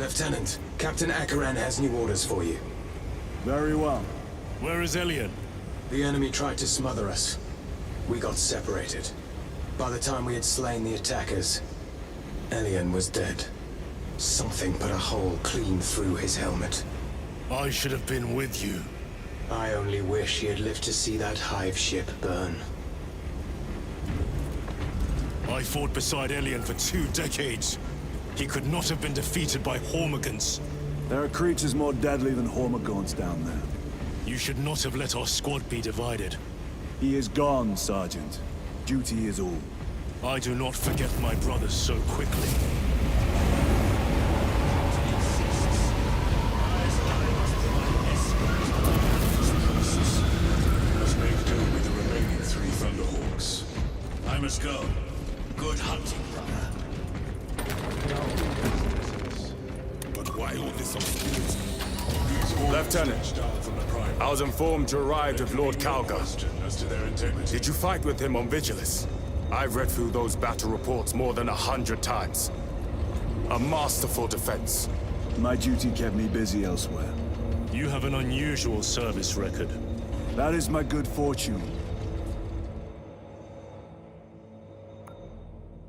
Lieutenant, Captain Akaran has new orders for you. Very well. Where is Elian? The enemy tried to smother us. We got separated. By the time we had slain the attackers, Elian was dead. Something put a hole clean through his helmet. I should have been with you. I only wish he had lived to see that hive ship burn. I fought beside Elian for 2 decades. He could not have been defeated by Hormigons. There are creatures more deadly than Hormigons down there. You should not have let our squad be divided. He is gone, Sergeant. Duty is all. I do not forget my brothers so quickly. Must make do with the remaining 3 Thunderhawks. I must go. Good hunting, brother. But why all this hostility? Lieutenant, I was informed you arrived with Lord Calgar. As to their integrity. Did you fight with him on Vigilus? I've read through those battle reports more than 100 times. A masterful defense. My duty kept me busy elsewhere. You have an unusual service record. That is my good fortune.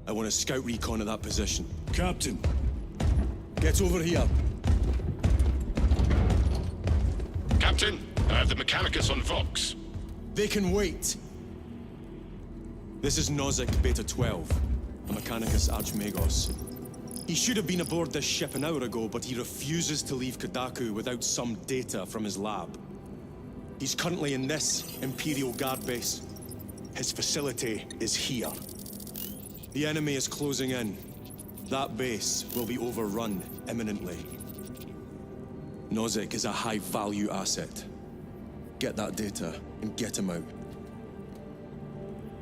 I want a scout recon of that position. Captain, Get over here. Captain, I have the Mechanicus on Vox. They can wait. This is Nozick Beta 12, a Mechanicus Archmagos. He should have been aboard this ship an hour ago, but he refuses to leave Kodaku without some data from his lab. He's currently in this Imperial Guard base. His facility is here. The enemy is closing in. That base will be overrun imminently. Nozick is a high-value asset. Get that data and get him out.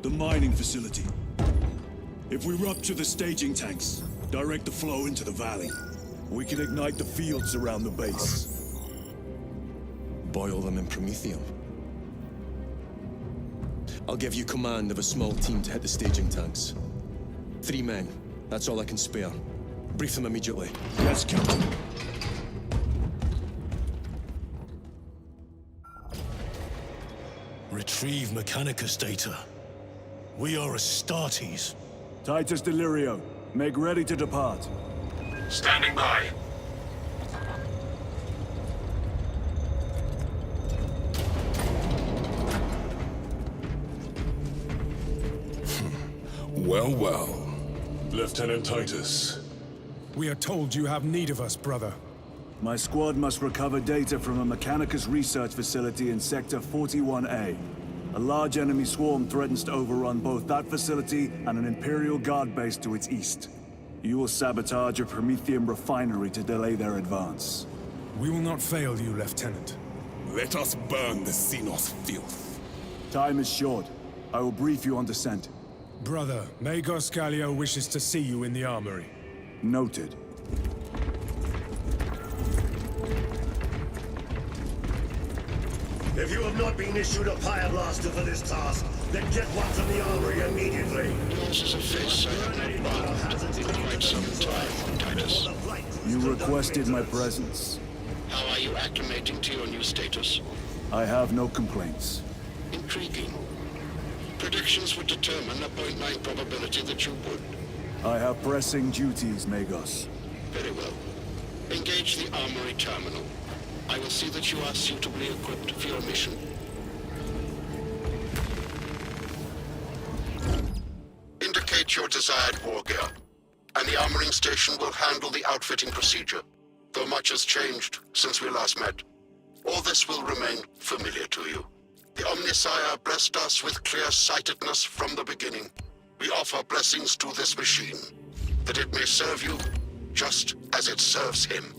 the mining facility. If we rupture the staging tanks, direct the flow into the valley, we can ignite the fields around the base. Boil them in promethium. I'll give you command of a small team to hit the staging tanks. 3 men. That's all I can spare. Brief them immediately. Yes, Captain. Retrieve Mechanicus data. We are Astartes. Titus Delirio, make ready to depart. Standing by. Well, well. Lieutenant Titus. We are told you have need of us, brother. My squad must recover data from a Mechanicus research facility in Sector 41A. A large enemy swarm threatens to overrun both that facility and an Imperial Guard base to its east. You will sabotage a Promethium refinery to delay their advance. We will not fail you, Lieutenant. Let us burn the Xenos filth. Time is short. I will brief you on descent. Brother, Magos Gallio wishes to see you in the armory. Noted. If you have not been issued a fire blaster for this task, then get one from the armory immediately. Yours is a face I have not bound in quite some time, Titus. You requested my presence. How are you acclimating to your new status? I have no complaints. Intriguing. Predictions would determine a 0.9 probability that you would. I have pressing duties, Magos. Very well. Engage the armory terminal. I will see that you are suitably equipped for your mission. Indicate your desired war gear, and the armoring station will handle the outfitting procedure, though much has changed since we last met. All this will remain familiar to you. The Omnisire blessed us with clear-sightedness from the beginning. We offer blessings to this machine, that it may serve you just as it serves him.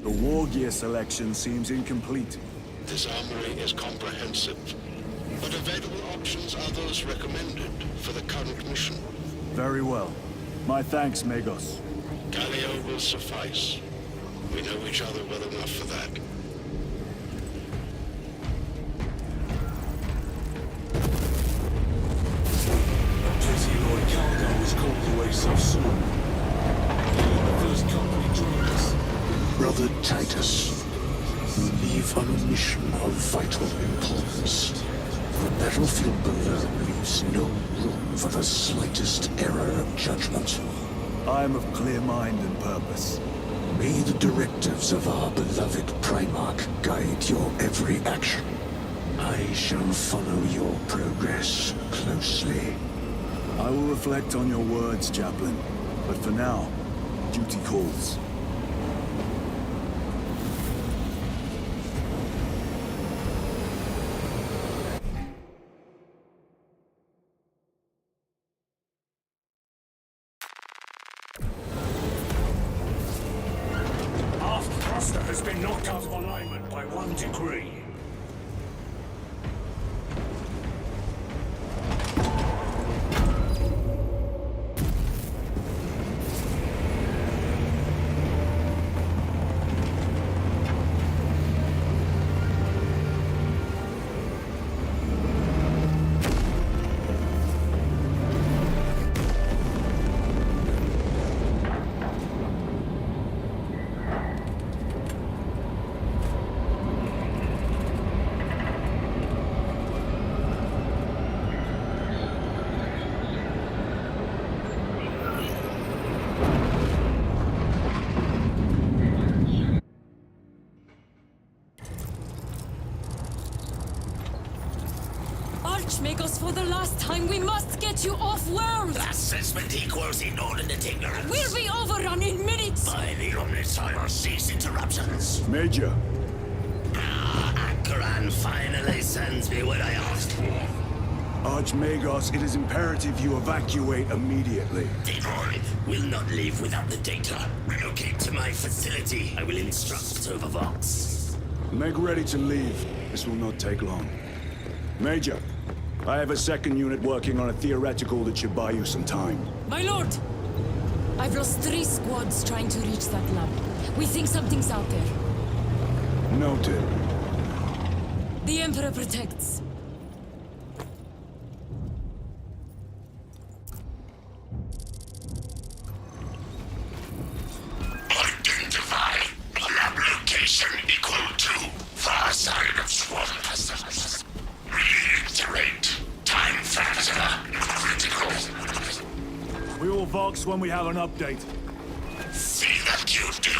The war gear selection seems incomplete. This armory is comprehensive, but available options are those recommended for the current mission. Very well. My thanks, Magos. Galio will suffice. We know each other well enough for that. Pity Lord Calgar was called away so soon. The first company joined us. Brother Titus, you leave on a mission of vital importance. The battlefield below leaves no room for the slightest error of judgment. I am of clear mind and purpose. May the directives of our beloved Primarch guide your every action. I shall follow your progress closely. I will reflect on your words, Chaplain. But for now, duty calls. Aft thruster has been knocked out of alignment by 1 degree. Archmagos, for the last time, we must get you off-world! Assessment equals inordinate ignorance. We'll be overrun in minutes! By the Omnidirectional cease interruptions. Major, Akran finally sends me what I asked for. Archmagos, it is imperative you evacuate immediately. Decoy will not leave without the data. Relocate to my facility. I will instruct Servervox. Make ready to leave. This will not take long. Major, I have a second unit working on a theoretical that should buy you some time. My lord! I've lost 3 squads trying to reach that lab. We think something's out there. Noted. The Emperor protects. Identify lab location equal to far side of swamp. Reiterate, time factor critical. We will Vox when we have an update. See that you do.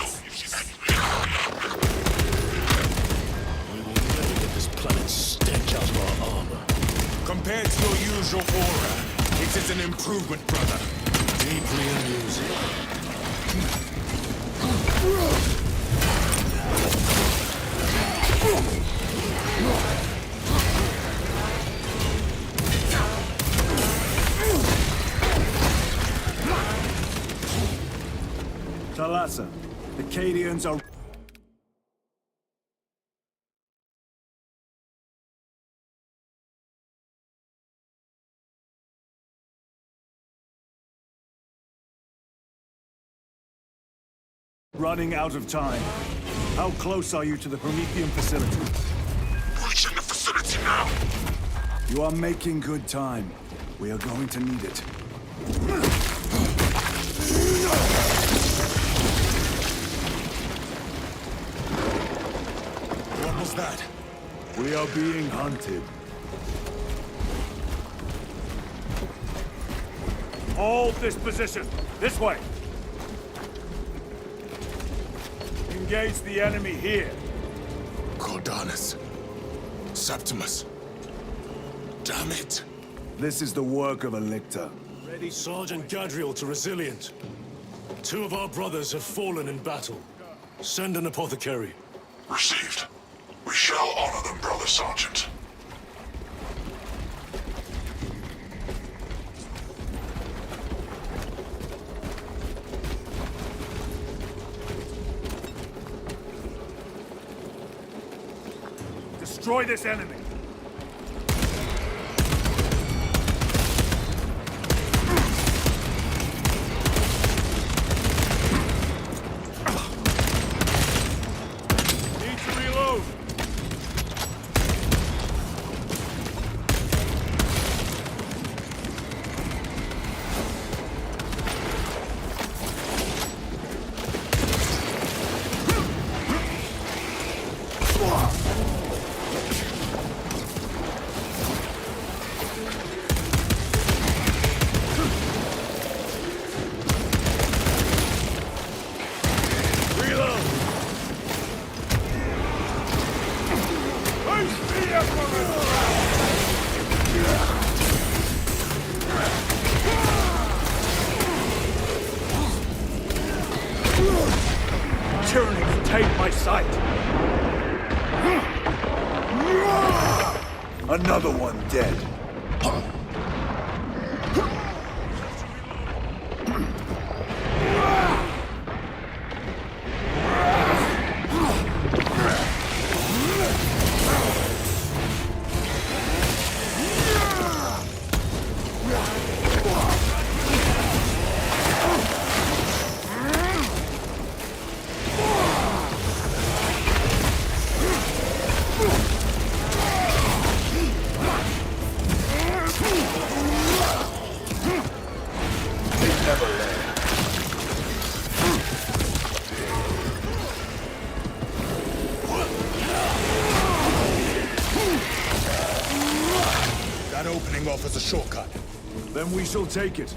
We will never get this planet's stench out of our armor. Compared to your usual aura, it is an improvement, brother. Deeply amusing. Talassa, the Cadians are... running out of time. How close are you to the Promethean facility? Reaching the facility now. You are making good time. We are going to need it. What was that? We are being hunted. Hold this position. This way. Engage the enemy here. Cordanus. Septimus. Damn it. This is the work of a lictor. Ready Sergeant Gadriel to Resilient. 2 of our brothers have fallen in battle. Send an apothecary. Received. We shall honor them, Brother Sergeant. Destroy this enemy. Need to reload. Tyranids take my sight. Another one dead. That opening offers a shortcut. Then we shall take it.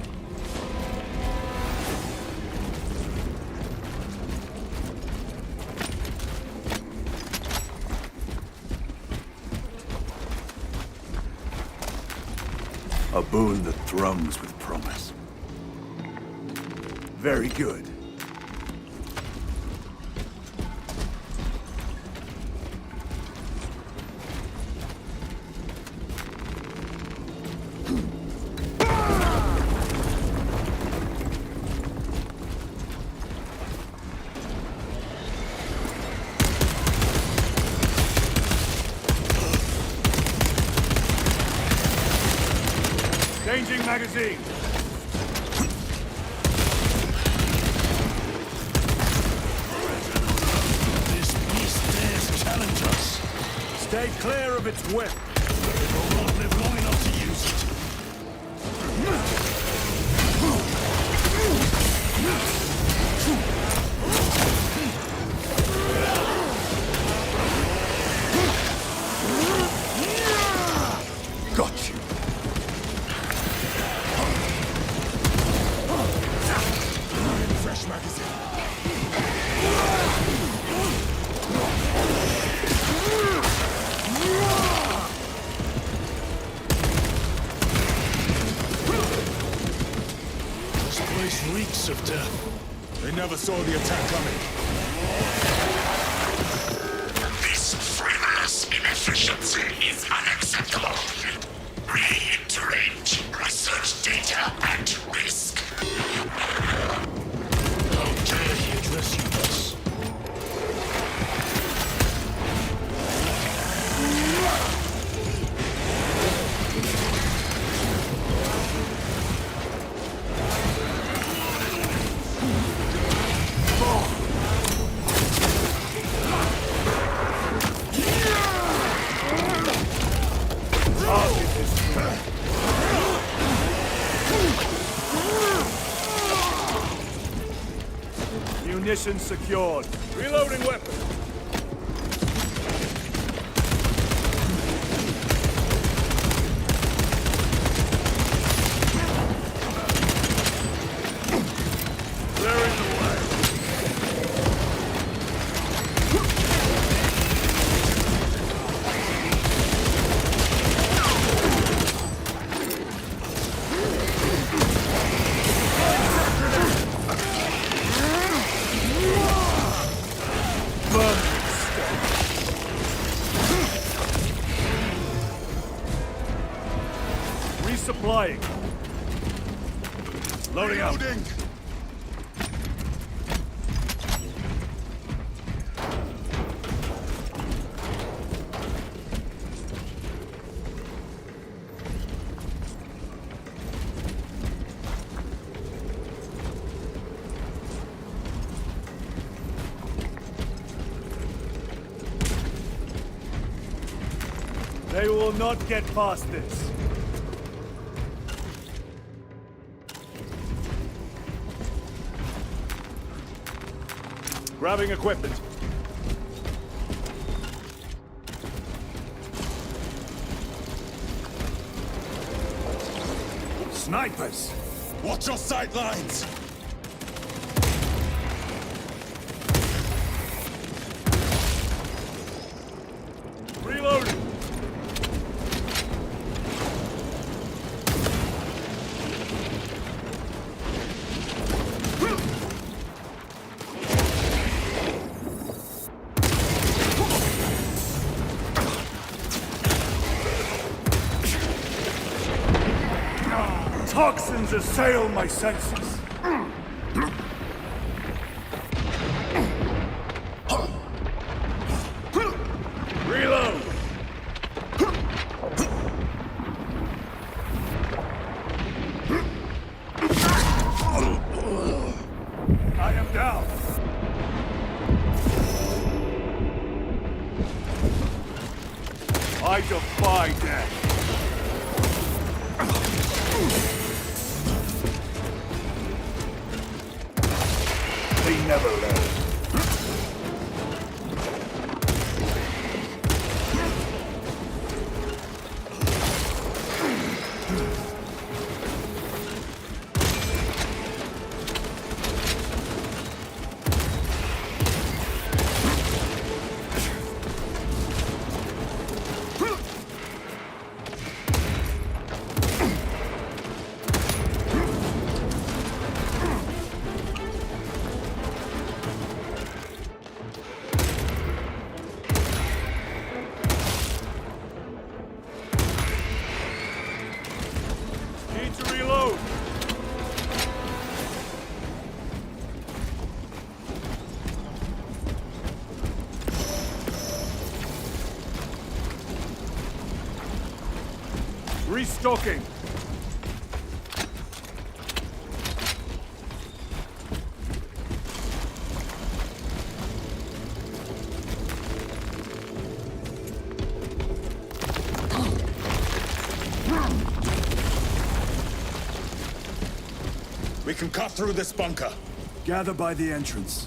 A boon that thrums with promise. Very good. Changing magazine. This beast dares challenge us. Stay clear of its whip. It will not live long enough to use it. Got you. Fresh magazine. This place reeks of death. They never saw the attack coming. This frivolous inefficiency is unacceptable. Reiterate, research data at risk. How dare he address you thus? Munitions secured. Reloading weapon. Clearing the way. Resupplying. Loading up. Reloading. They will not get past this. Grabbing equipment. Snipers! Watch your sightlines! Reloading! Toxins assail my senses. Reload! I am down. I defy death. They never learn. Restocking. We can cut through this bunker. Gather by the entrance.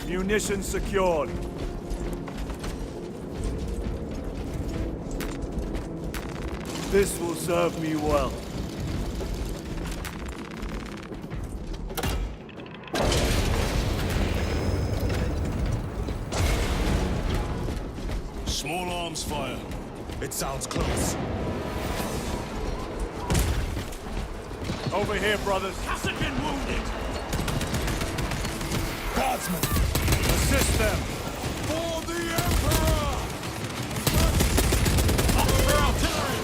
Munitions secured. This will serve me well. Small arms fire. It sounds close. Over here, brothers. Hasn't been wounded. Guardsmen, Assist them. for the Emperor! Up for artillery!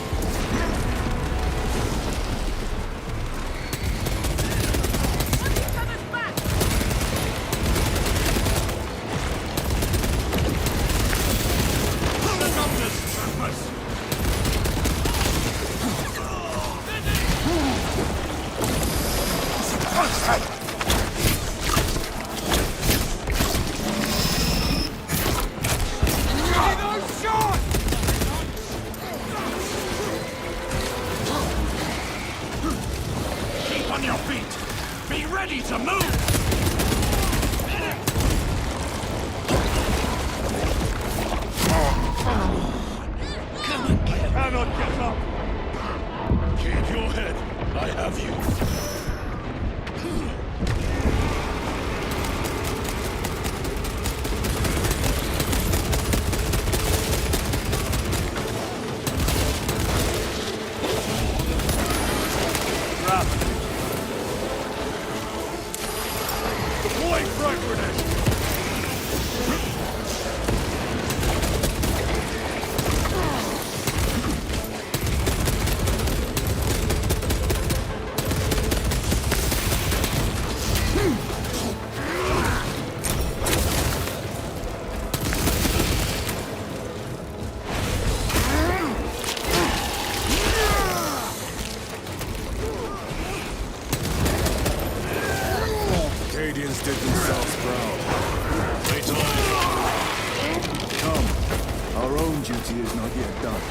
duty is not yet done.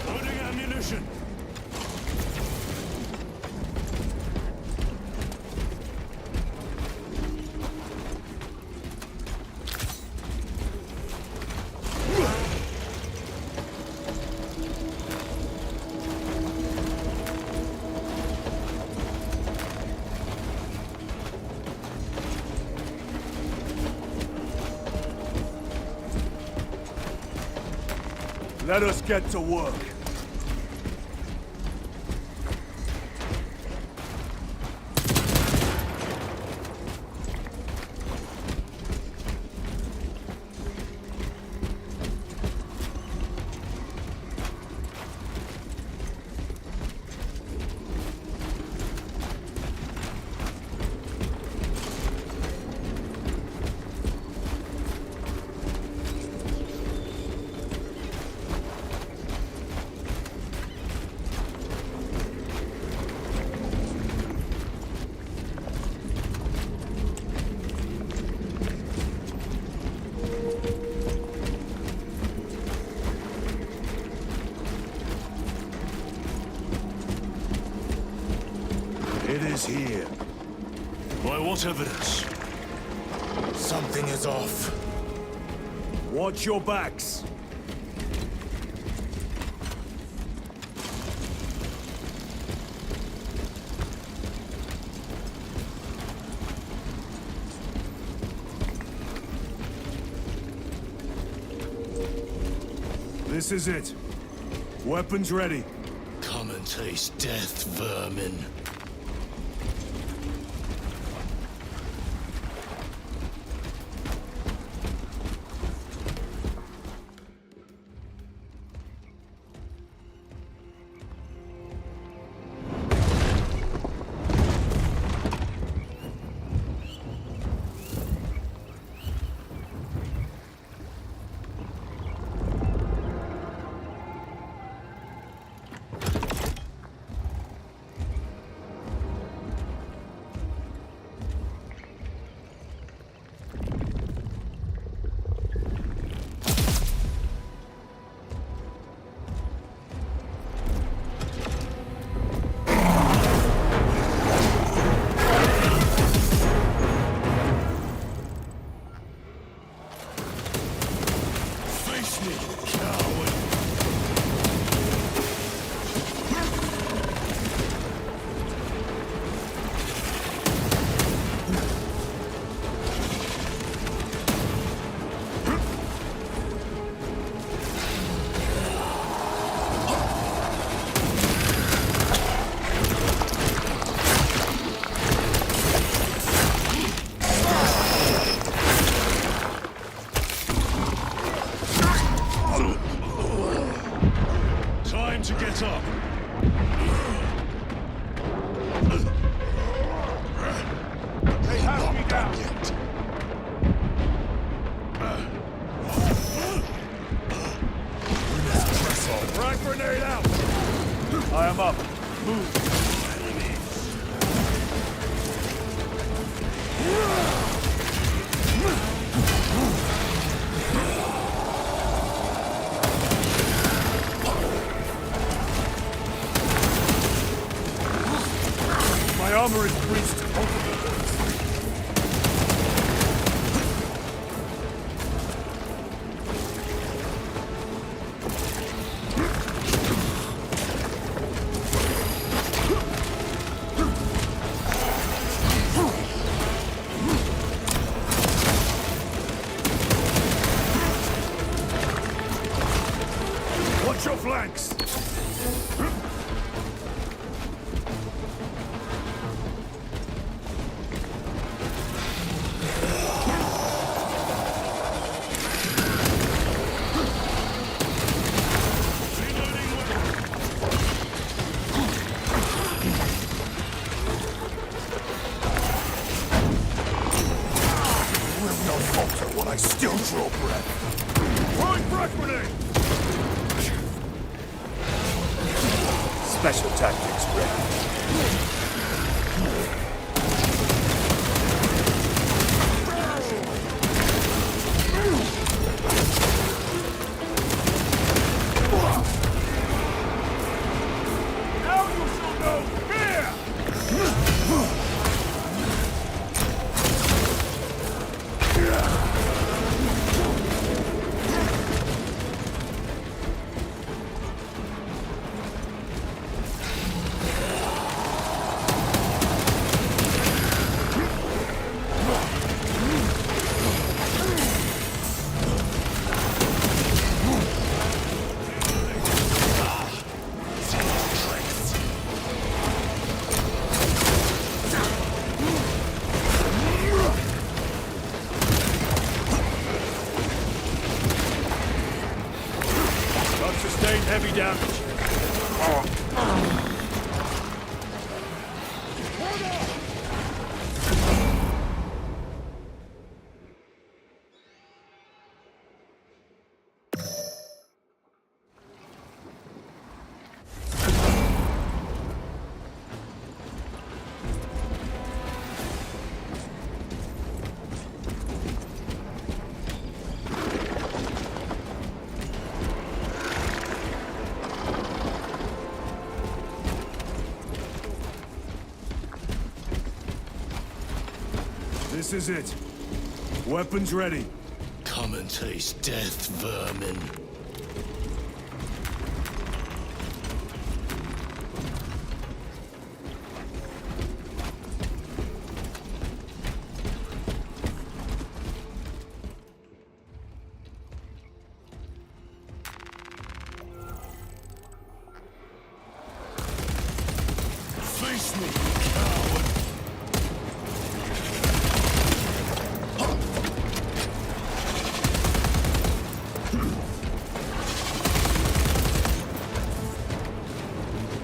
Loading ammunition. Let us get to work. It is here. By what evidence? Something is off. Watch your backs. This is it. Weapons ready. Come and taste death, vermin. To get up. They have me down. Frag grenade out. I am up. Move. My armor is breached. Watch your flanks. Will not falter when I still draw breath. Throwing frag grenade! Special tactics ready. Now you shall know fear! Sustained heavy damage. This is it. Weapons ready. Come and taste death, vermin. Face me, coward!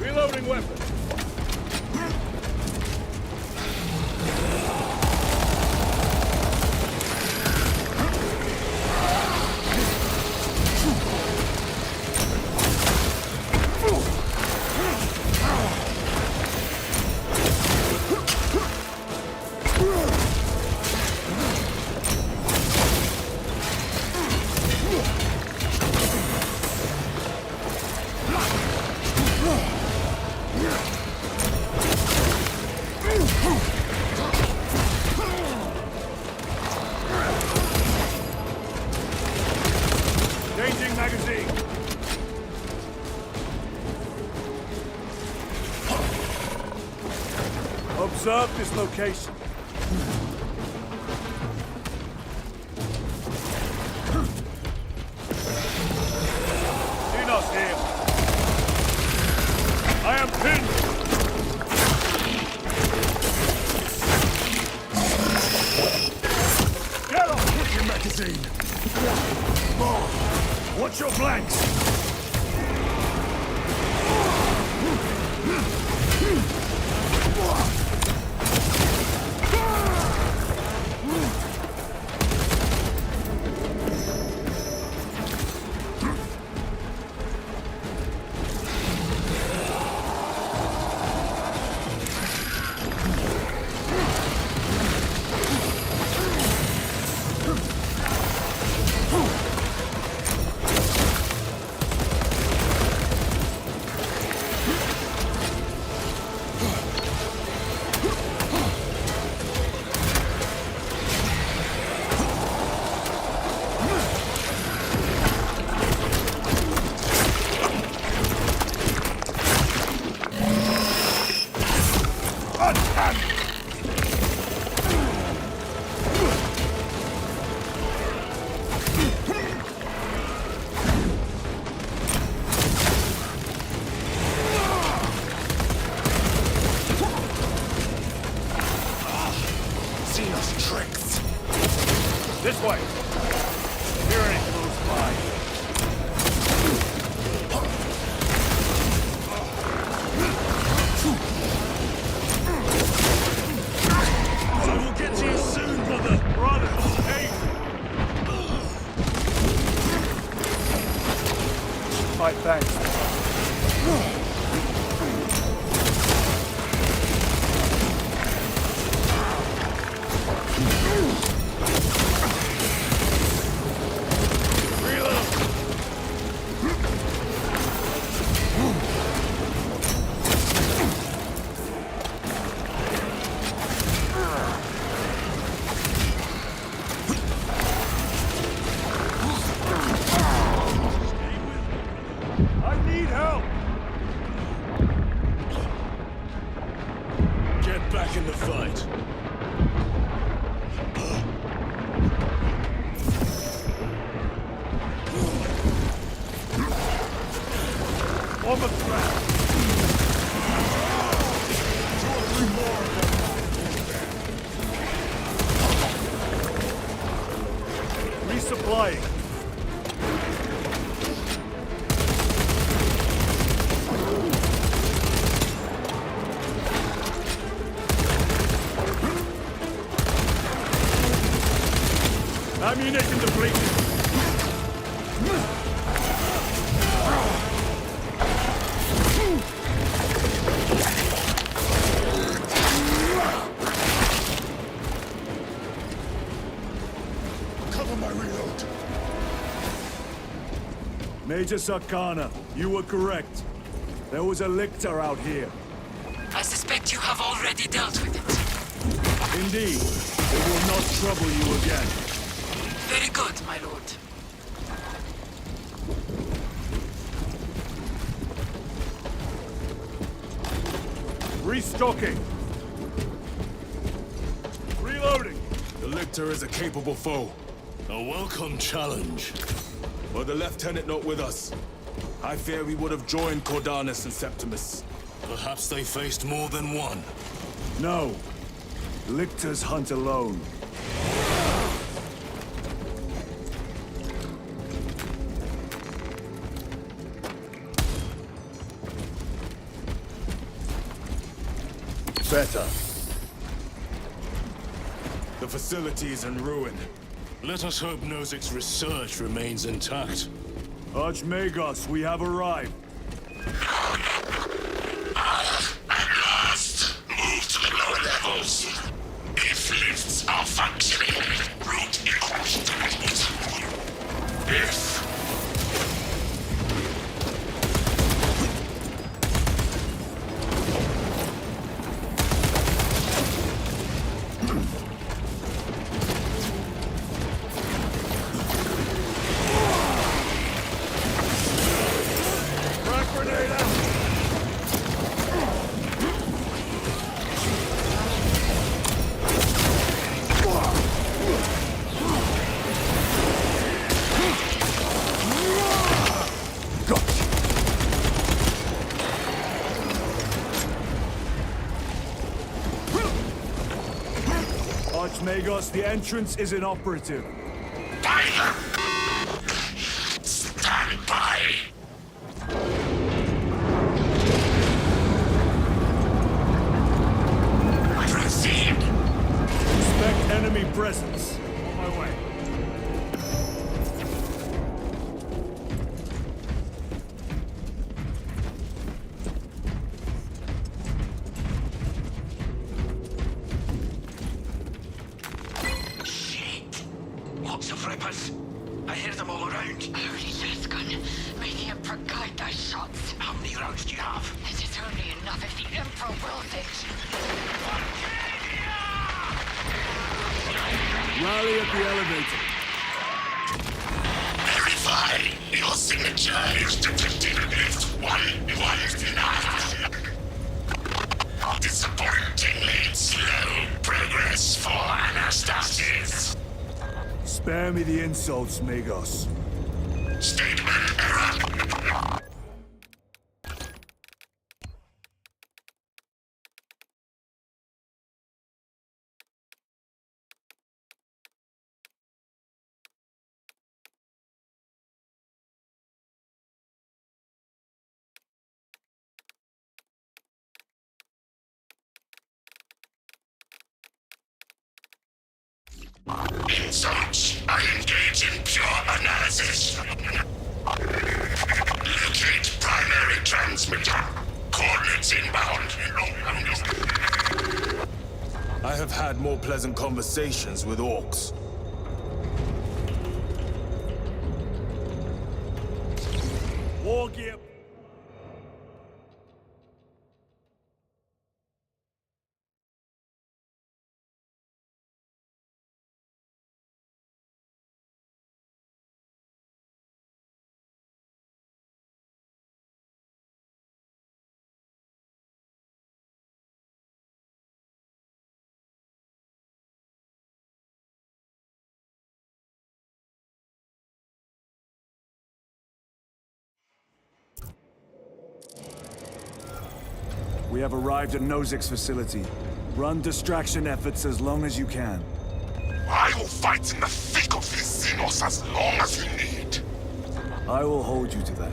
Reloading weapon. Changing magazine. Observe this location. Dinos here. I am pinned. Get off! Put your magazine. Watch your flanks. This way. Hearing close by. I will get to you soon, brother. Brother, hey. My thanks. Back in the fight. On the track. 2 or 3 more of them. Resupplying. Ammunition depleted. Cover my reload. Major Sakana, you were correct. There was a lictor out here. I suspect you have already dealt with it. Indeed. It will not trouble you again. Very good, my lord. Restocking. Reloading. The Lictor is a capable foe. A welcome challenge. Were the Lieutenant not with us, I fear we would have joined Cordanus and Septimus. Perhaps they faced more than one. No. Lictors hunt alone. Better. The facility is in ruin. Let us hope Nozik's research remains intact. Archmagos, we have arrived. At last, move to the lower levels. If lifts are functioning, route equals target. If Archmagos, the entrance is inoperative. Pilot! Stand by! Proceed! Expect enemy presence. On my way. Lots of rippers. I hear them all around. Holy Deathgun, may the Emperor guide thy shots. How many rounds do you have? It is only enough if the Emperor wills it. Rally at the elevator. Verify. Your signature is detected against 119. Disappointingly slow progress for Anastasis. Spare me the insults, Magos. Statement error. In such, I engage in pure analysis. Look had more pleasant conversations with orcs. War gear. We have arrived at Nozik's facility. Run distraction efforts as long as you can. I will fight in the thick of these Xenos as long as you need. I will hold you to that.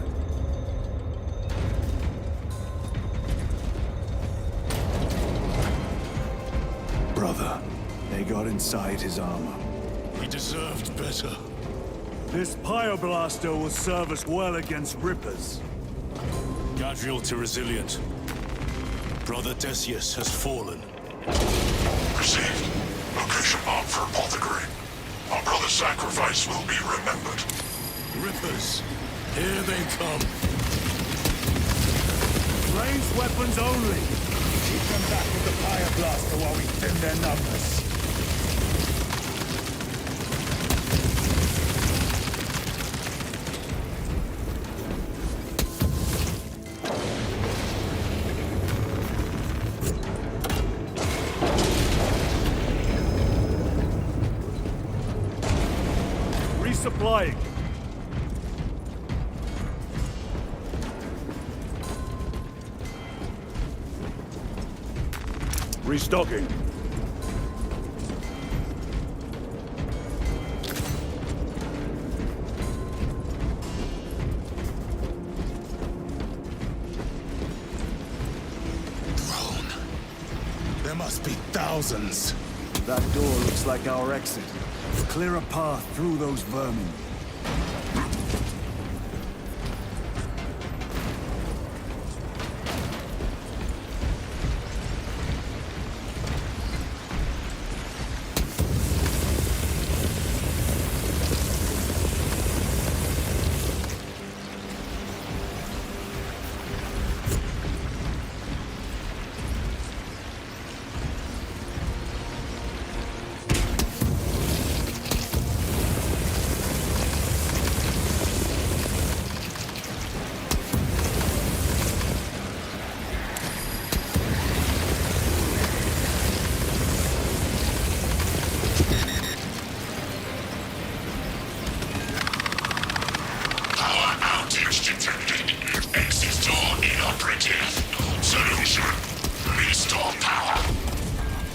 Brother, they got inside his armor. He deserved better. This Pyoblaster will serve us well against Rippers. Gadriel to resilient. Brother Decius has fallen. Received. Location marked for apothecary. Our brother's sacrifice will be remembered. Rippers, here they come. Ranged weapons only. Keep them back with the Pyoblaster while we thin their numbers. Resupplying. Restocking. Drone. There must be thousands. That door looks like our exit. Clear a path through those vermin.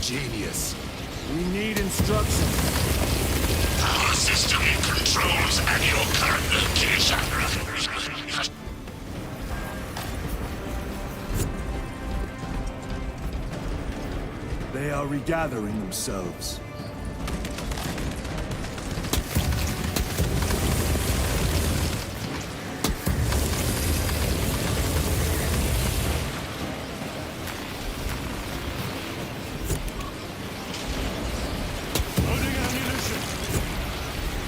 Genius. We need instructions. Our system controls at your current location. They are regathering themselves.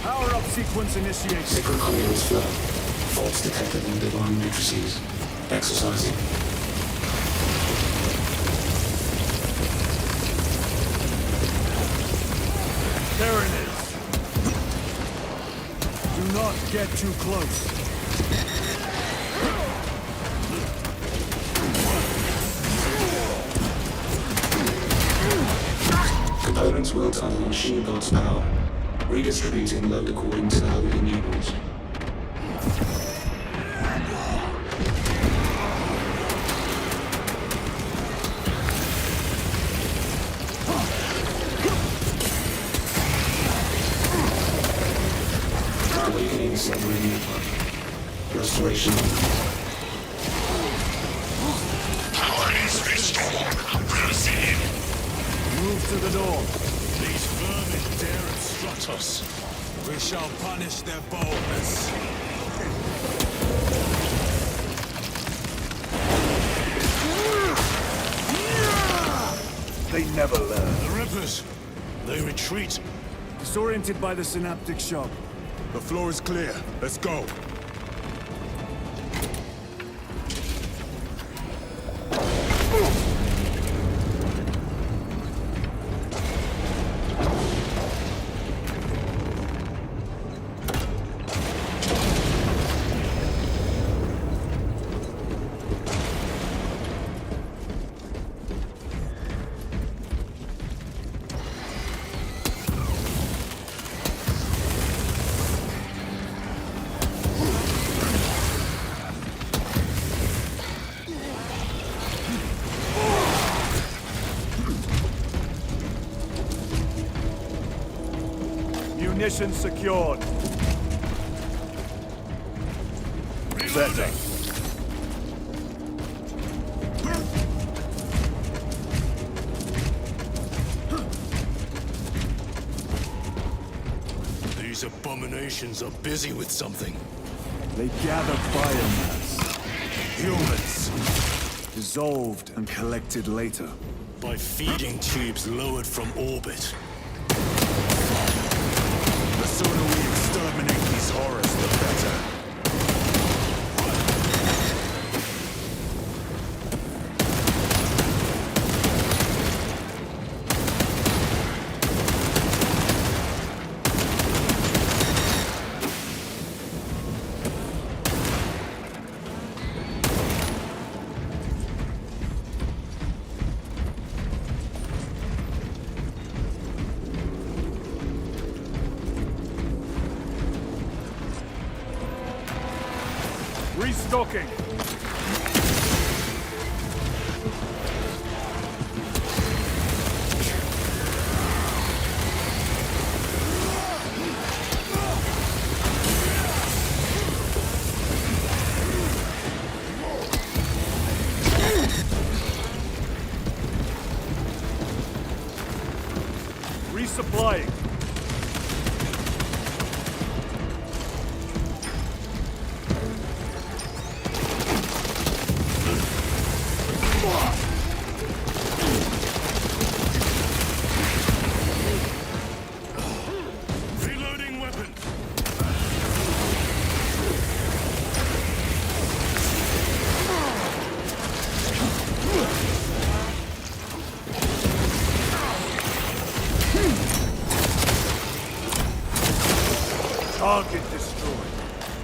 Power-up sequence initiated. Sacred coils flow. Faults detected in divine matrices. Exercising. There it is. Do not get too close. Components will tunnel machine god's power, redistributing load according to how it enables. Awakening submarine network. Restoration. Power is restored. Proceed. Move to the door. These vermin dare obstruct us. We shall punish their boldness. They never learn. The Rippers! They retreat. Disoriented by the synaptic shock. The floor is clear. Let's go. Munitions secured. Setting. These abominations are busy with something. They gather biomass. Humans. Dissolved and collected later. By feeding tubes lowered from orbit. The sooner we exterminate these horrors, the better. Restocking. Resupplying. Reloading weapon. Target destroyed.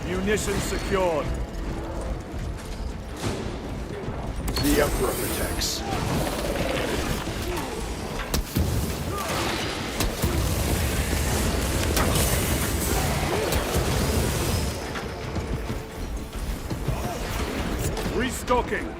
Munitions secured. The Emperor protects. Restocking.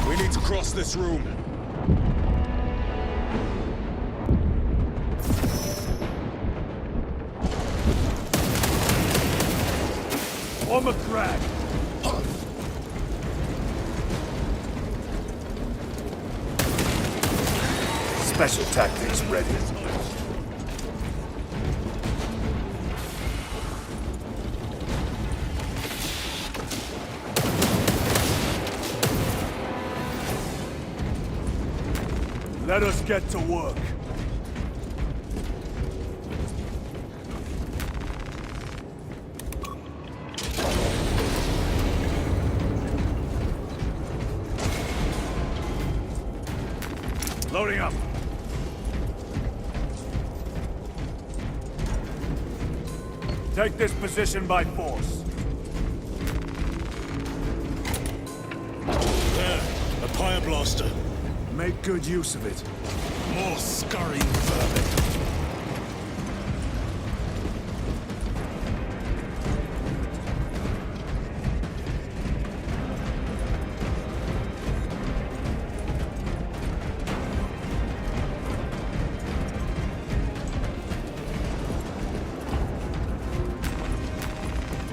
We need to cross this room. On the crack. Special tactics ready. Let us get to work. Loading up. Take this position by force. There, a pyre blaster. Make good use of it. More scurrying vermin.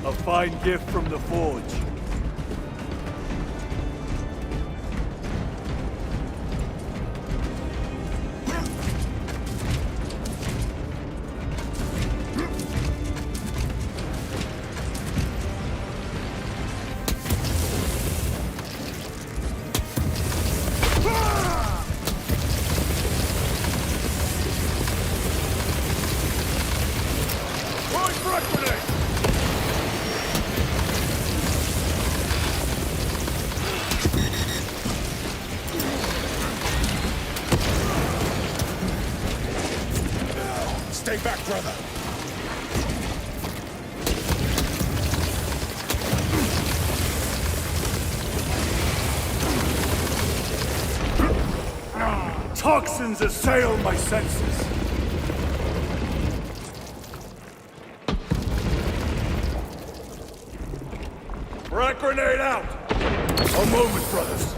A fine gift from the Forge. Stay back, brother. Toxins assail my senses. Frag grenade out! A moment, brothers.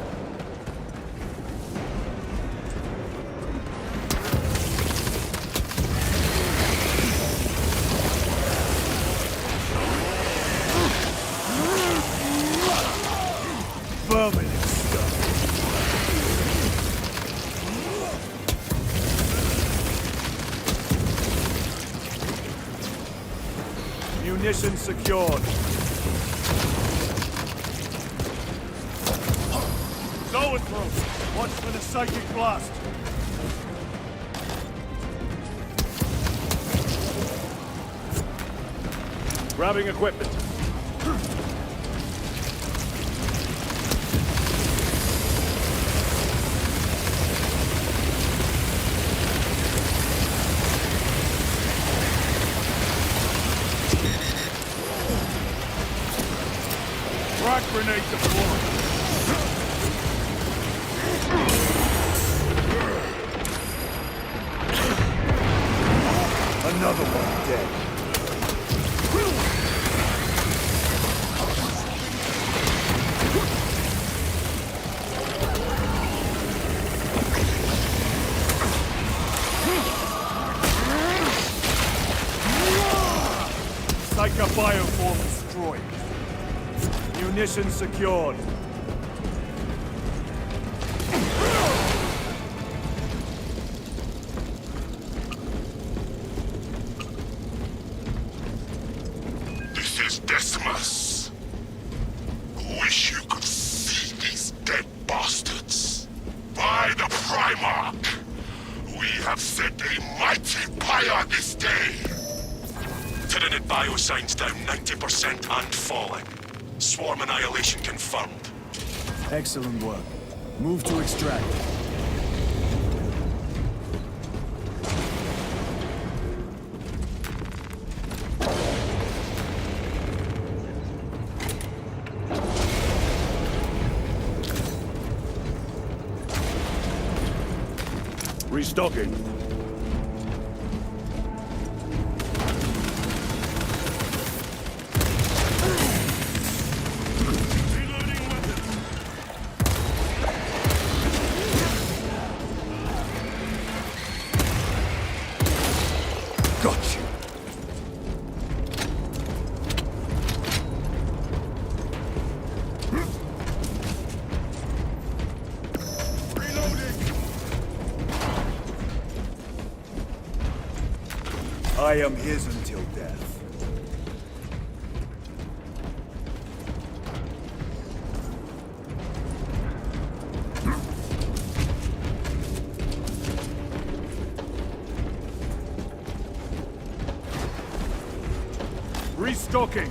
Vermin stuff. Munition secured. Go it, bro. Watch for the psychic blast. Grabbing equipment. Frag grenade deployed. Another one dead. Psycho bioform destroyed. Munition secured. This is Decimus. Wish you could see these dead bastards. By the Primarch, we have set a mighty pyre this day. Tyranid biosigns down 90% and falling. Swarm annihilation confirmed. Excellent work. Move to extract. Restocking. Got you. I am his until death. Restocking.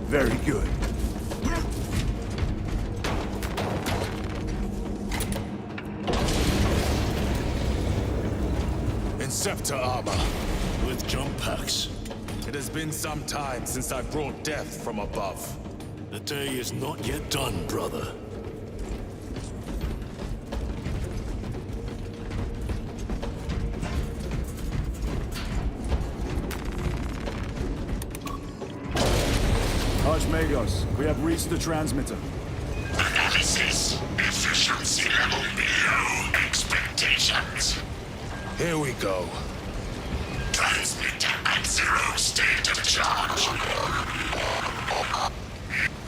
Very good. Inceptor armor. With jump packs. It has been some time since I brought death from above. The day is not yet done, brother. Archmagos, we have reached the transmitter. Analysis. Efficiency level below Here we go. Transmitter at 0 state of charge.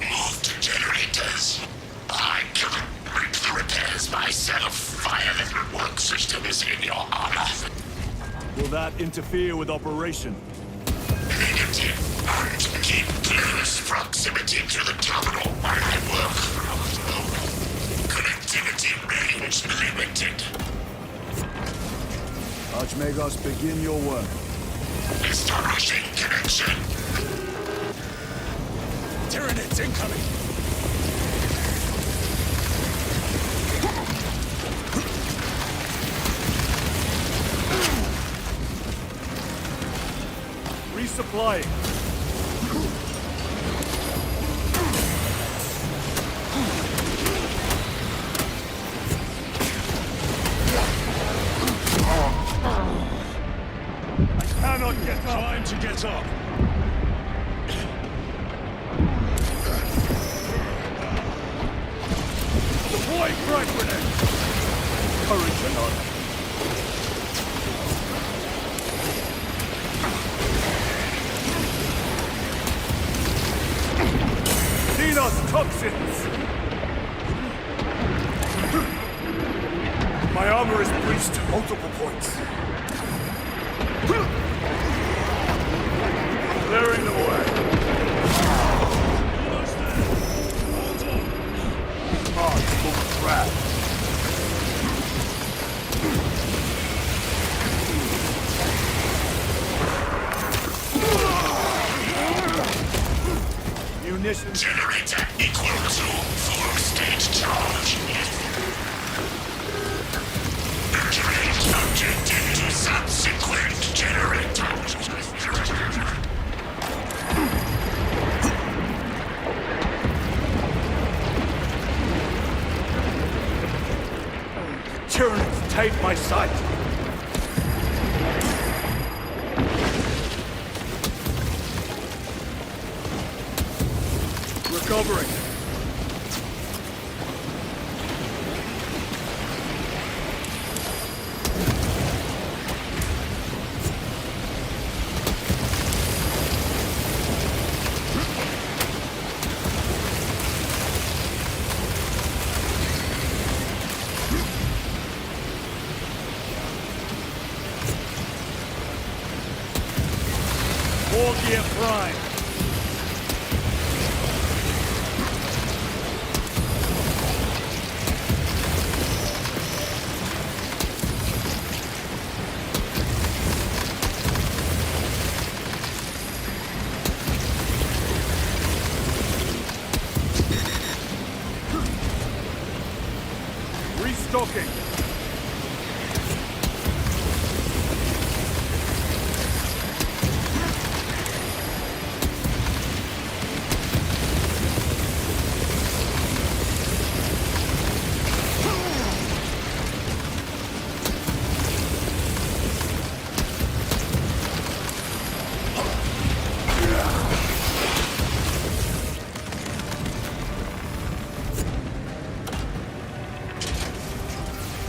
Move to generators. I can make the repairs myself via the work systems in your honor. Will that interfere with operation? Negative. And keep close proximity to the terminal while I work. Connectivity range limited. Archmagos, begin your work. Establishing connection. Tyranids incoming! Resupplying. I cannot get up. Time to get up. Deploy frag grenade. Courage and honor. Xenos toxins! My armor is breached multiple points. Clearing the way. March full trap. Munition Generator equal to full state charge. Activate objective to subsequent generator. Tyranids take my sight. Recovering. War gear prime. Restocking.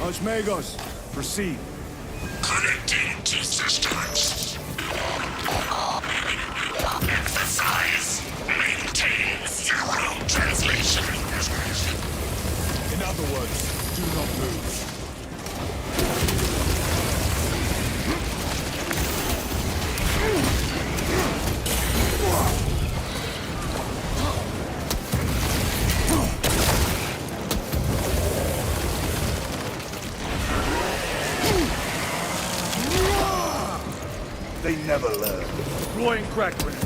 Archmagos, proceed. Connecting to systems. Emphasize. Maintain zero translation. In other words, do not move. They never learn. Deploying crack grenade.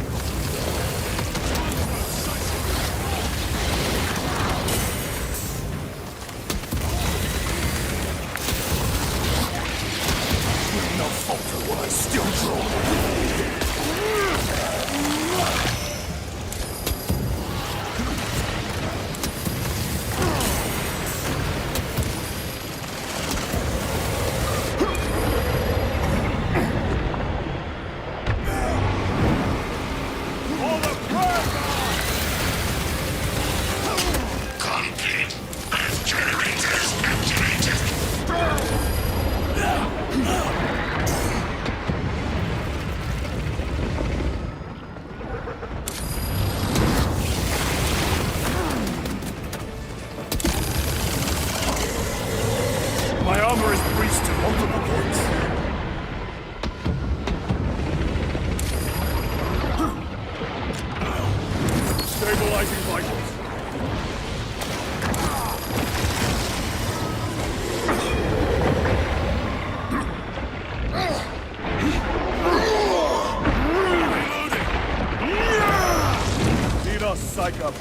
No falter while I still draw. armor is breached at multiple points. Stabilizing vitals. Niro, psych up.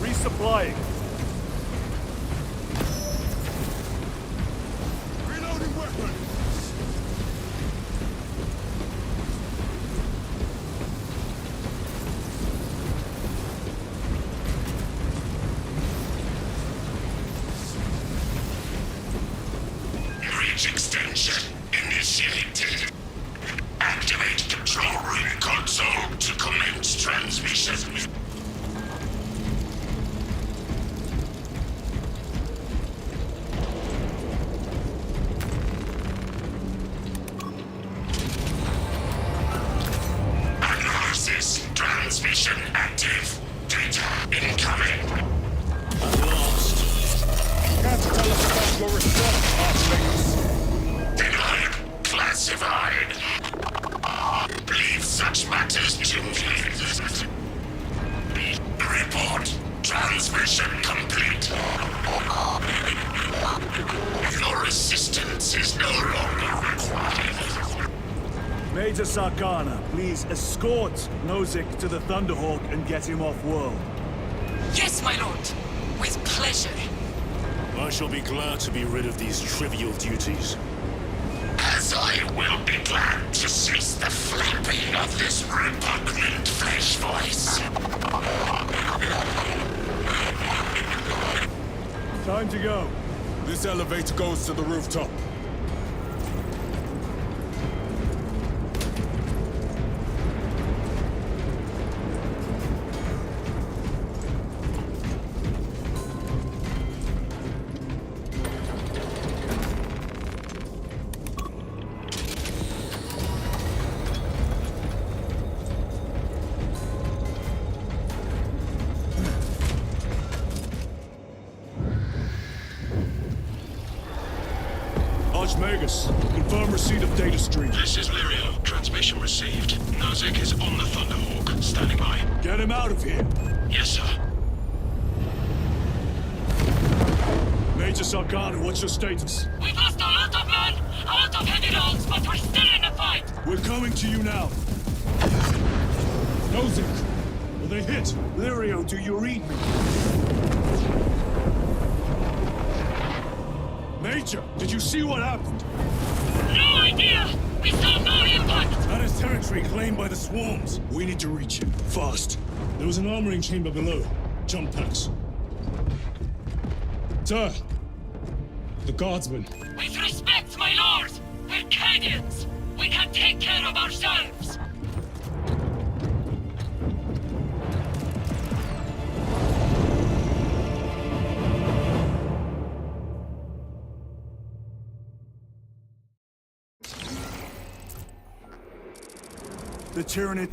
Resupplying. Reloading weapon! Bridge extension initiated. Activate control room console to commence transmission. Analysis transmission active. Data incoming. Can't tell us about your research, Archmagos. Denied. Classified. Leave such matters to me. Report. Transmission complete. Your assistance is no longer required. Major Sarkana, please escort Nozick to the Thunderhawk and get him off-world. Yes, my lord. With pleasure. I shall be glad to be rid of these trivial duties. As I will be glad to cease the flapping of this repugnant flesh voice. Time to go. This elevator goes to the rooftop. Archmagus, confirm receipt of data stream. This is Lirio. Transmission received. Nozick is on the Thunderhawk. Standing by. Get him out of here. Yes, sir. Major Sarkana, what's your status? We've lost a lot of men, a lot of heavy rolls, but we're still in the fight. We're coming to you now. Nozick, are they hit? Lirio, do you read me? Major, did you see what happened? No idea! We saw no impact! That is territory claimed by the swarms. We need to reach him, fast. There was an armoring chamber below. Jump packs. Sir! The guardsmen. With respect, my lord! We're Cadians! We can take care of ourselves! The Tyranid...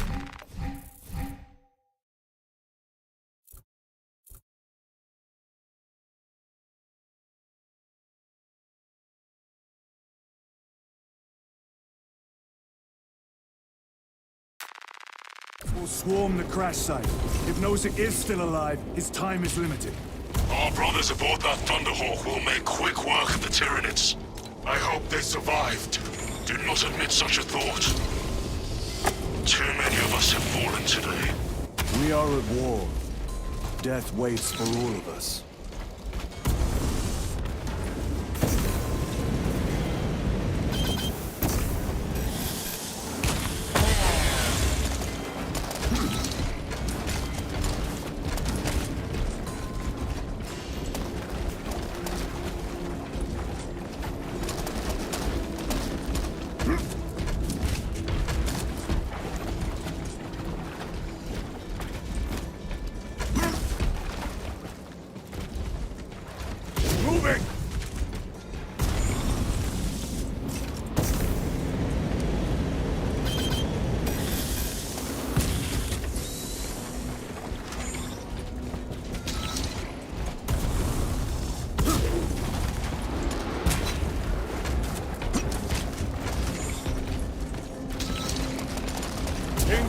will swarm the crash site. If Nozick is still alive, his time is limited. Our brothers aboard that Thunderhawk will make quick work of the Tyranids. I hope they survived. Do not admit such a thought. Too many of us have fallen today. We are at war. Death waits for all of us.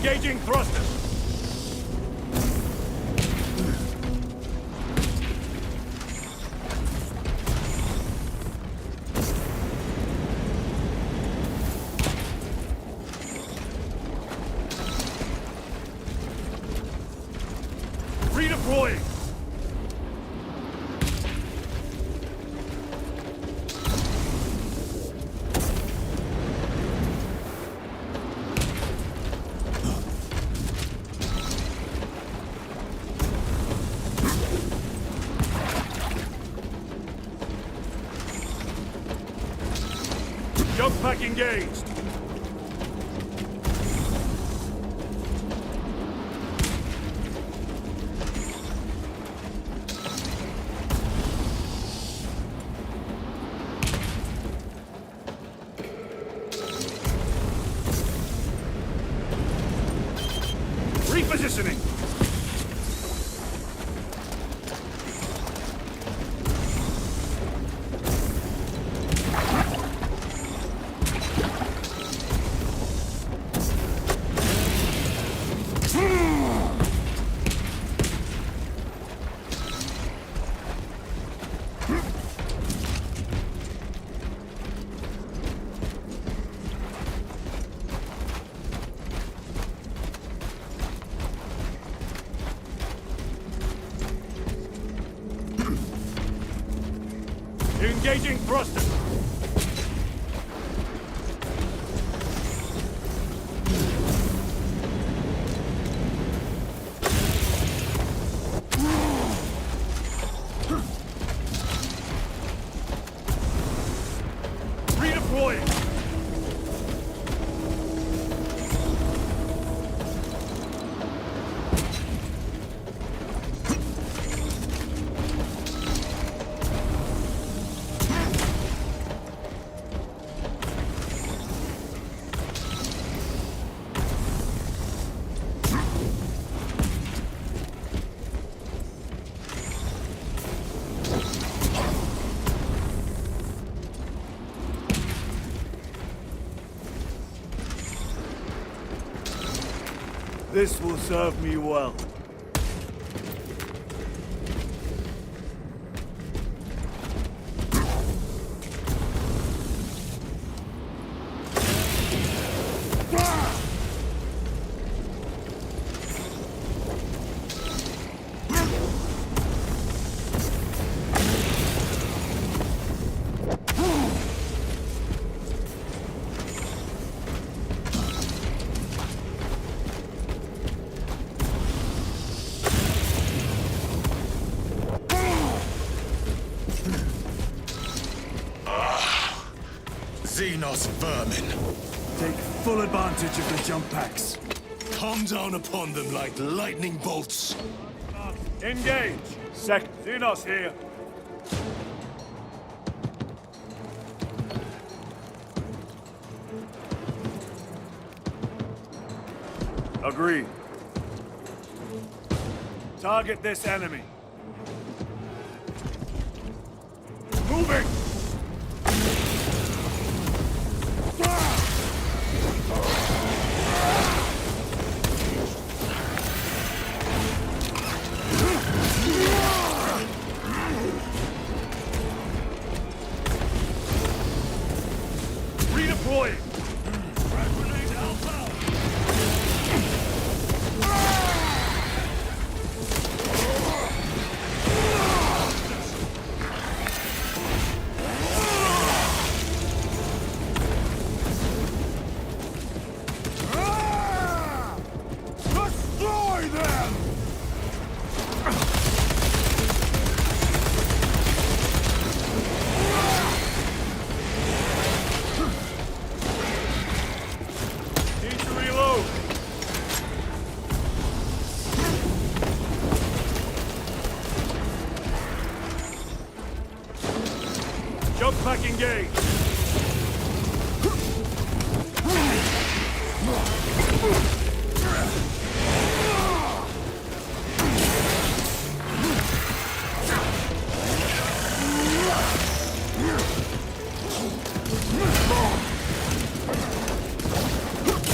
Engaging thrusters. Redeploying. Jump pack engaged. Repositioning. Engaging thrusters. Redeploying. This will serve me well. Xenos vermin. Take full advantage of the jump packs. Come down upon them like lightning bolts. Engage! Xenos here. Agreed. Target this enemy. Moving! Redeploying! Jump pack engaged.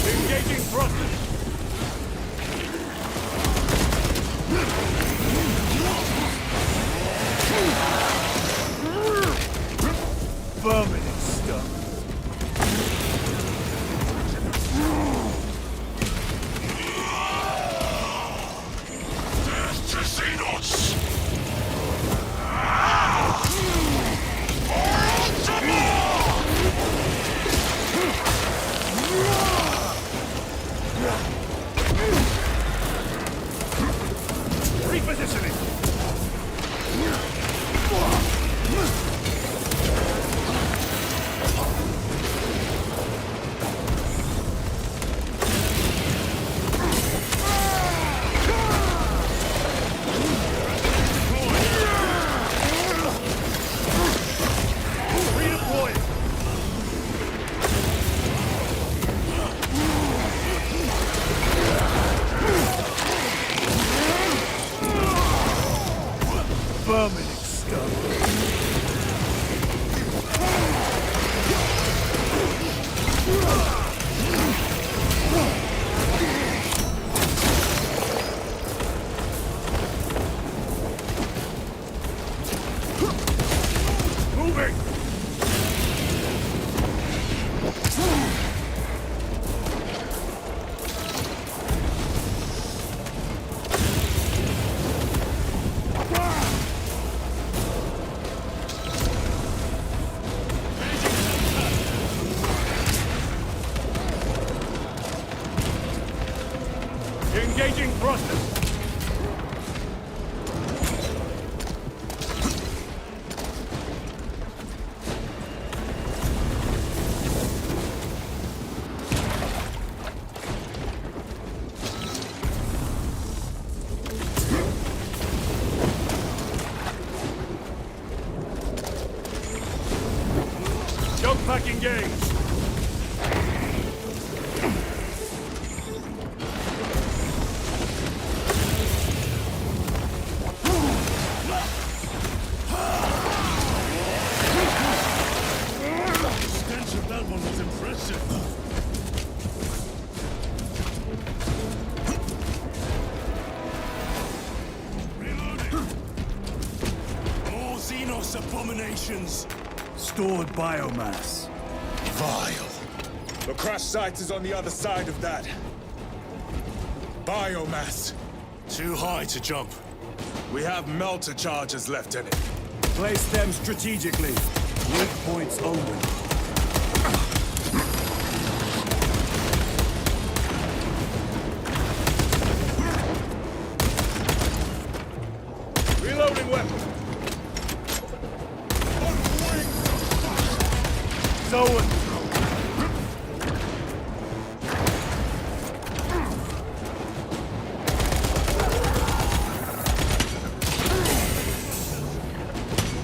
Engaging thrusters. Taking thrusters! Jump pack engaged! Abominations! Stored biomass. Vile. The crash site is on the other side of that. Biomass. Too high to jump. We have melter charges left in it. Place them strategically. Weak points only. Reloading weapon. Zoan.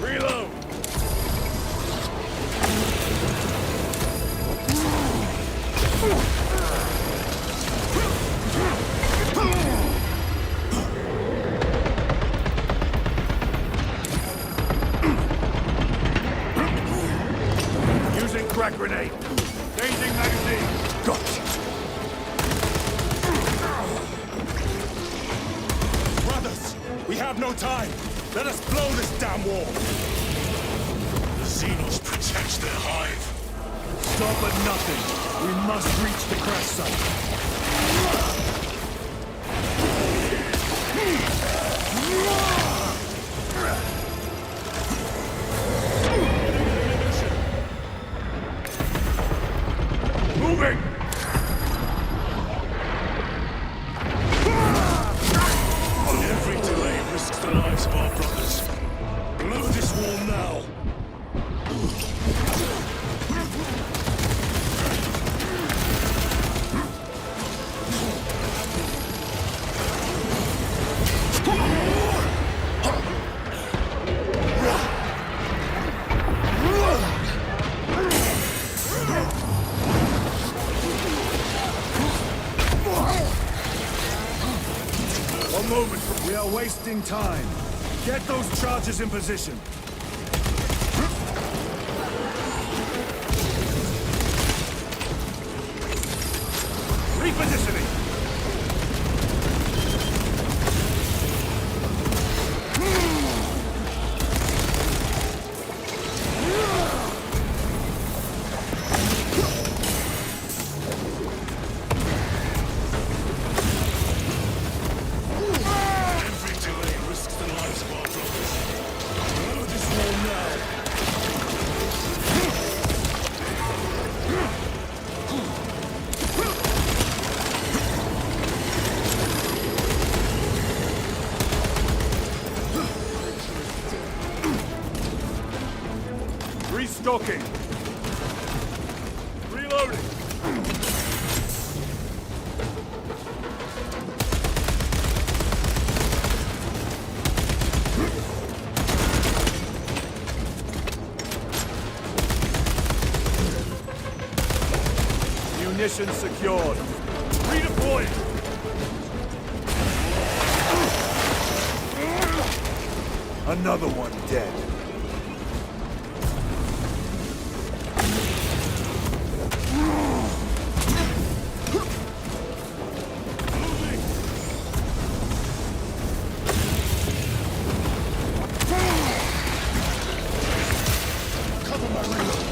Reload. Using crack grenade. Changing magazine. Gotcha. Brothers, we have no time. Let us blow this damn wall. The Xenos protect their hive. Stop at nothing. We must reach the crash site. Moving! Every delay risks the lives of our brothers. Blow this wall now. One moment. We are wasting time. Get those charges in position. Repositioning. Every delay risks the lives of our brothers. Blow this wall now. Restocking. Reloading. Munitions secured. Redeploying. Another one dead. Cover my reload.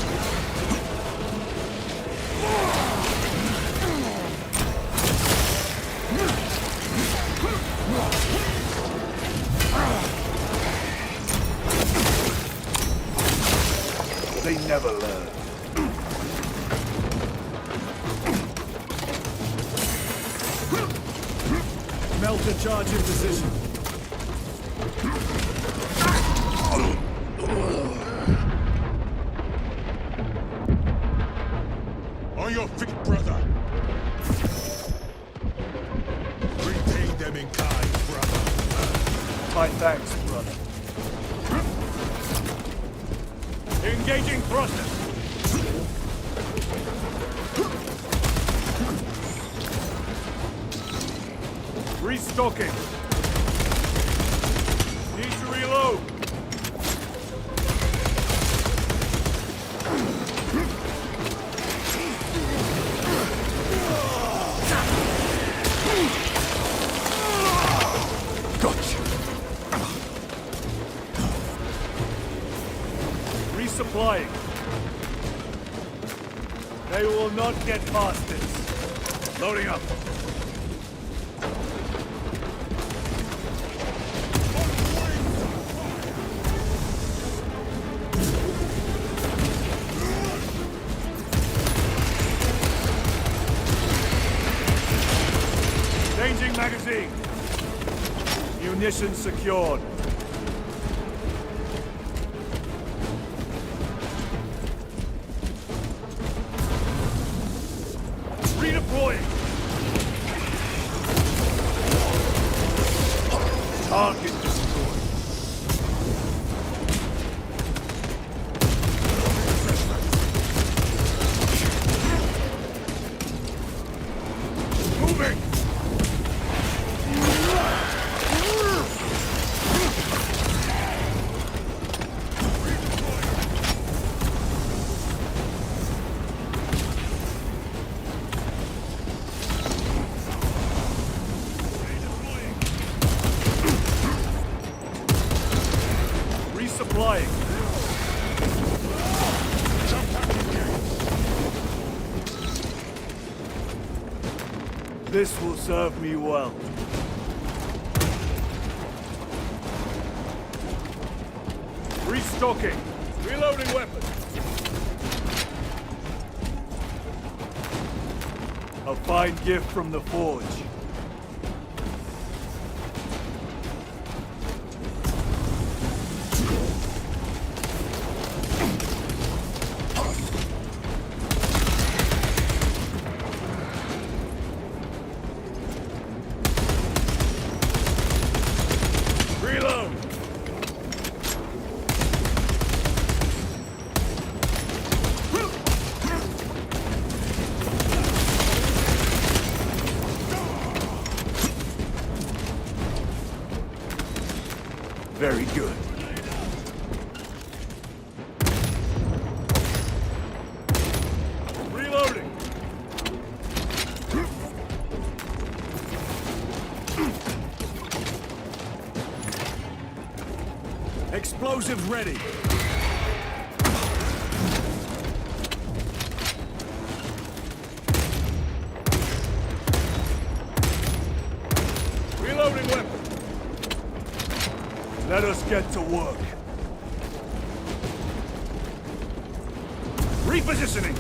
They never learn. Melter charge in position. On your feet, brother! Repay them in kind, brother. My thanks, brother. Engaging thrusters. Restocking. Need to reload. Gotcha. Resupplying. They will not get past this. Loading up. Changing magazine. Munitions secured. Redeploying. Target destroyed. Moving. Resupplying. This will serve me well. Restocking. Reloading weapons. A fine gift from the forge. Reload. Very good. Reloading. Explosives ready. Reloading weapon. Let us get to work. Repositioning.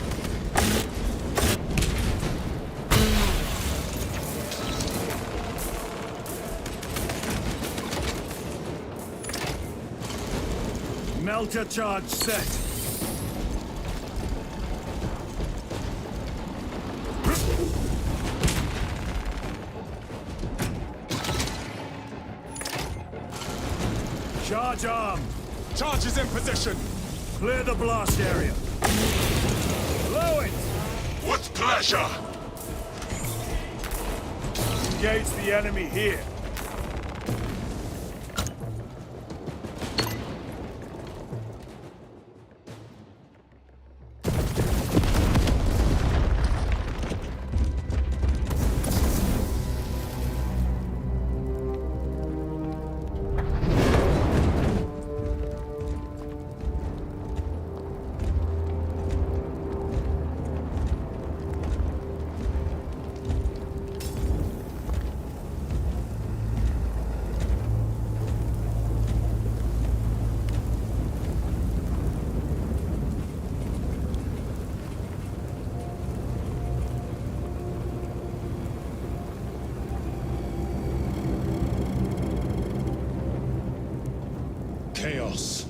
Melter charge set. Charge arm. Charge is in position. Clear the blast area. Blow it. With pleasure. Engage the enemy here. Magos.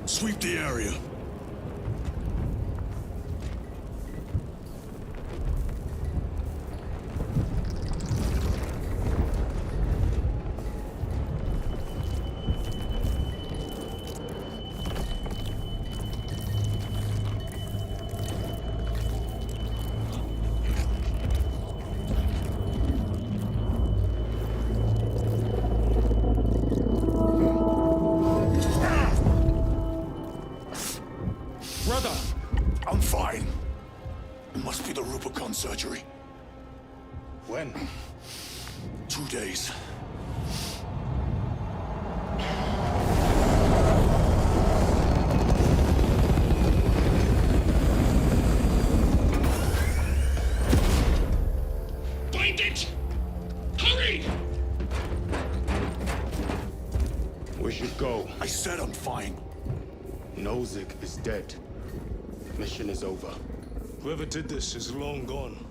Sweep the area. Brother! I'm fine. It must be the Rubicon surgery. When? 2 days. Find it! Hurry! We should go. I said I'm fine. Nozick is dead. Mission is over. Whoever did this is long gone.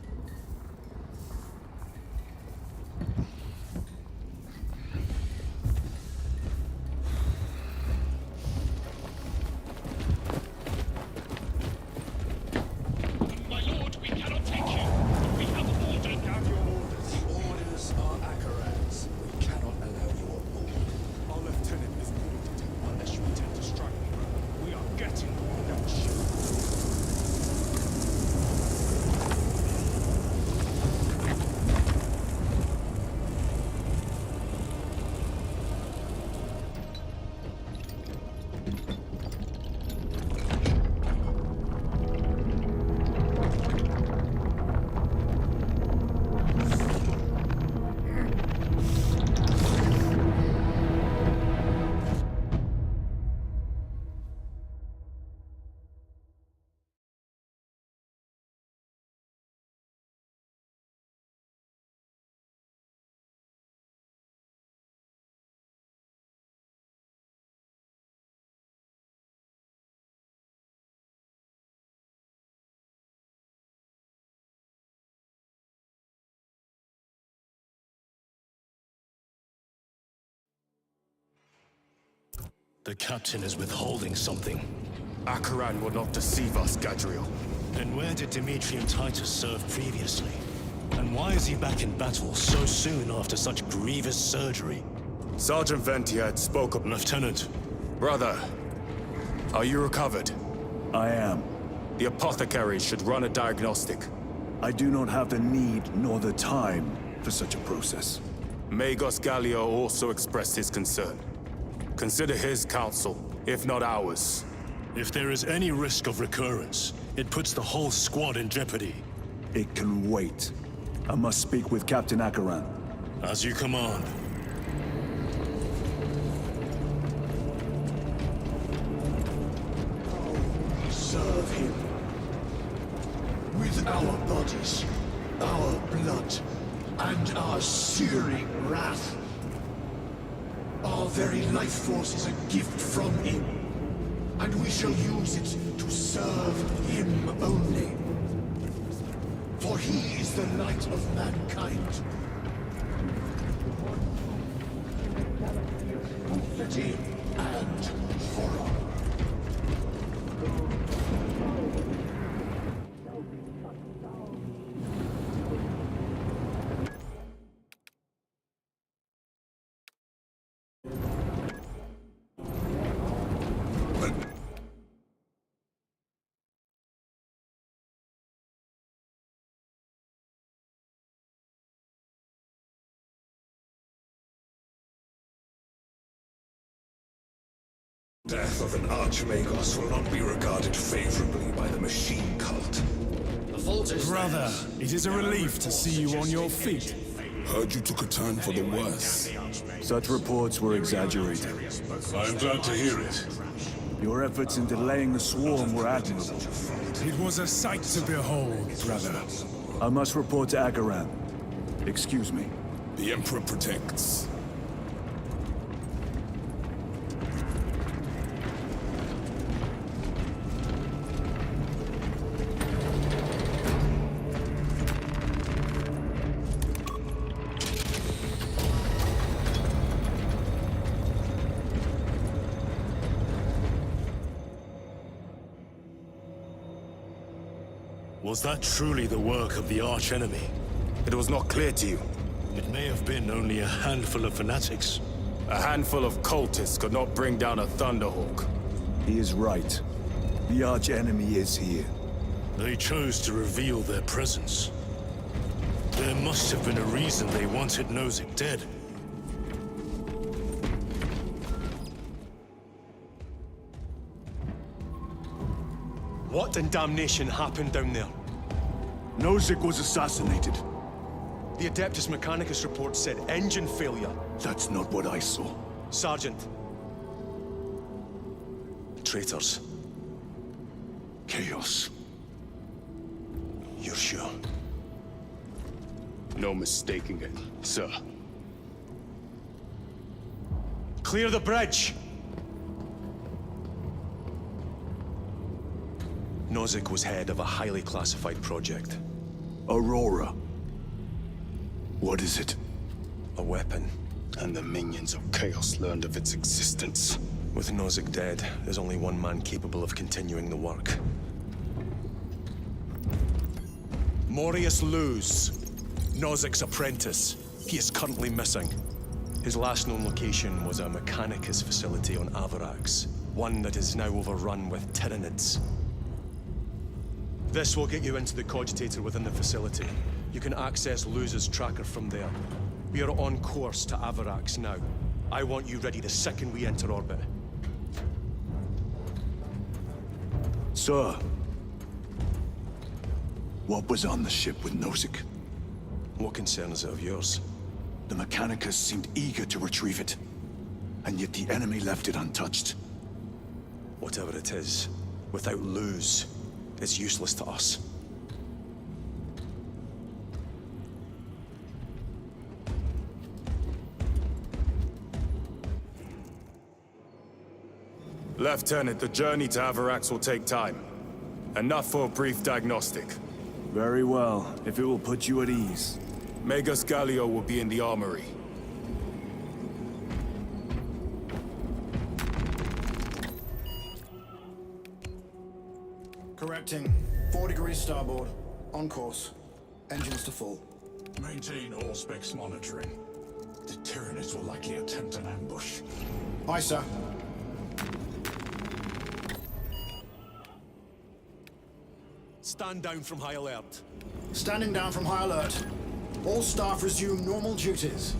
My lord, we cannot take you. We have ordered. Have your orders. The orders are Akaran's. We cannot allow you on board. Our lieutenant is wounded. Unless you intend to strike me, brother, we are getting on that ship. The captain is withholding something. Akaran will not deceive us, Gadriel. And where did Dimitri and Titus serve previously? And why is he back in battle so soon after such grievous surgery? Sergeant Ventiad spoke up. Lieutenant. Brother, are you recovered? I am. The apothecary should run a diagnostic. I do not have the need nor the time for such a process. Magos Gallio also expressed his concern. Consider his counsel, if not ours. If there is any risk of recurrence, it puts the whole squad in jeopardy. It can wait. I must speak with Captain Akaran. As you command. Serve him. With our bodies, our blood, and our searing wrath. Our very life force is a gift from him, and we shall use it to serve him only. For he is the light of mankind. Unity and horror. Death of an Archmagos will not be regarded favorably by the machine cult. Brother, it is a relief to see you on your feet. Heard you took a turn for the worse. Such reports were exaggerated. I'm glad to hear it. Your efforts in delaying the swarm were admirable. It was a sight to behold, brother. I must report to Akaran. Excuse me. The Emperor protects. Was that truly the work of the arch-enemy? It was not clear to you. It may have been only a handful of fanatics. A handful of cultists could not bring down a Thunderhawk. He is right. The arch-enemy is here. They chose to reveal their presence. There must have been a reason they wanted Nozick dead. What in damnation happened down there? Nozick was assassinated. The Adeptus Mechanicus report said engine failure. That's not what I saw. Sergeant. Traitors. Chaos. You're sure? No mistaking it, sir. Clear the bridge! Nozick was head of a highly classified project. Aurora. What is it? A weapon. And the minions of Chaos learned of its existence. With Nozick dead, there's only one man capable of continuing the work. Morius Luz, Nozick's apprentice. He is currently missing. His last known location was a Mechanicus facility on Avarax, one that is now overrun with Tyranids. This will get you into the cogitator within the facility. You can access Luz's tracker from there. We are on course to Avarax now. I want you ready the second we enter orbit. Sir. What was on the ship with Nozick? What concern is it of yours? The Mechanicus seemed eager to retrieve it. And yet the enemy left it untouched. Whatever it is, without Luz, it's useless to us. Lieutenant, the journey to Avarax will take time. Enough for a brief diagnostic. Very well, if it will put you at ease. Magus Gallio will be in the armory. Correcting. 4 degrees starboard. On course. Engines to full. Maintain all specs monitoring. The Tyranids will likely attempt an ambush. Aye, sir. Stand down from high alert. Standing down from high alert. All staff resume normal duties.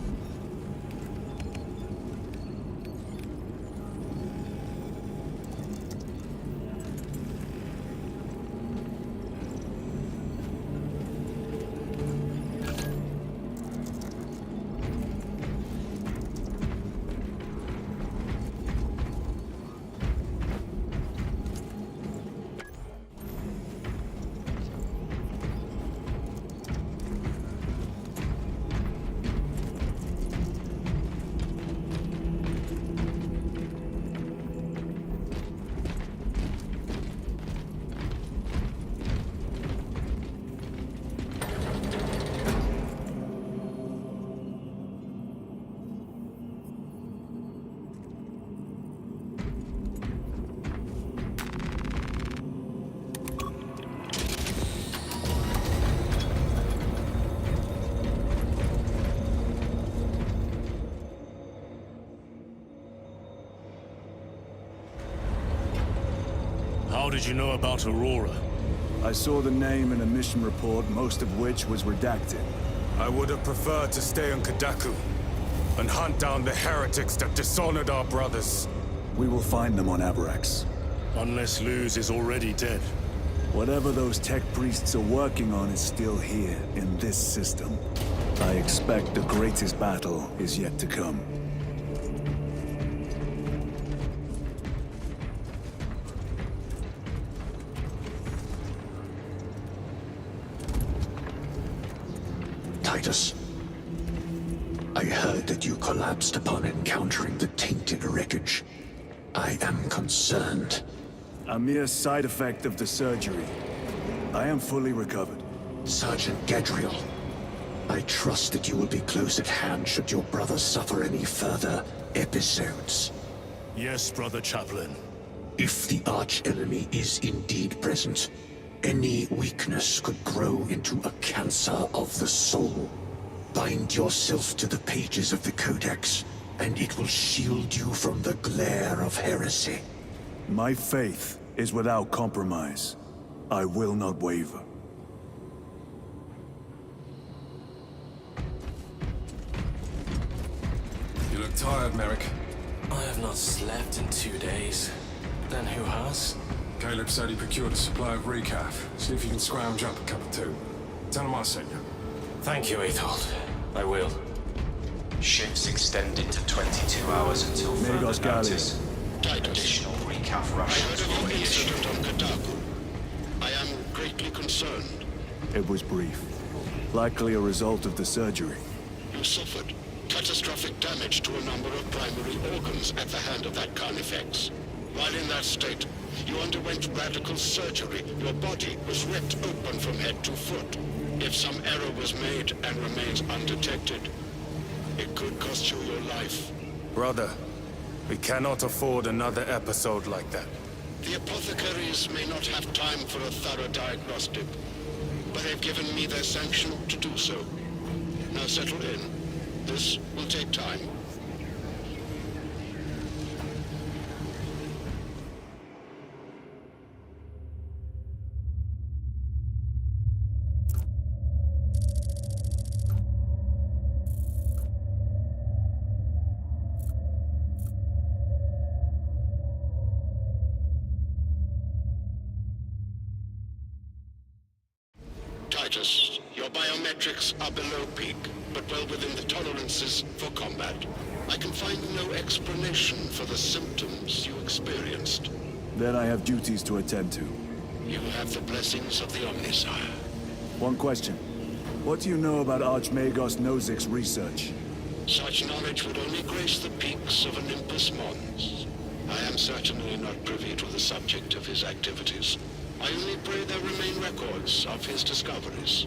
How did you know about Aurora? I saw the name in a mission report, most of which was redacted. I would have preferred to stay on Kadaku and hunt down the heretics that dishonored our brothers. We will find them on Avarax. Unless Luz is already dead. Whatever those tech priests are working on is still here, in this system. I expect the greatest battle is yet to come. Titus, I heard that you collapsed upon encountering the tainted wreckage. I am concerned. A mere side effect of the surgery. I am fully recovered. Sergeant Gadriel, I trust that you will be close at hand should your brother suffer any further episodes. Yes, Brother Chaplain. If the arch-enemy is indeed present, Any weakness could grow into a cancer of the soul. Bind yourself to the pages of the Codex, and it will shield you from the glare of heresy. My faith is without compromise. I will not waver. You look tired, Merrick. I have not slept in 2 days. Then who has? Caleb said he procured a supply of recaf. See if you can scrounge up a cup or two. Tell him I sent you. Thank you, Aethold. I will. Shifts extended to 22 hours until further notice. Additional recaf rations will be issued. On Kadaku. I am greatly concerned. It was brief. Likely a result of the surgery. You suffered catastrophic damage to a number of primary organs at the hand of that Carnifex. While in that state, you underwent radical surgery. Your body was ripped open from head to foot. If some error was made and remains undetected, it could cost you your life. Brother, we cannot afford another episode like that. The apothecaries may not have time for a thorough diagnostic, but they've given me their sanction to do so. Now settle in. This will take time. Titus, your biometrics are below peak, but well within the tolerances for combat. I can find no explanation for the symptoms you experienced. Then I have duties to attend to. You have the blessings of the Omnisire. One question. What do you know about Archmagos Nozick's research? Such knowledge would only grace the peaks of Olympus Mons. I am certainly not privy to the subject of his activities. I only pray there remain records of his discoveries.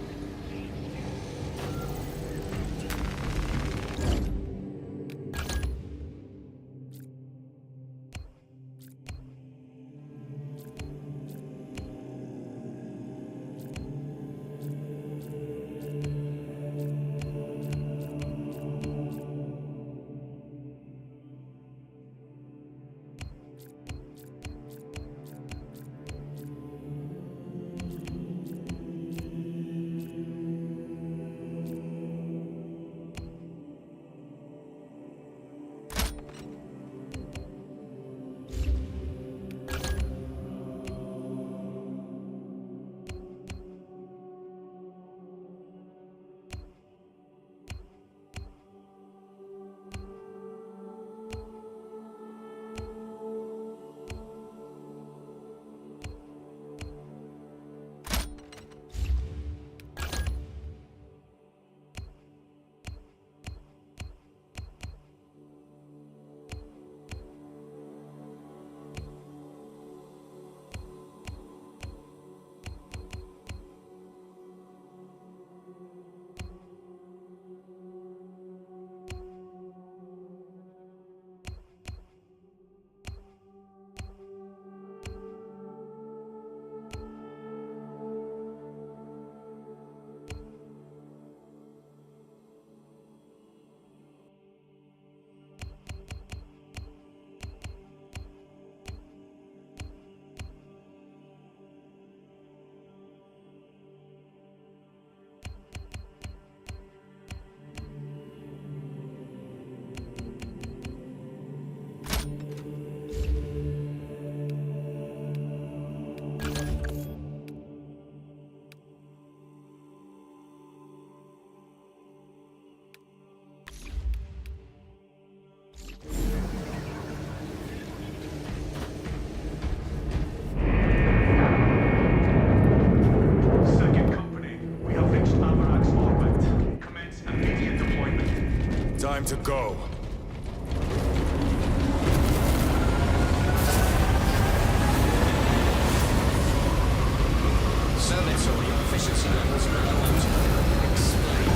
Time to go. Certainly saw your efficiency levels were low. Explain.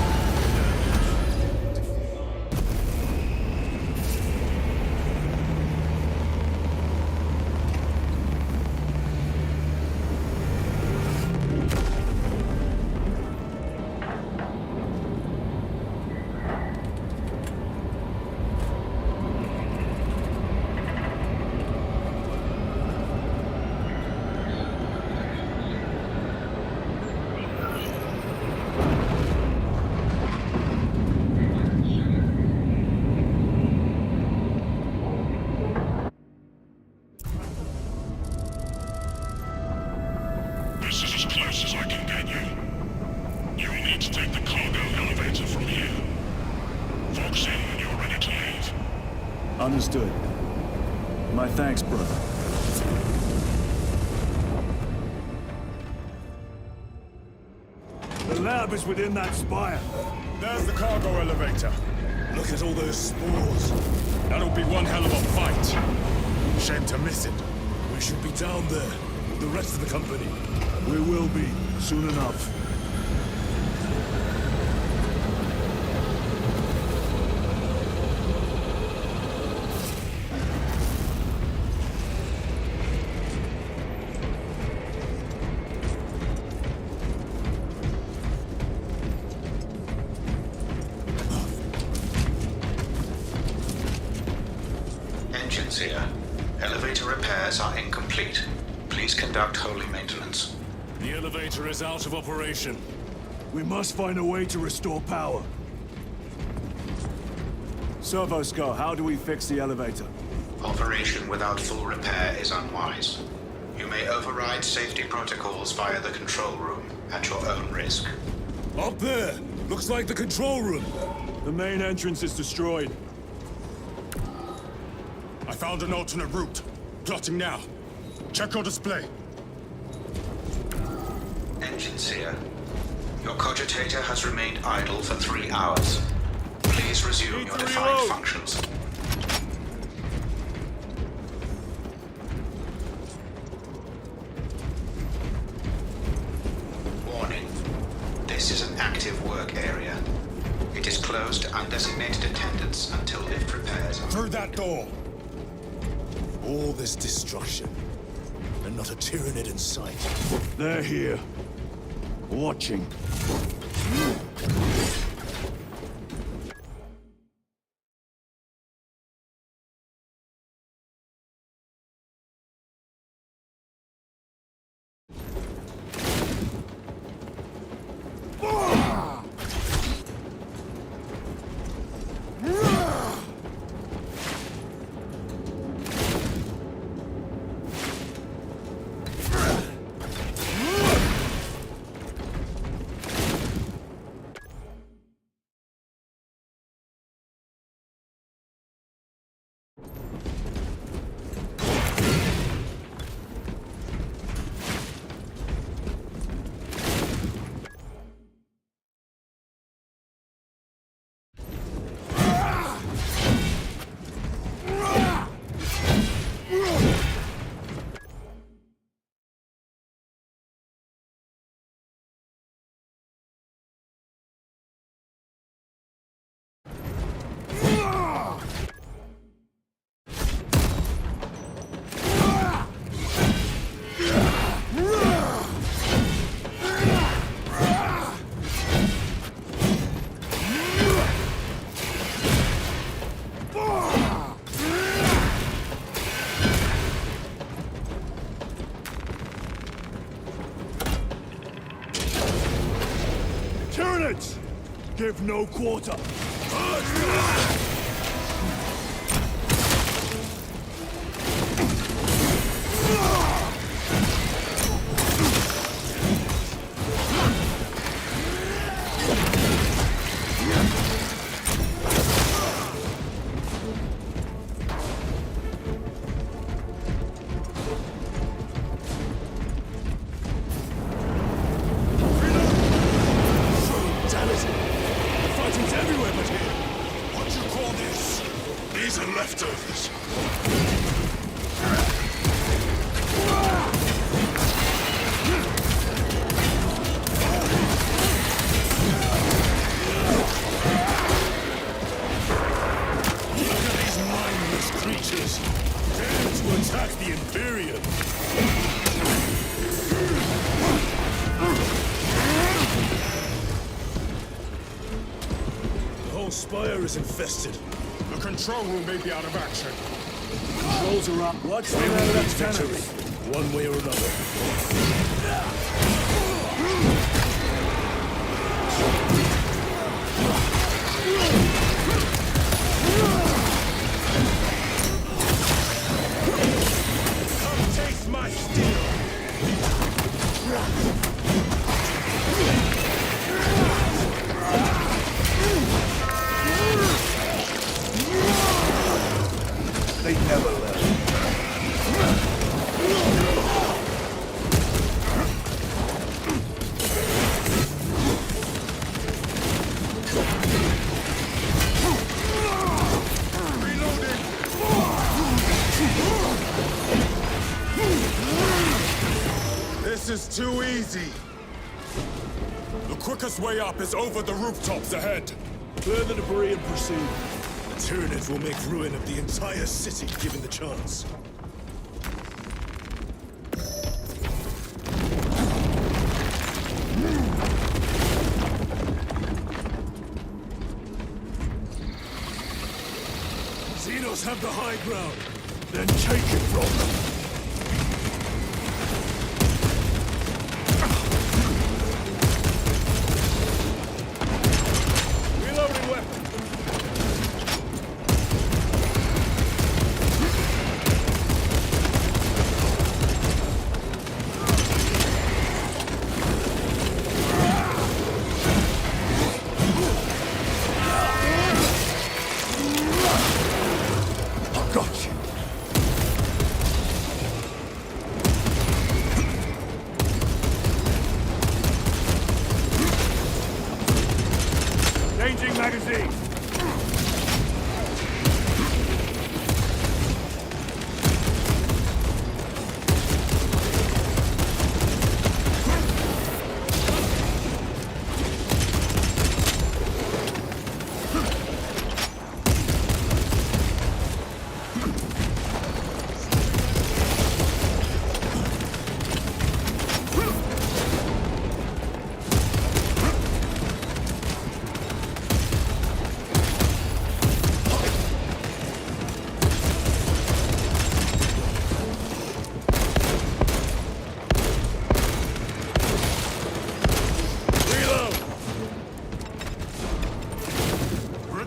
Understood. My thanks, brother. The lab is within that spire. There's the cargo elevator. Look at all those spores. That'll be one hell of a fight. Shame to miss it. We should be down there with the rest of the company. We will be, soon enough. Engines here. Elevator repairs are incomplete. Please conduct holy maintenance. The elevator is out of operation. We must find a way to restore power. Servo Skull, how do we fix the elevator? Operation without full repair is unwise. You may override safety protocols via the control room at your own risk. Up there! Looks like the control room. The main entrance is destroyed. I found an alternate route. Plotting now. Check your display. Engines here. Your cogitator has remained idle for 3 hours. Please resume your defined functions. Warning. This is an active work area. It is closed to undesignated attendants until lift repairs are... Through that door! All this destruction, and not a Tyranid in sight. They're here. Watching. Give no quarter. Is infested. The control room may be out of action. Controls are up. What's the victory? One way or another. Come taste my steel. It's too easy. The quickest way up is over the rooftops ahead. Clear the debris and proceed. The Tyranids will make ruin of the entire city given the chance. Xenos have the high ground. Then take it from them. Reloading weapon.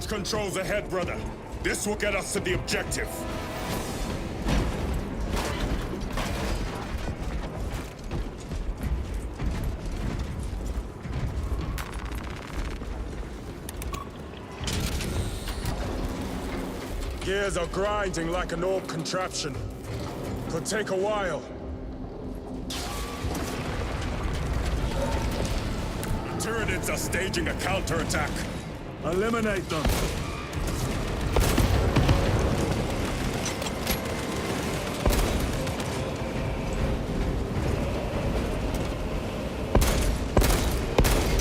Controls ahead, brother. This will get us to the objective. Gears are grinding like an orb contraption. Could take a while. The Tyranids are staging a counterattack. Eliminate them!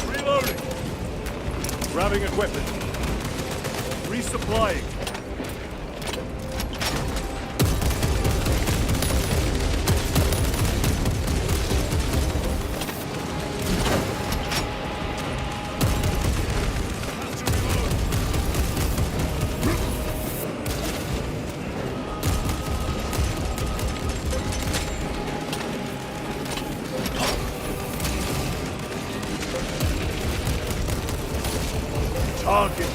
Reloading! Grabbing equipment. Resupplying. Target.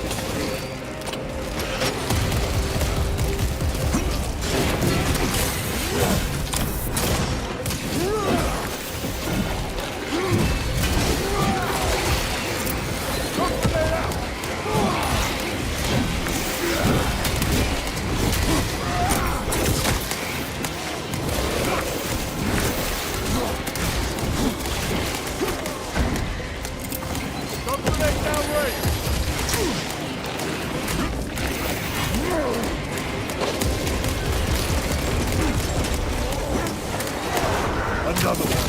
Another one.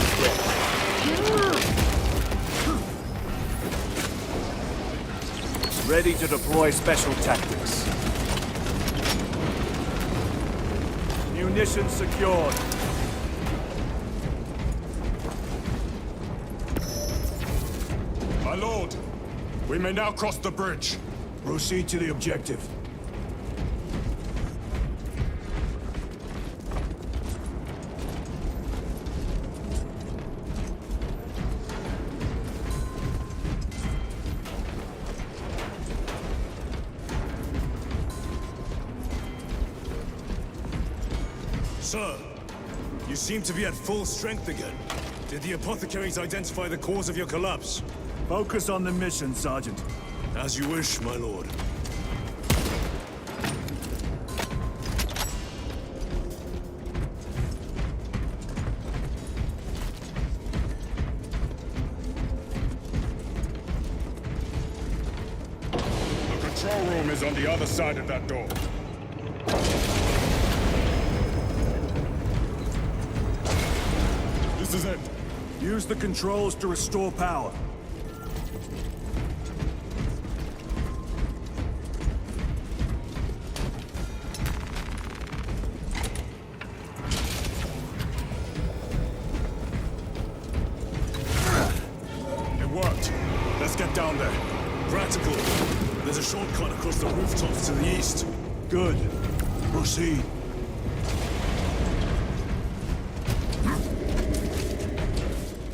Ready to deploy special tactics. Munitions secured. My lord, we may now cross the bridge. Proceed to the objective. Sir, you seem to be at full strength again. Did the apothecaries identify the cause of your collapse? Focus on the mission, Sergeant. As you wish, my lord. The control room is on the other side of that door. This is it. Use the controls to restore power. It worked. Let's get down there. Practical. There's a shortcut across the rooftops to the east. Good. Proceed.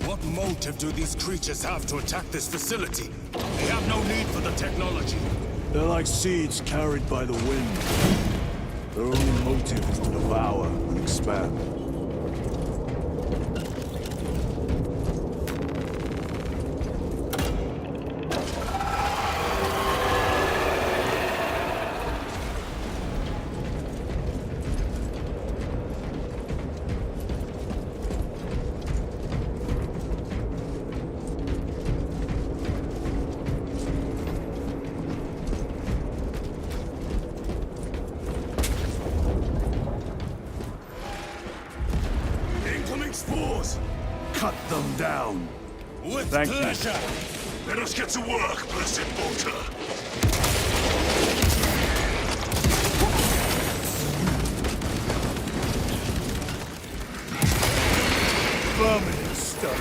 What motive do these creatures have to attack this facility? They have no need for the technology. They're like seeds carried by the wind. Their only motive is to devour and expand. Spores! Cut them down! With Thank pleasure! you. Let us get to work, blessed bolter! Vermin stuff.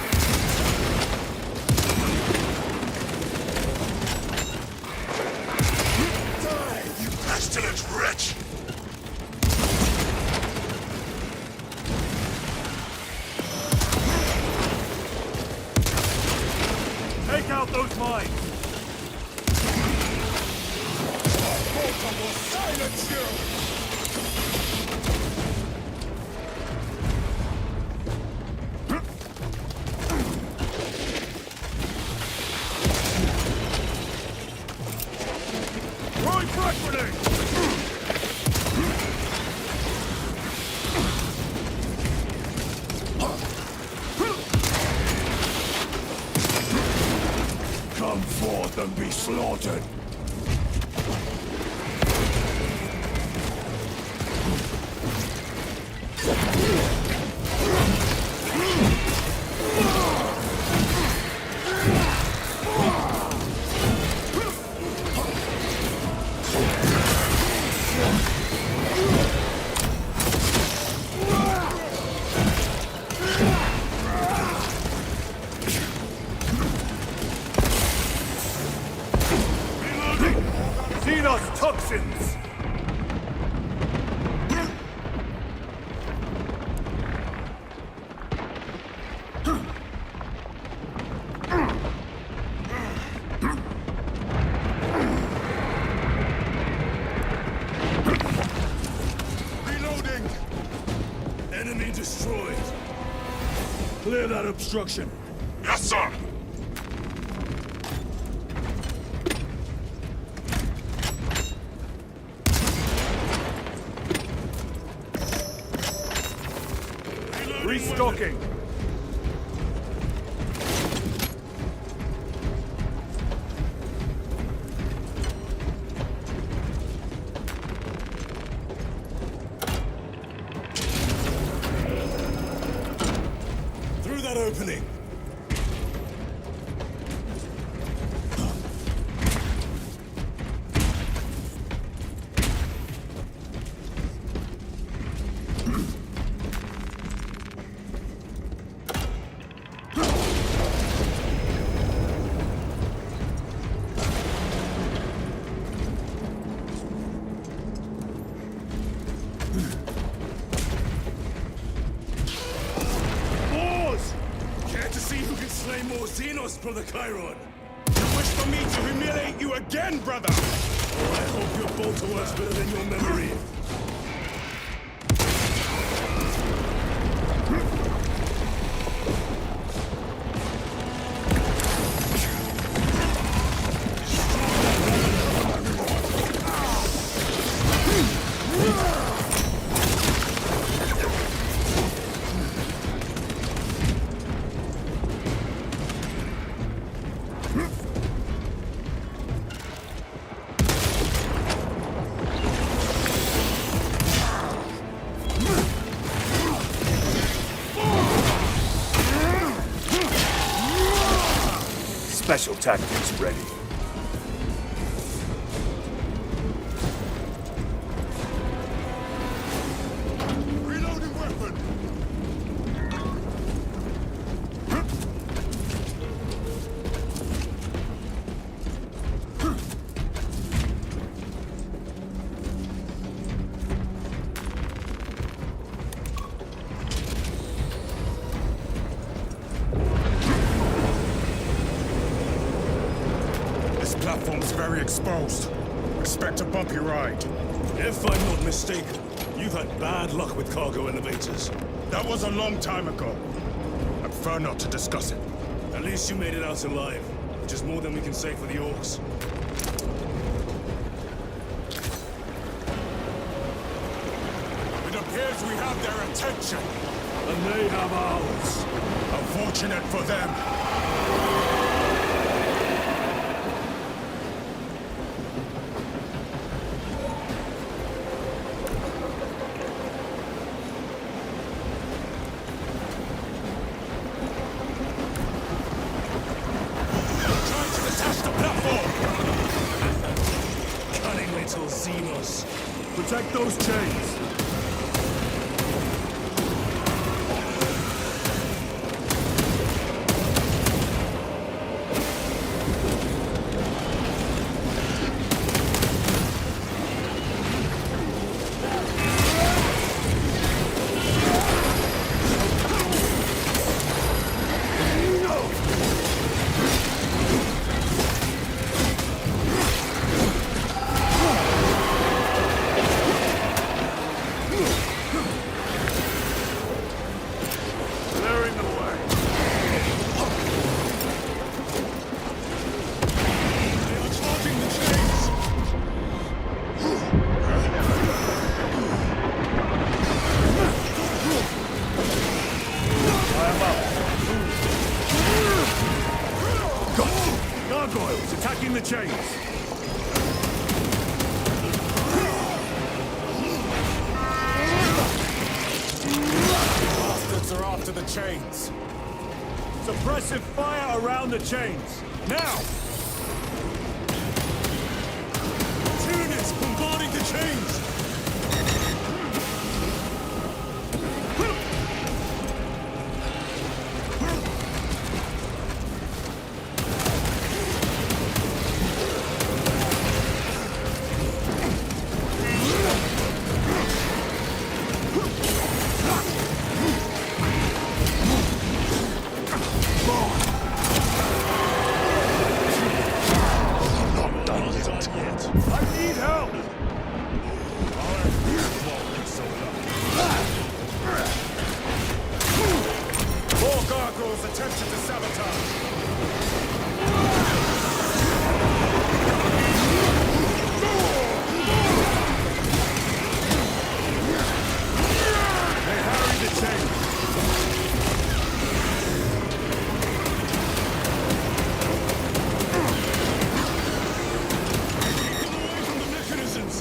Die, you pestilent wretch! Take out those mines! Bolter will silence you! Throwing frag grenade! Come forth and be slaughtered! Xenos toxins! Reloading! Enemy destroyed! Clear that obstruction. Yes, sir! Restocking. Through that opening! Slay more Xenos, Brother Chiron! You wish for me to humiliate you again, brother! Oh, I hope your bolter works better than your memory. Special tactics ready. Reloading weapon! This platform's very exposed. Expect a bumpy ride. If I'm not mistaken, you've had bad luck with cargo elevators. That was a long time ago. I prefer not to discuss it. At least you made it out alive, which is more than we can say for the orcs. It appears we have their attention. And they have ours. Unfortunate for them. Trying to detach the platform. Cunning little Xenos. Protect those chains. Gargoyles attacking the chains. Bastards are after the chains. Suppressive fire around the chains. Now! Units bombarding the chains! Attempted to sabotage. They harried the chains. Away from the mechanisms!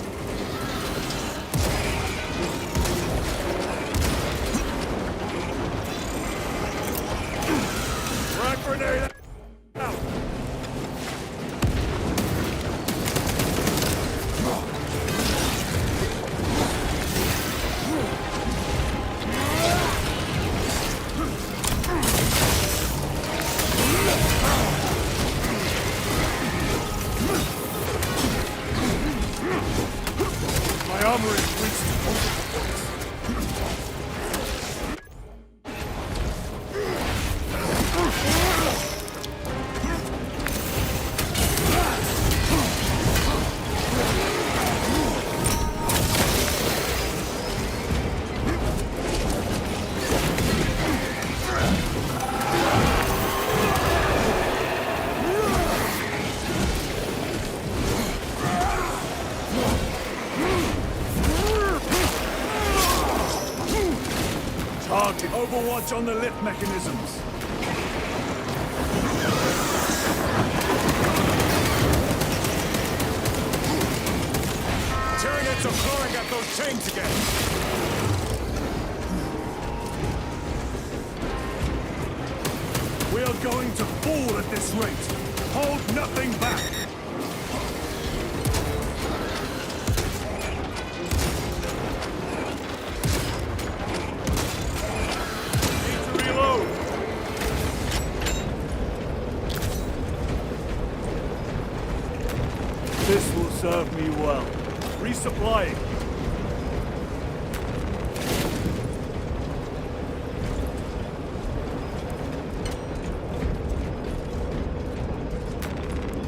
Grenade out! My armor is reached. Target overwatch on the lift mechanisms. Tyranids are clawing at those chains again. We are going to fall at this rate. Hold nothing back! Need to reload! This will serve me well. Resupplying.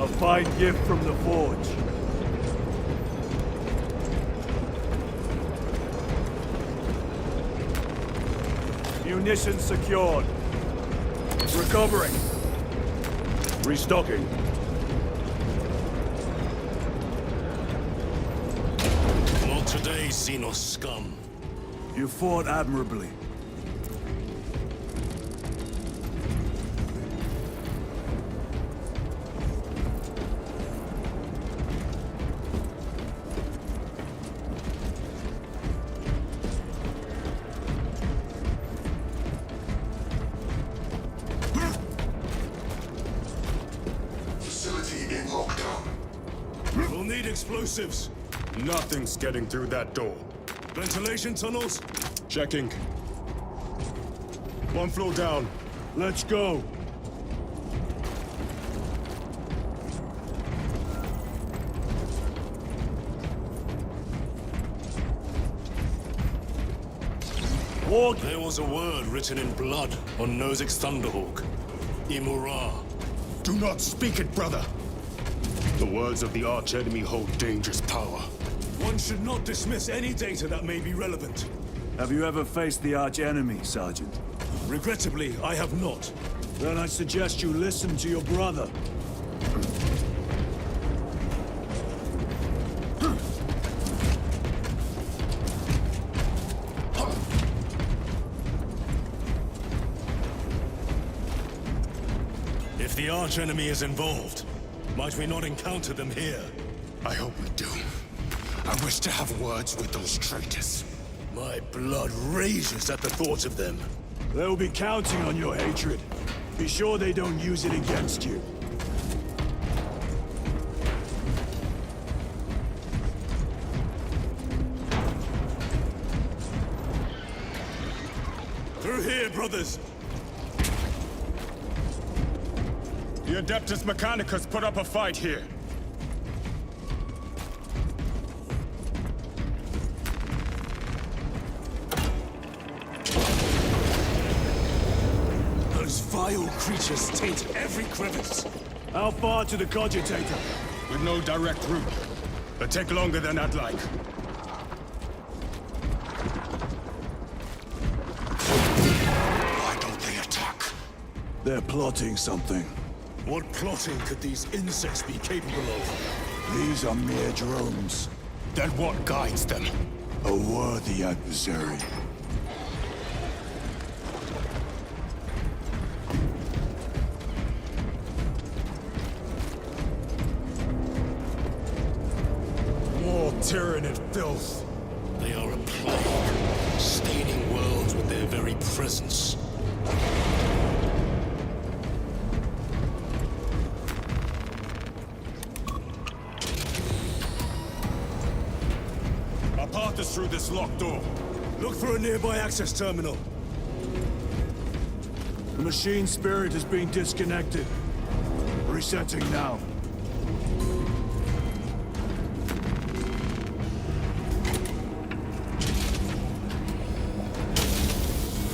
A fine gift from the forge. Munitions secured. Recovering. Restocking. Not today, Xenos scum. You fought admirably. Facility in lockdown. We'll need explosives. Nothing's getting through that door. Ventilation tunnels? Checking. One floor down. Let's go. There was a word written in blood on Nozick's Thunderhawk. Imura. Do not speak it, brother! The words of the archenemy hold dangerous power. One should not dismiss any data that may be relevant. Have you ever faced the arch-enemy, Sergeant? Regrettably, I have not. Then I suggest you listen to your brother. If the archenemy is involved, might we not encounter them here? I hope we do. I wish to have words with those traitors. My blood rages at the thought of them. They'll be counting on your hatred. Be sure they don't use it against you. Through here, brothers! The Adeptus Mechanicus put up a fight here. Those vile creatures taint every crevice. How far to the cogitator? With no direct route. It'll take longer than I'd like. Why don't they attack? They're plotting something. What plotting could these insects be capable of? These are mere drones. Then what guides them? A worthy adversary. More tyrannid filth. They are a plague, staining worlds with their very presence. Our path is through this locked door. Look for a nearby access terminal. The machine spirit is being disconnected. Resetting now.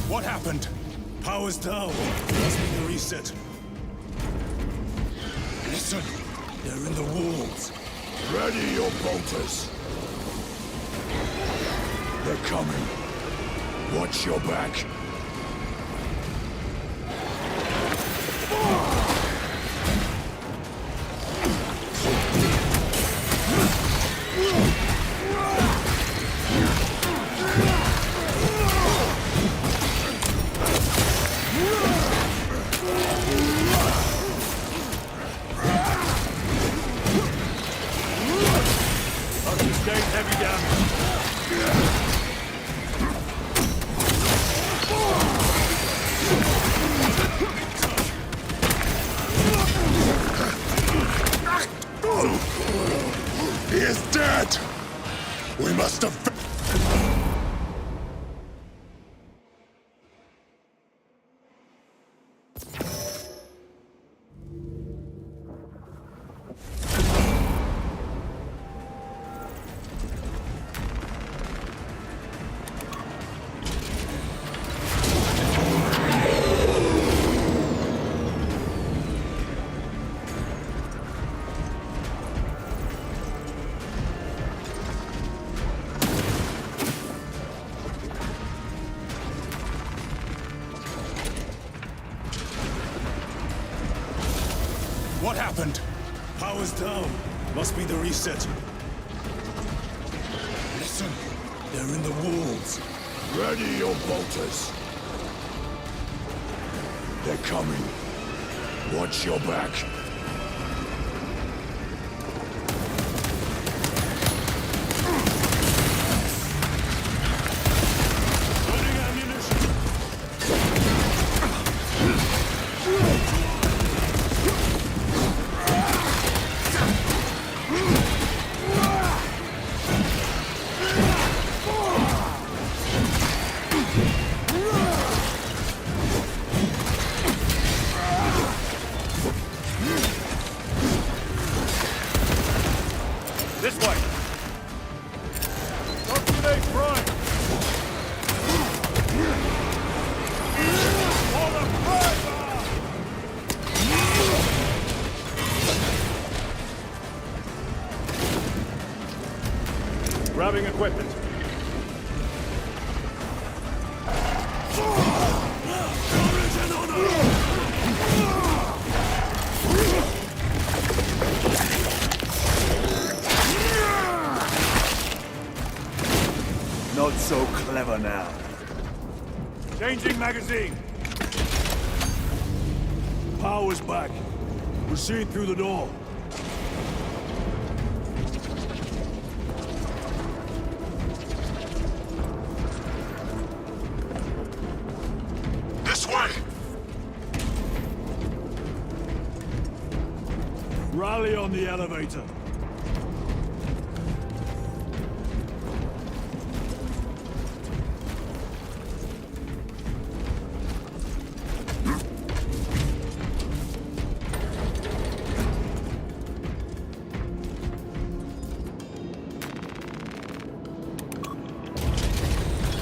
What happened? Power's down. Must be the reset. Listen. They're in the walls. Ready your bolters. They're coming. Watch your back. Heavy damage. He is dead! We must have... What happened? Power's down. Must be the reset. Listen, they're in the walls. Ready your bolters. They're coming. Watch your back. Running ammunition. This way! Document front! For the fire! Grabbing equipment. Not so clever now. Changing magazine. Power's back. Proceed through the door. This way! Rally on the elevator.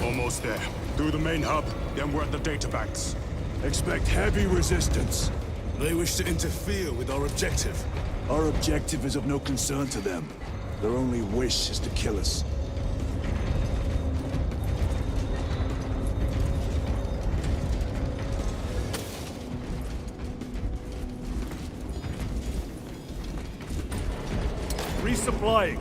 Almost there. Through the main hub, then we're at the data banks. Expect heavy resistance. They wish to interfere with our objective. Our objective is of no concern to them. Their only wish is to kill us. Resupplying.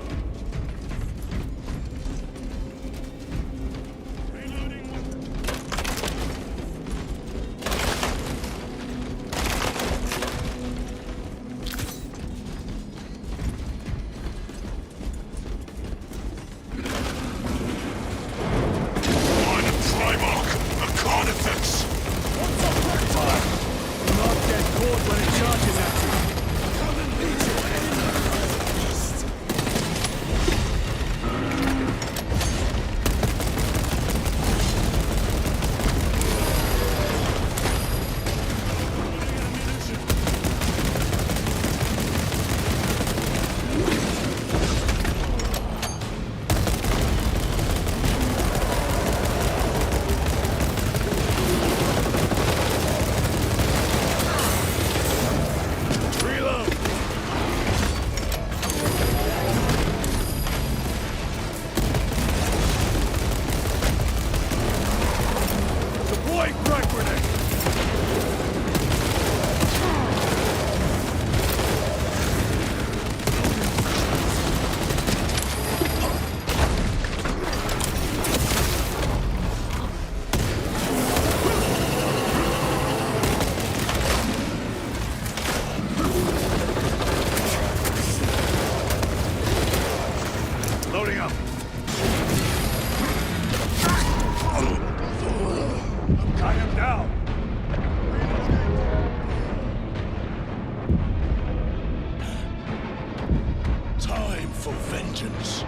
vengeance.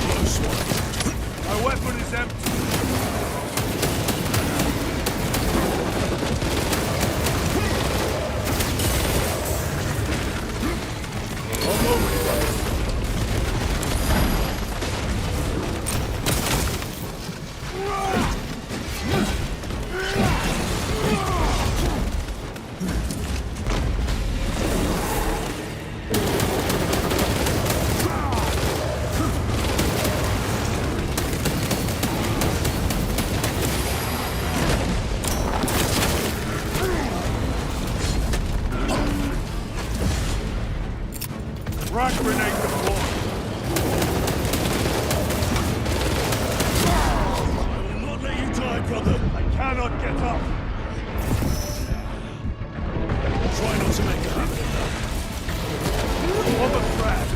Close one. My weapon is empty. Frag grenade deployed. I will not let you die, brother. I cannot get up. Try not to make a habit of that. On the frag.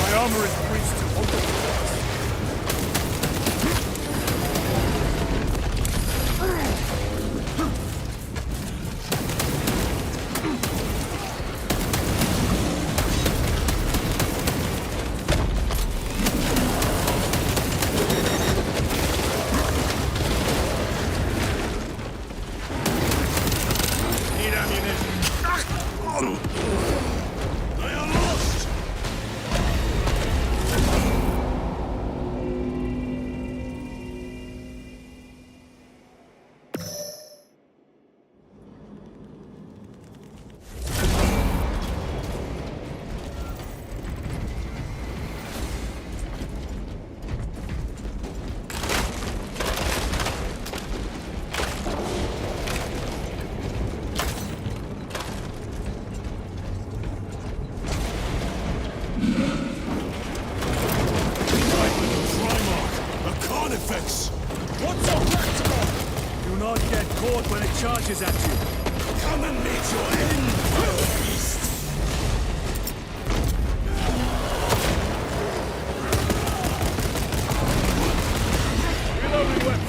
My armor is breached. On the frag. When it charges at you. Come and meet your end, beast! Reloading weapon.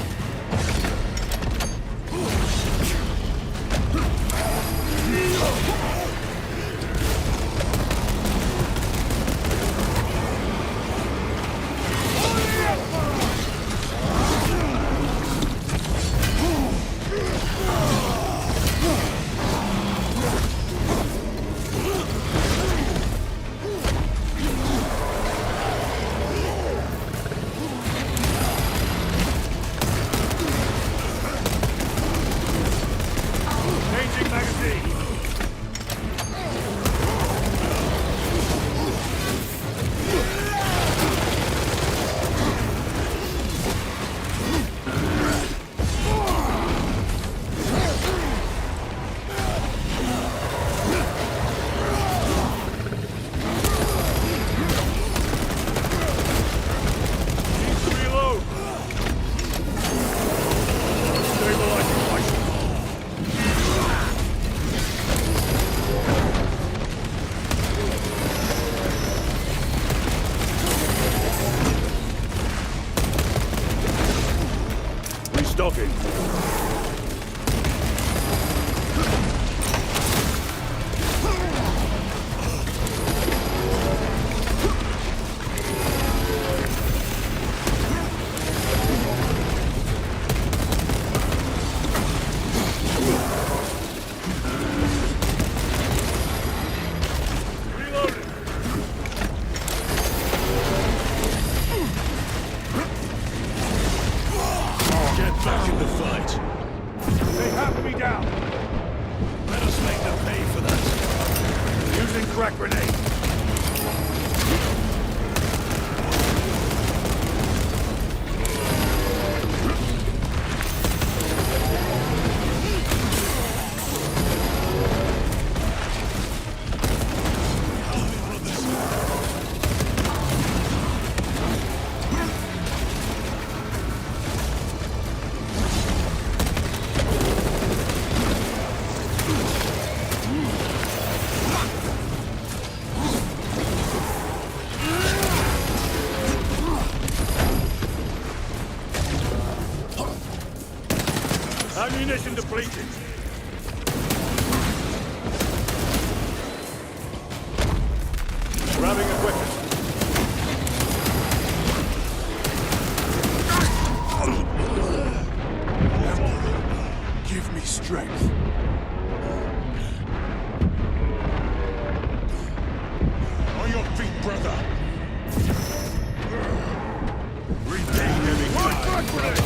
Restocking. Back in the fight. They have me down. Let us make them pay for that. Using crack grenade. Ammunition depleted. Grabbing equipment. Give me strength. On your feet, brother. Regain any time, brother.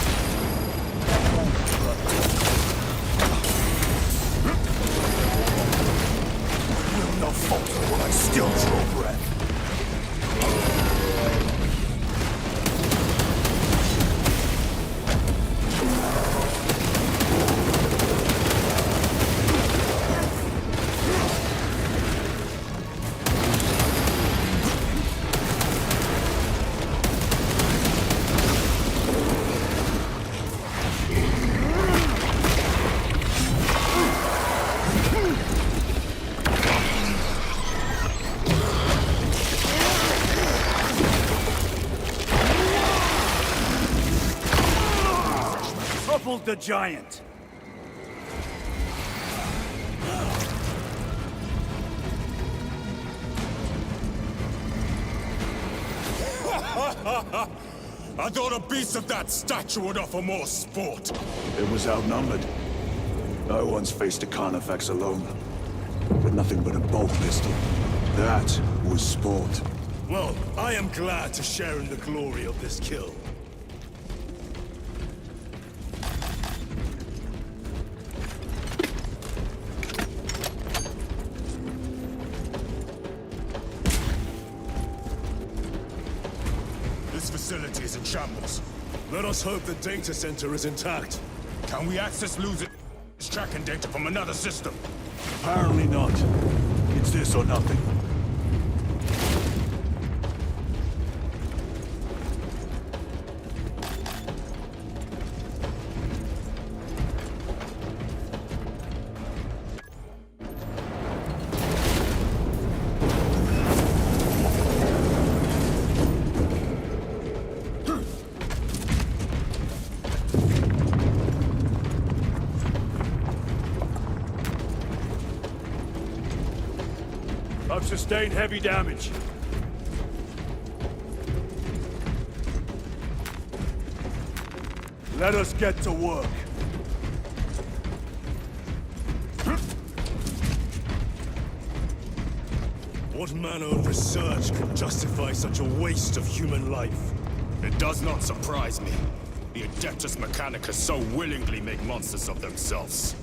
Will not falter while I still draw breath. The giant. I thought a beast of that stature would offer more sport. It was outnumbered. I once faced a Carnifex alone, with nothing but a bolt pistol. That was sport. Well, I am glad to share in the glory of this kill. Facility is in shambles. Let us hope the data center is intact. Can we access losing tracking data from another system? Apparently not. It's this or nothing. I've sustained heavy damage. Let us get to work. What manner of research could justify such a waste of human life? It does not surprise me. The Adeptus Mechanicus so willingly make monsters of themselves.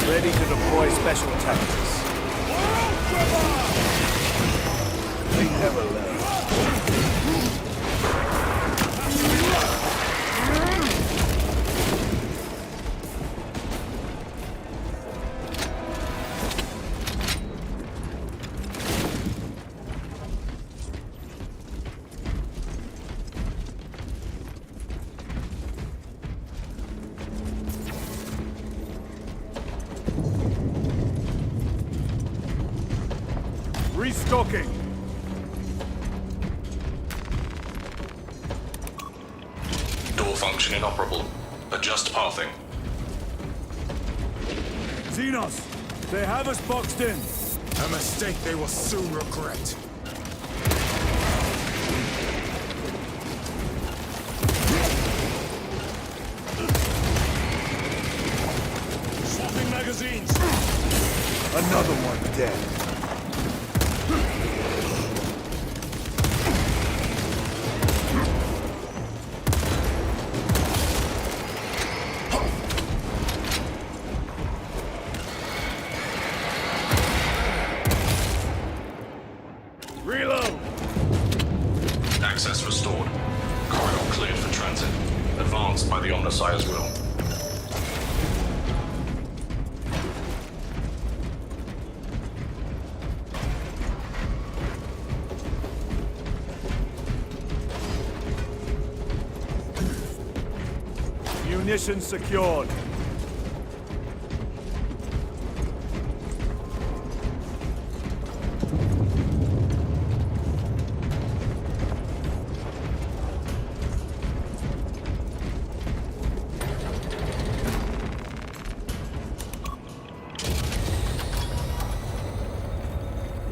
Ready to deploy special tactics. They never learn. Restocking. Door function inoperable. Adjust pathing. Xenos, they have us boxed in. A mistake they will soon regret. Swapping magazines. Another one dead. Reload! Access restored. Corridor cleared for transit. Advanced by the Omnidirectional's will. Munitions secured.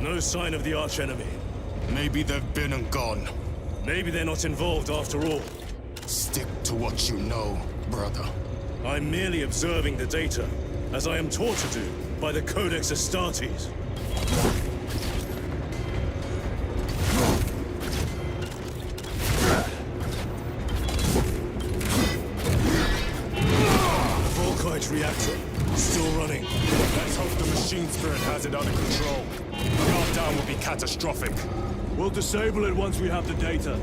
No sign of the archenemy. Maybe they've been and gone. Maybe they're not involved after all. Stick to what you know, brother. I'm merely observing the data, as I am taught to do by the Codex Astartes. Volkite reactor, still running. Let's hope the machine spirit has it under control. A meltdown will be catastrophic. We'll disable it once we have the data.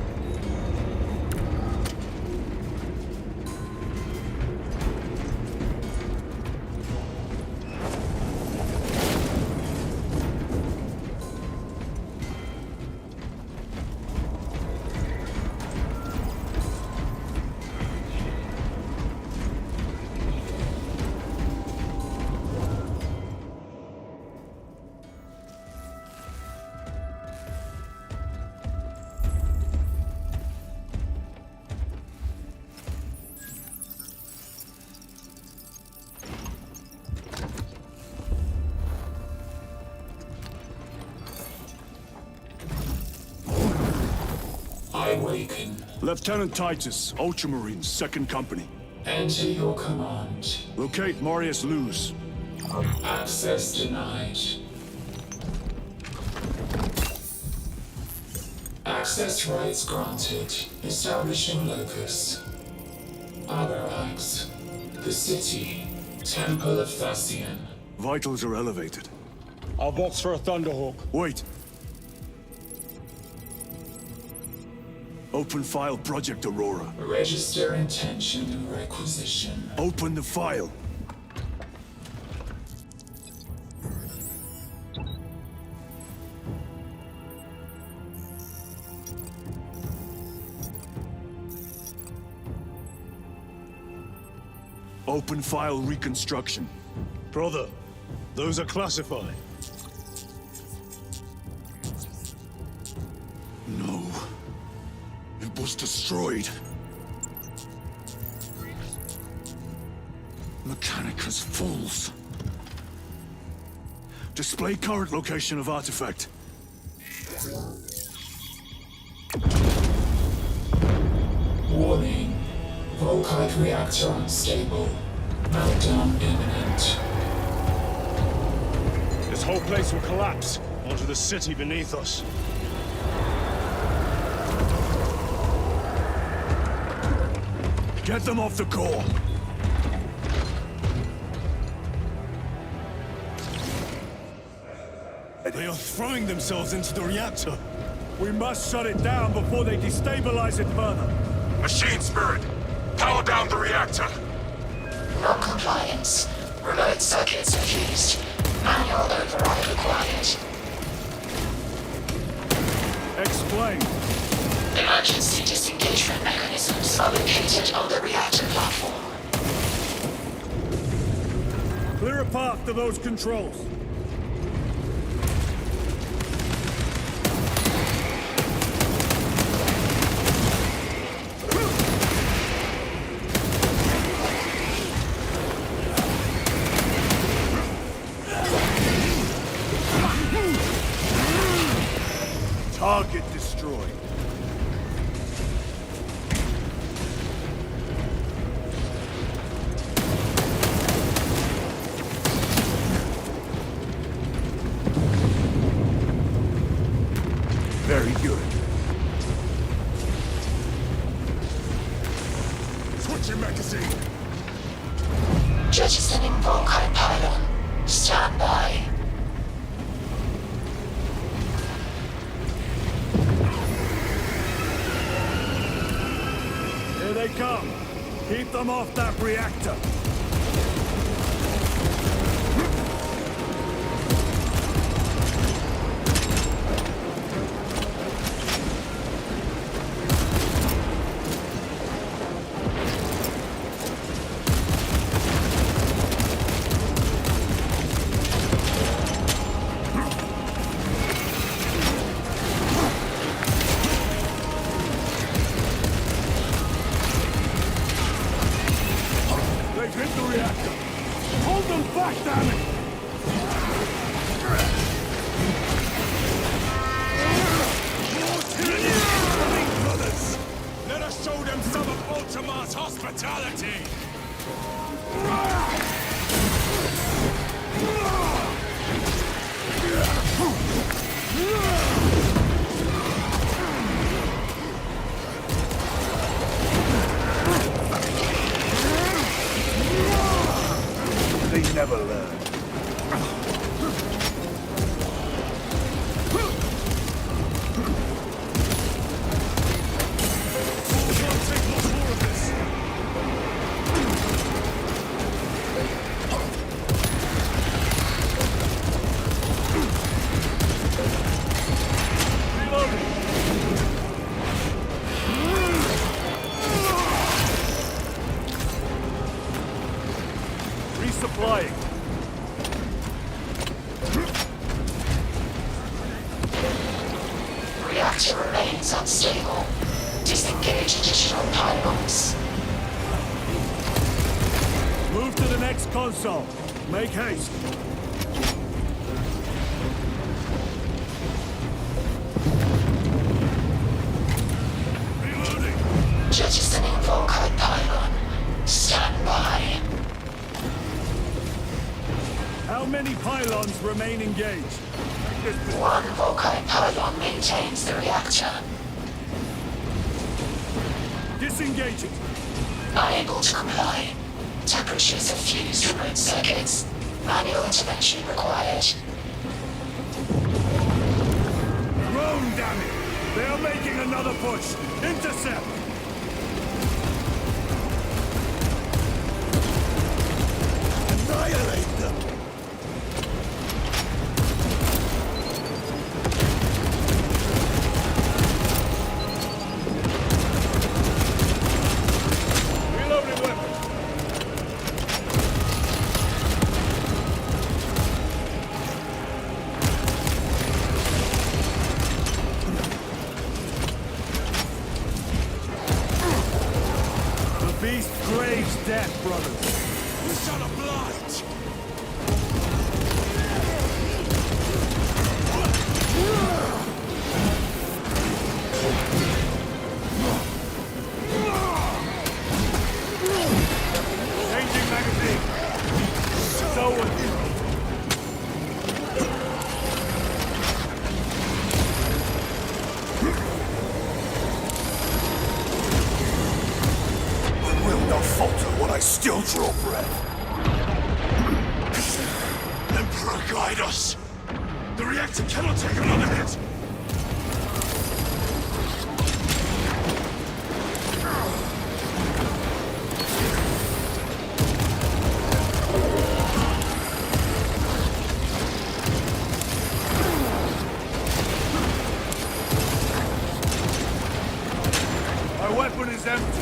Awaken. Lieutenant Titus, Ultramarines, 2nd Company. Enter your command. Locate Marius Luz. Access denied. Access rights granted. Establishing locus. Other acts. The city. Temple of Thasian. Vitals are elevated. I'll box for a Thunderhawk. Wait. Open file Project Aurora. Register intention and requisition. Open the file. Open file reconstruction. Brother, those are classified. No. It was destroyed. Mechanicus fools. Display current location of artifact. Warning. Volkite reactor unstable. Meltdown imminent. This whole place will collapse onto the city beneath us. Get them off the core! They are throwing themselves into the reactor. We must shut it down before they destabilize it further. Machine spirit, power down the reactor. Non-compliance. Remote circuits refused. Manual override required. Explain. Emergency disengagement mechanisms are located on the reactor platform. Clear a path to those controls. Target destroyed. Very good. Switching magazine. Jettisoning Volkite pylon. Stand by. Here they come. Keep them off that reactor. reactor! Hold them back, damn it! More tyranny coming, brothers! Let us show them some of Ultima's hospitality! They never learn. Resupplying. Reactor remains unstable. Disengage additional pylons. Move to the next console. Make haste. Reloading! Jettisoning Volkite pylon. Stand by. How many pylons remain engaged? One Volkite pylon maintains the reactor. Disengaging. Unable to comply. Temperatures have fused remote circuits. Manual intervention required. Drone, damn it! They are making another push. Intercept! Annihilate them! Reloading weapon. The beast craves death, brothers. We shall oblige! Changing magazine. So I will not falter while I still draw breath. Emperor, guide us! The reactor cannot take another hit! my weapon is empty.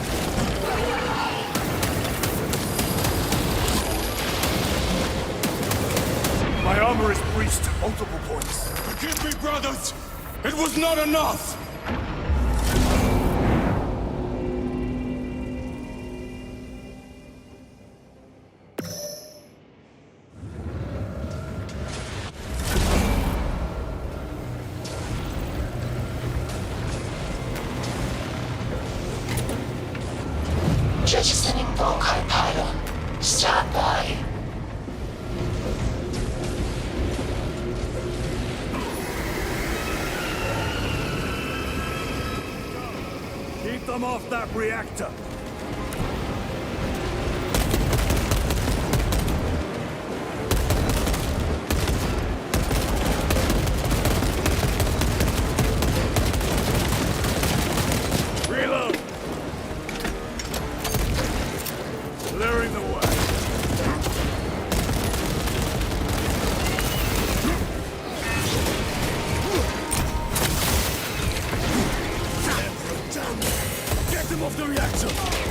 My armor is breached at multiple points. Forgive me, brothers! It was not enough! Jettisoning Volkite pylon. Stand by. Keep them off that reactor. Reload. Clearing the way. Get them off the reactor!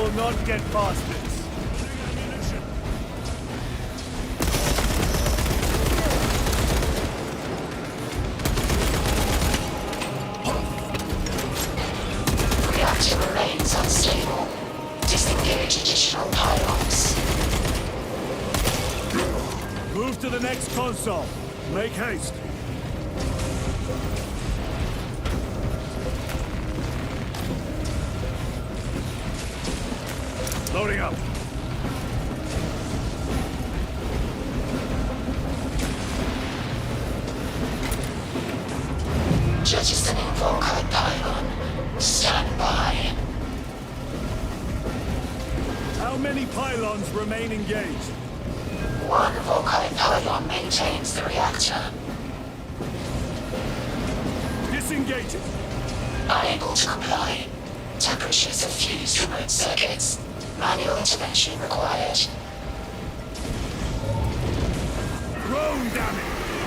will not get past this. Reactor remains unstable. Disengage additional pylons. Move to the next console. Make haste. Loading up. Jettisoning Volkite pylon. Stand by. How many pylons remain engaged? One Volkite pylon maintains the reactor. Disengage it. Unable to comply. Temperatures have fused remote circuits. Manual intervention required. Drone, damn it!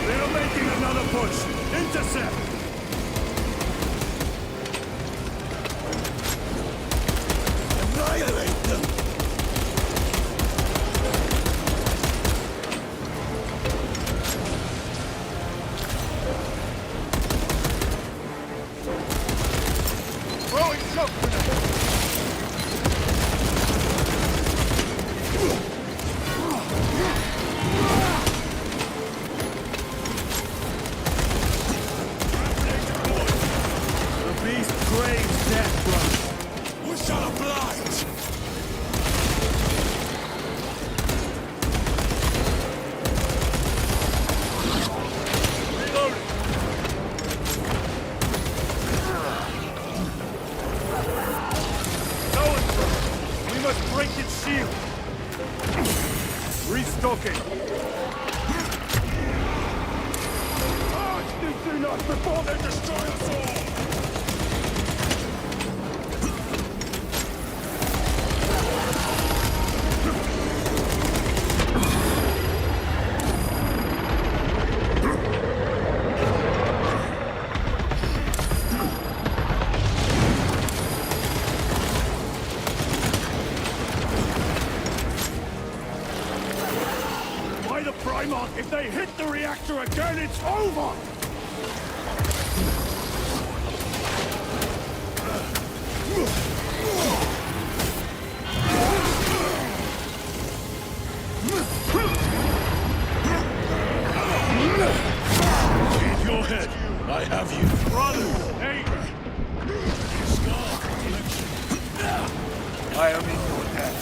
They are making another push. Intercept! Annihilate them! Throwing shock grenade! Restocking. Do not before they destroy us all! If they hit the reactor again, it's over! Keep your head. I have you. Brother, hey! I am in your debt.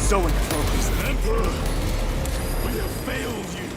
So unfocused. Emperor! We have failed you!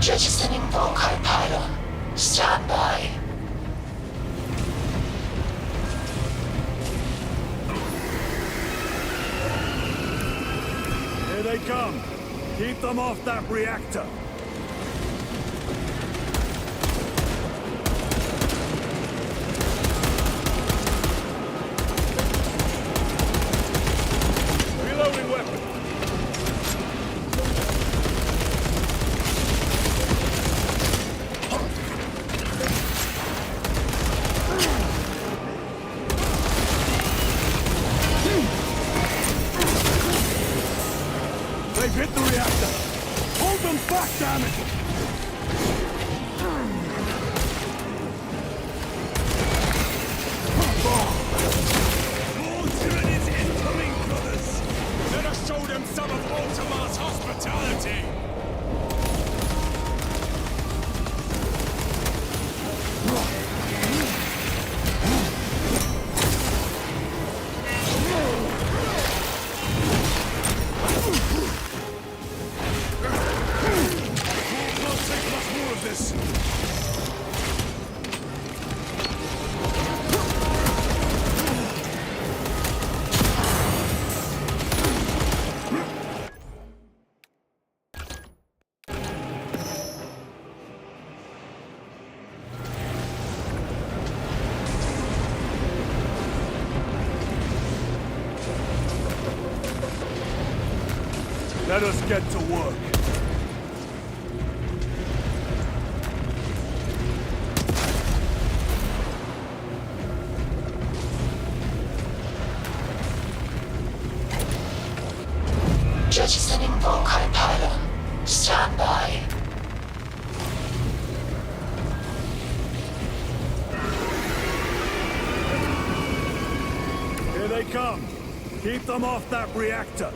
Jettisoning Volkite pylon. Stand by. Here they come. Keep them off that reactor. Reloading weapon. They've hit the reactor! Hold them back, Let us get to work. Jettisoning Volkite pylon. Stand by. Here they come. Keep them off that reactor.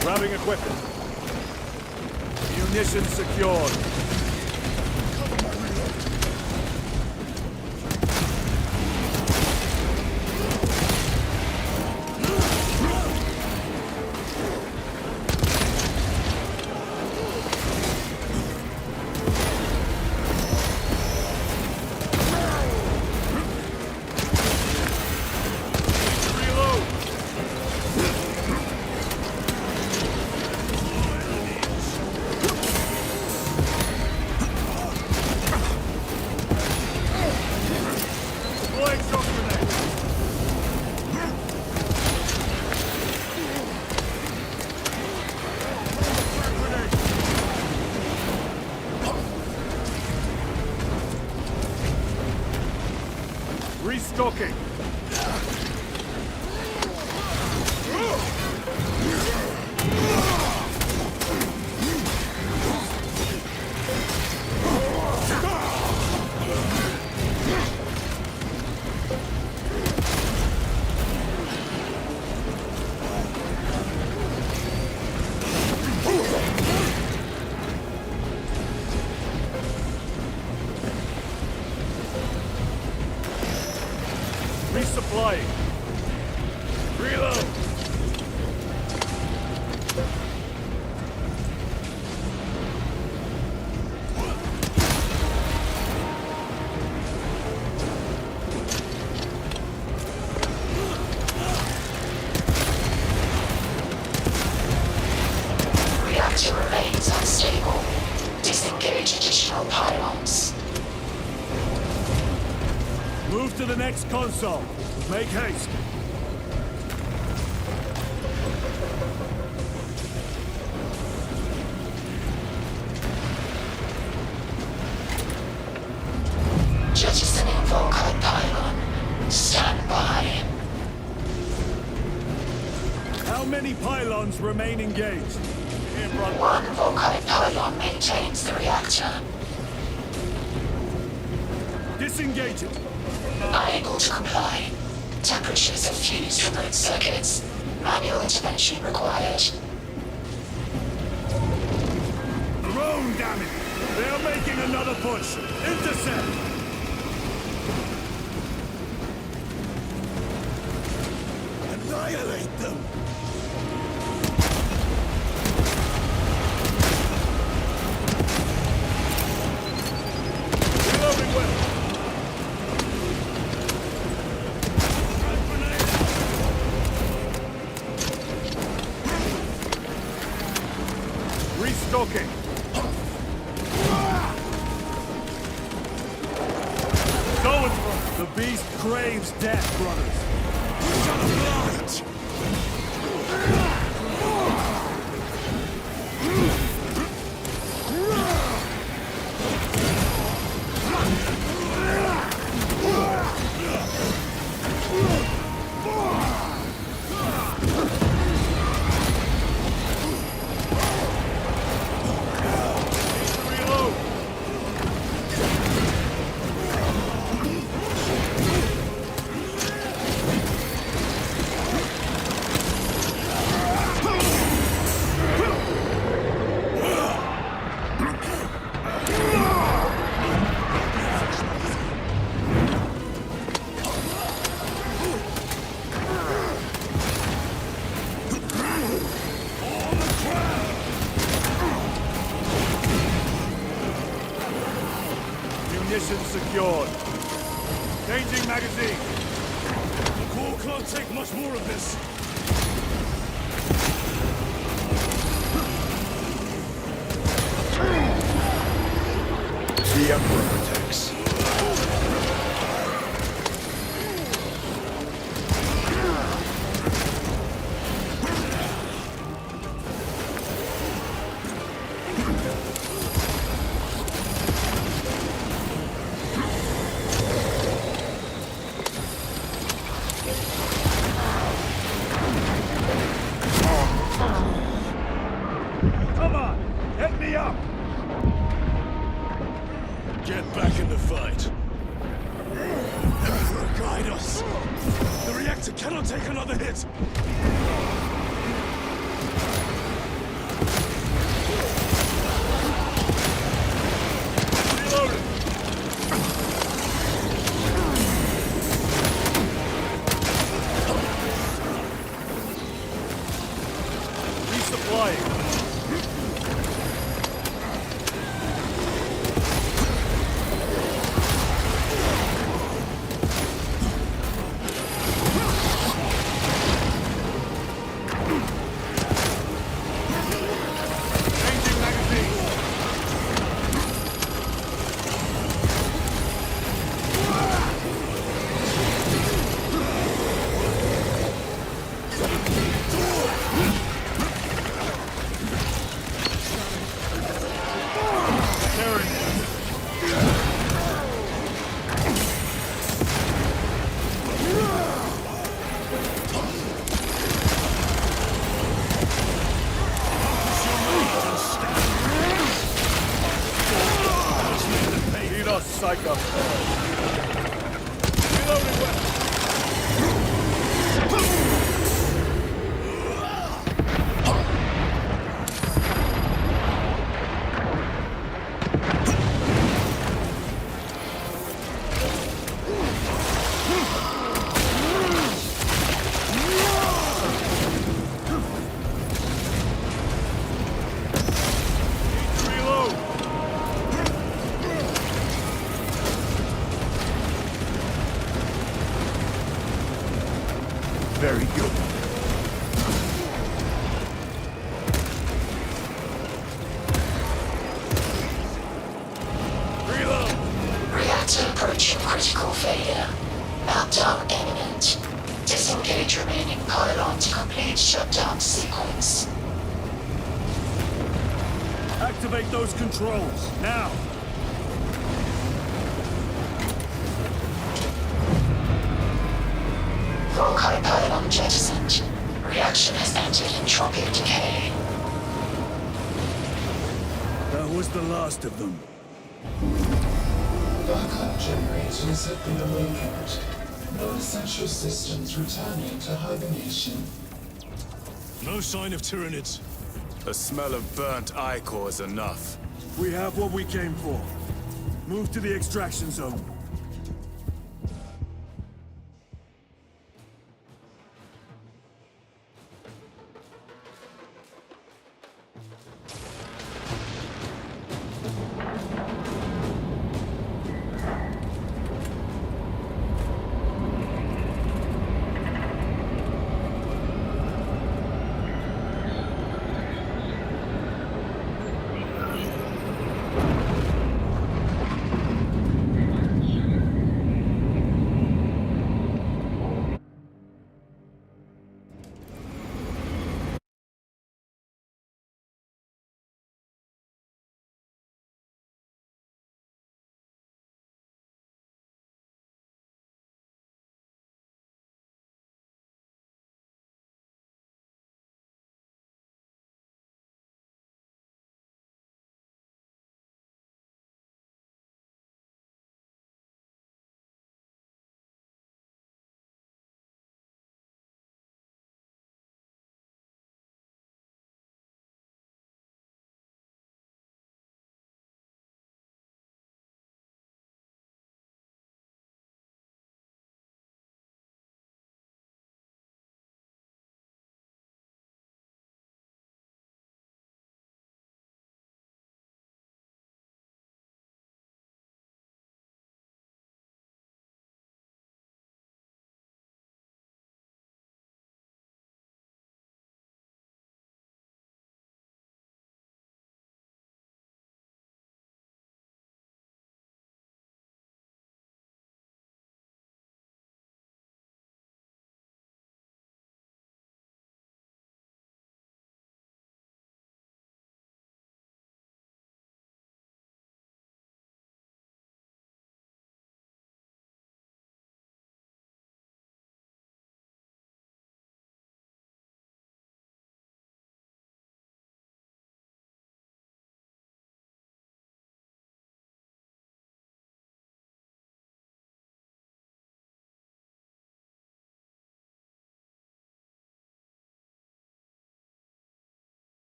Grabbing equipment. Munitions secured. Restocking. Resupplying. Reload. Reactor remains unstable. Disengage additional pylons. Move to the next console. Make haste. Jettisoning Volkite pylon. Stand by. How many pylons remain engaged? One Volkite pylon maintains the reactor. Disengage it. Unable to comply. Temperatures have fused remote circuits. Manual intervention required. Drone damage! They are making another push! Intercept! Annihilate them! Reloading well! Restocking. Going for the beast craves death, brothers. Shut up, light! position secured. Changing magazine. The core can't take much more of this. The Emperor protects. Come on, get me up! Get back in the fight. Emperor, guide us! The reactor cannot take another hit! Reloading! Resupplying. Psycho. Reloading weapon. Very good. Reload! Reactor approaching critical failure. Meltdown imminent. Disengage remaining pylon to complete shutdown sequence. Activate those controls, now! Volkite pylon jettisoned. Reaction has entered entropic decay. That was the last of them. Backup generators have been awakened. Non-essential systems returning to hibernation. No sign of Tyranids. The smell of burnt ichor is enough. We have what we came for. Move to the extraction zone.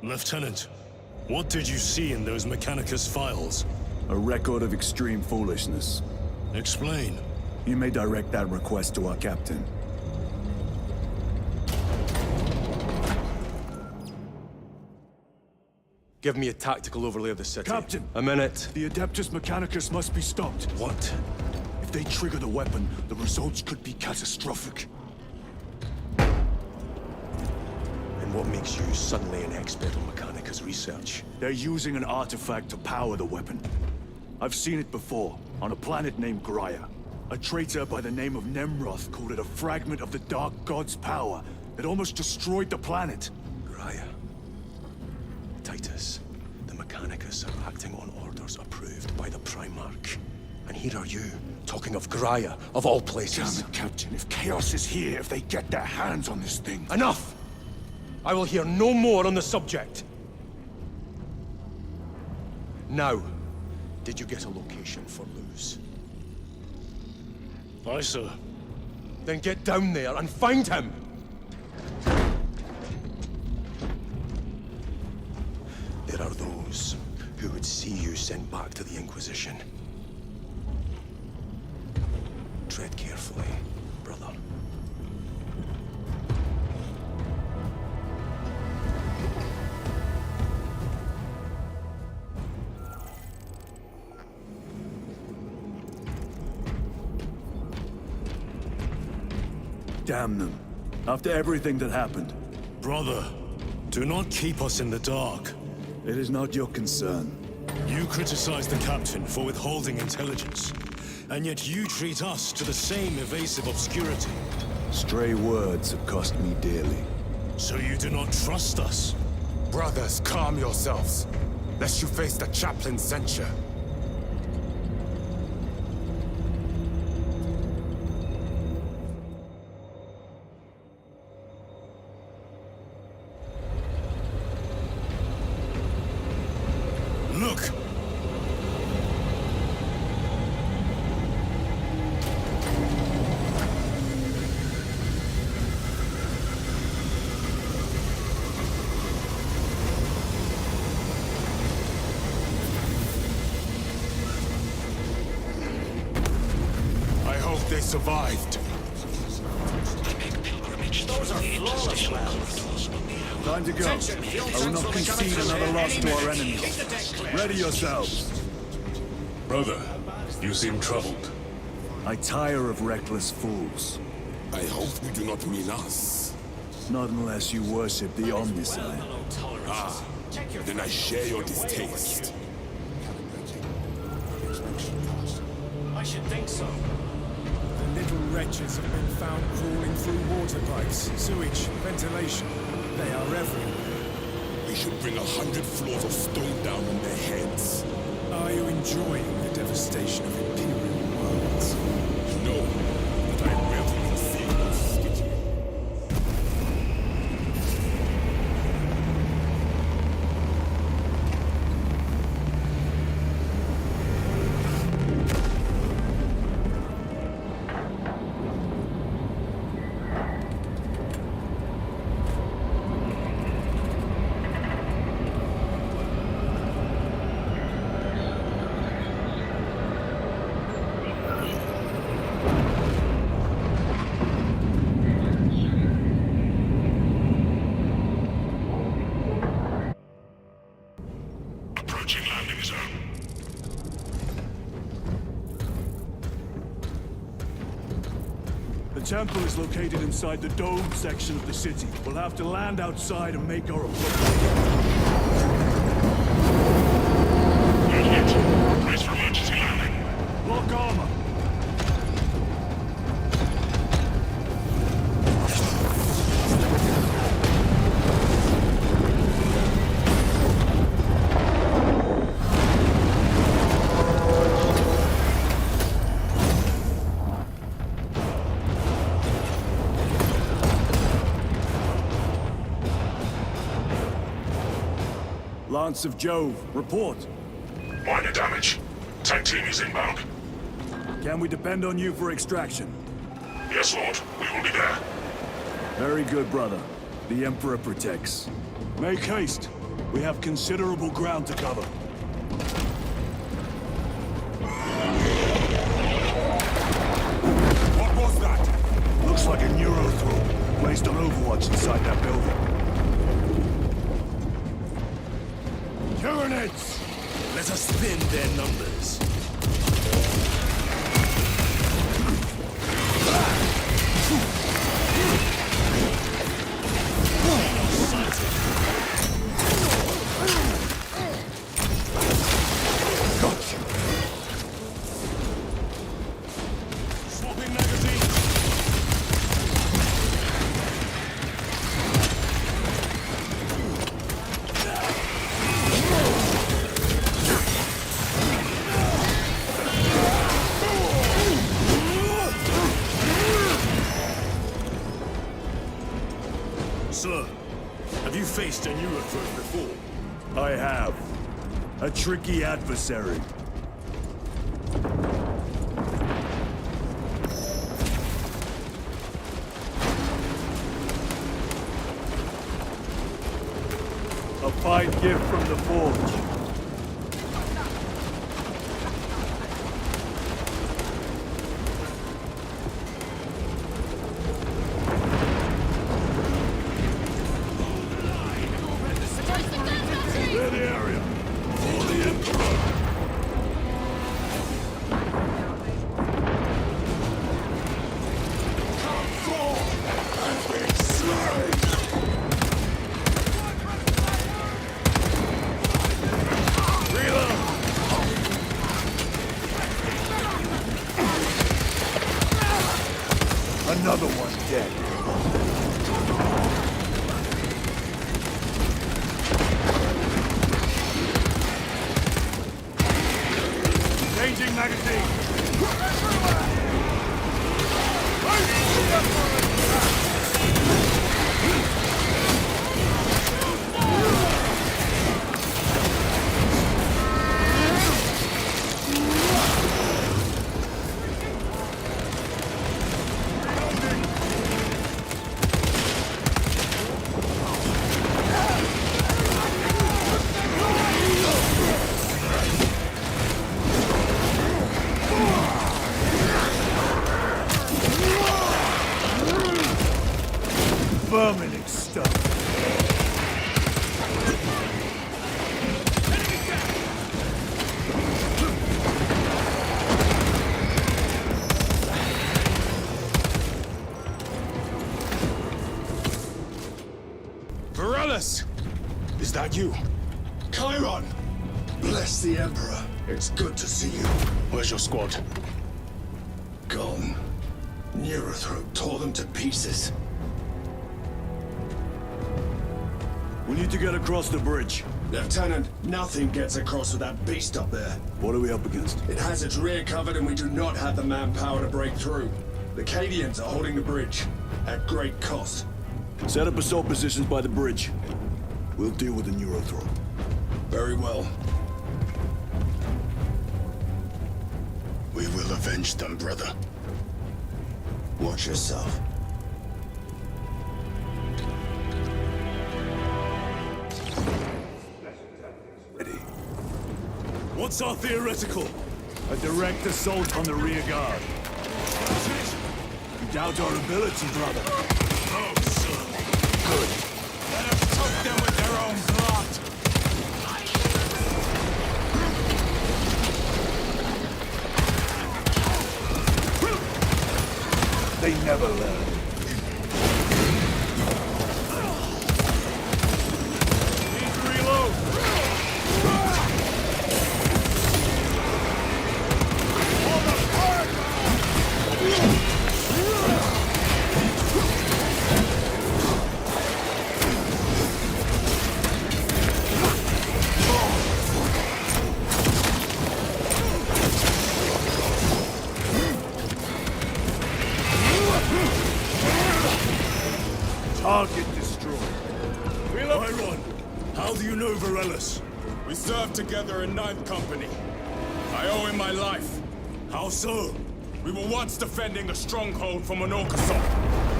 Lieutenant, what did you see in those Mechanicus files? A record of extreme foolishness. Explain. You may direct that request to our captain. Give me a tactical overlay of the city. Captain! A minute. The Adeptus Mechanicus must be stopped. What? If they trigger the weapon, the results could be catastrophic. And what makes you suddenly an expert on Mechanicus research? They're using an artifact to power the weapon. I've seen it before, on a planet named Graia. A traitor by the name of Nemroth called it a fragment of the Dark God's power that almost destroyed the planet. Graia. Titus, the Mechanicus are acting on orders approved by the Primarch. And here are you, talking of Graia, of all places. Damn it, Captain. If Chaos is here, if they get their hands on this thing... Enough! I will hear no more on the subject. Now, did you get a location for Luz? Aye, sir. Then get down there and find him! There are those who would see you sent back to the Inquisition. Tread carefully, brother. Damn them. After everything that happened. Brother, do not keep us in the dark. It is not your concern. You criticize the captain for withholding intelligence, and yet you treat us to the same evasive obscurity. Stray words have cost me dearly. So you do not trust us? Brothers, calm yourselves, lest you face the chaplain's censure. Look! I hope they survived. Those are flawless wells. Time to go. I will not concede another loss to our enemies. Ready yourselves. Brother, you seem troubled. I tire of reckless fools. I hope you do not mean us. Not unless you worship the Omnicide. Ah, then I share your distaste. I should think so. The little wretches have been found crawling through water pipes, sewage, ventilation. They are everywhere. We should bring 100 floors of stone down on their heads. Are you enjoying the devastation of Imperial worlds? No, but I revel in seeing them stitching. The temple is located inside the dome section of the city. We'll have to land outside and make our approach. Good hit. Brace for emergency landing. Lock armor. Lance of Jove, report. Minor damage. Tank team is inbound. Can we depend on you for extraction? Yes, Lord. We will be there. Very good, brother. The Emperor protects. Make haste. We have considerable ground to cover. What was that? Looks like a Niro throw, placed on Overwatch inside that building. Tyranids! Let us thin their numbers. Swapping magazine. Sir, have you faced a Neurothroat before? I have. A tricky adversary. A fine gift from the Forge. Clear the area. For the Emperor. Come forth and be slain! Another one dead. Changing magazine. Vermin stuff. Varellus! Is that you? Chiron! Bless the Emperor. It's good to see you. Where's your squad? Gone. Neurothroat tore them to pieces. We need to get across the bridge. Lieutenant, nothing gets across with that beast up there. What are we up against? It has its rear covered and we do not have the manpower to break through. The Cadians are holding the bridge, at great cost. Set up assault positions by the bridge. We'll deal with the Neurothroat. Very well. We will avenge them, brother. Watch yourself. What's our theoretical? A direct assault on the rear guard. You doubt our ability, brother. Oh, sir. Good. Let us choke them with their own blood! They never learn. Need to reload! Target destroyed. Chiron, how do you know Varellus? We served together in 9th Company. I owe him my life. How so? We were once defending a stronghold from an Orcasaur.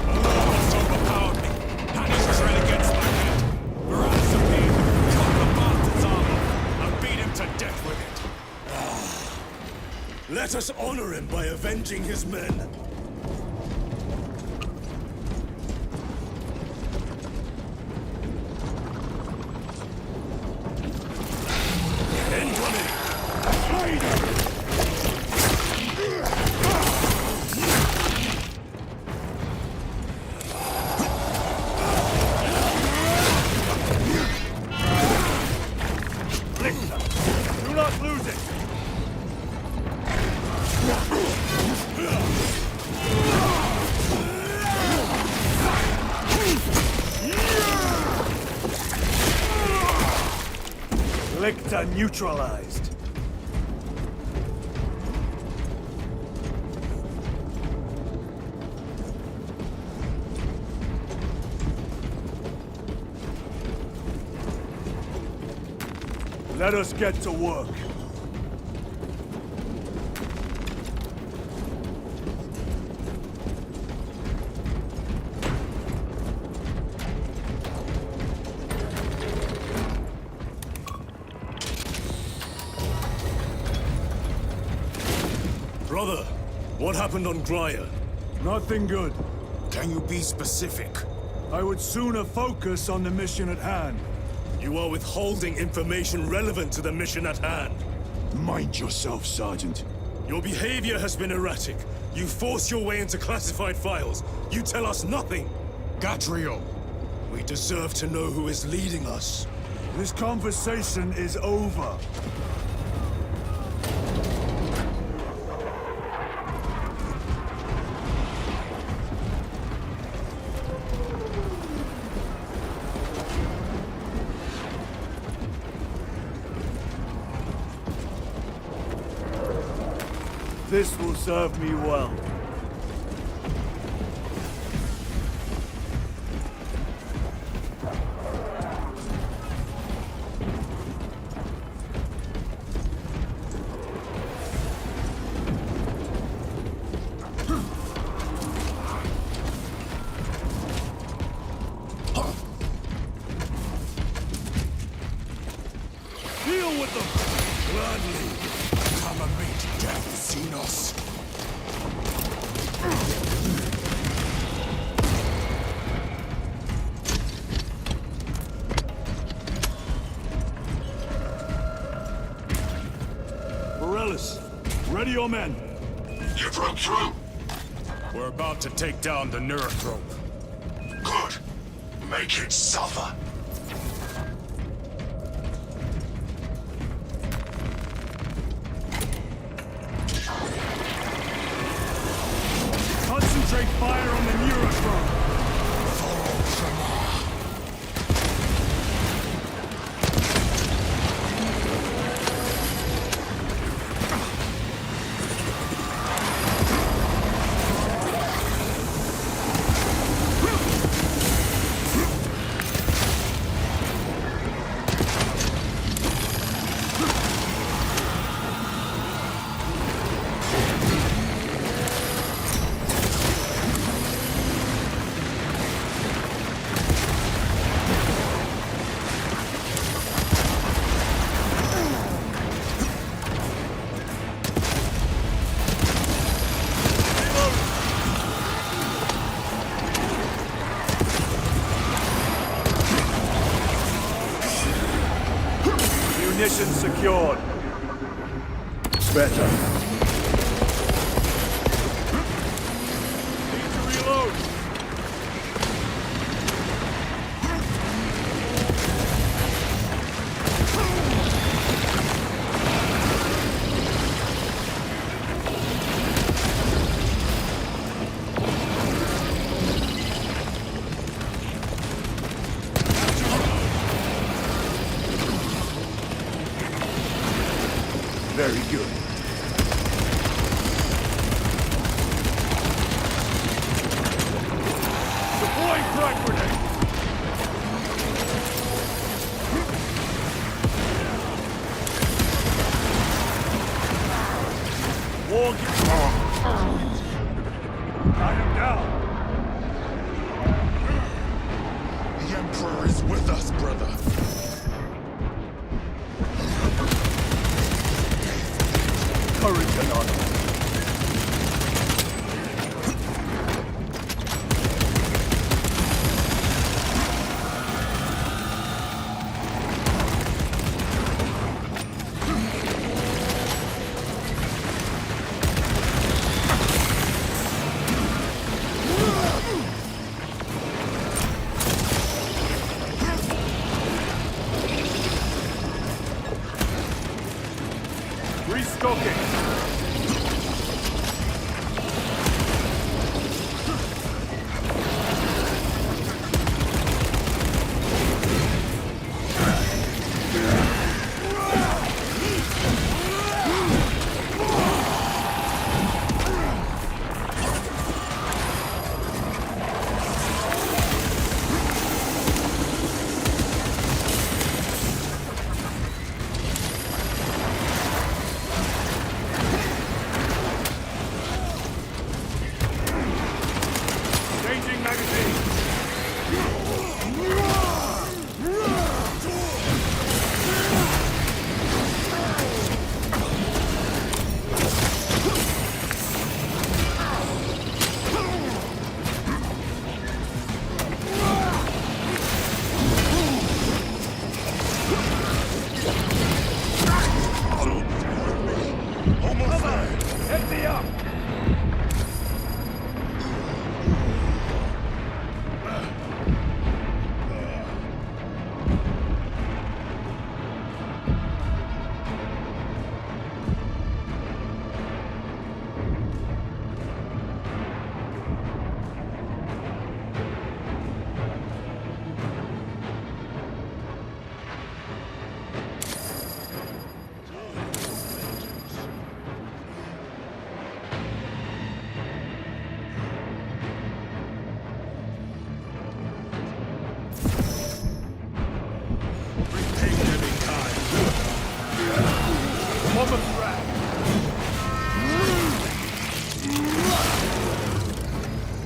A lord overpowered me, had his trail against my head. Varellus appeared, cut the to death with it. Let us honor him by avenging his men. Incoming! Do not lose it! Lictor neutralized. Let us get to work. Brother, what happened on Grya? Nothing good. Can you be specific? I would sooner focus on the mission at hand. You are withholding information relevant to the mission at hand. Mind yourself, Sergeant. Your behavior has been erratic. You force your way into classified files. You tell us nothing. Dareu. We deserve to know who is leading us. This conversation is over. This will serve me well. Deal with them! Gladly. Come and meet death, Xenos. Morellis, ready your men. You broke through. We're about to take down the Niro. Good. Make it suffer. Concentrate fire on the Niro. Munition secured. Better. Need to reload. Very good. Deploying frag grenade. War I am down. The Emperor is with us, brother. courage and honor.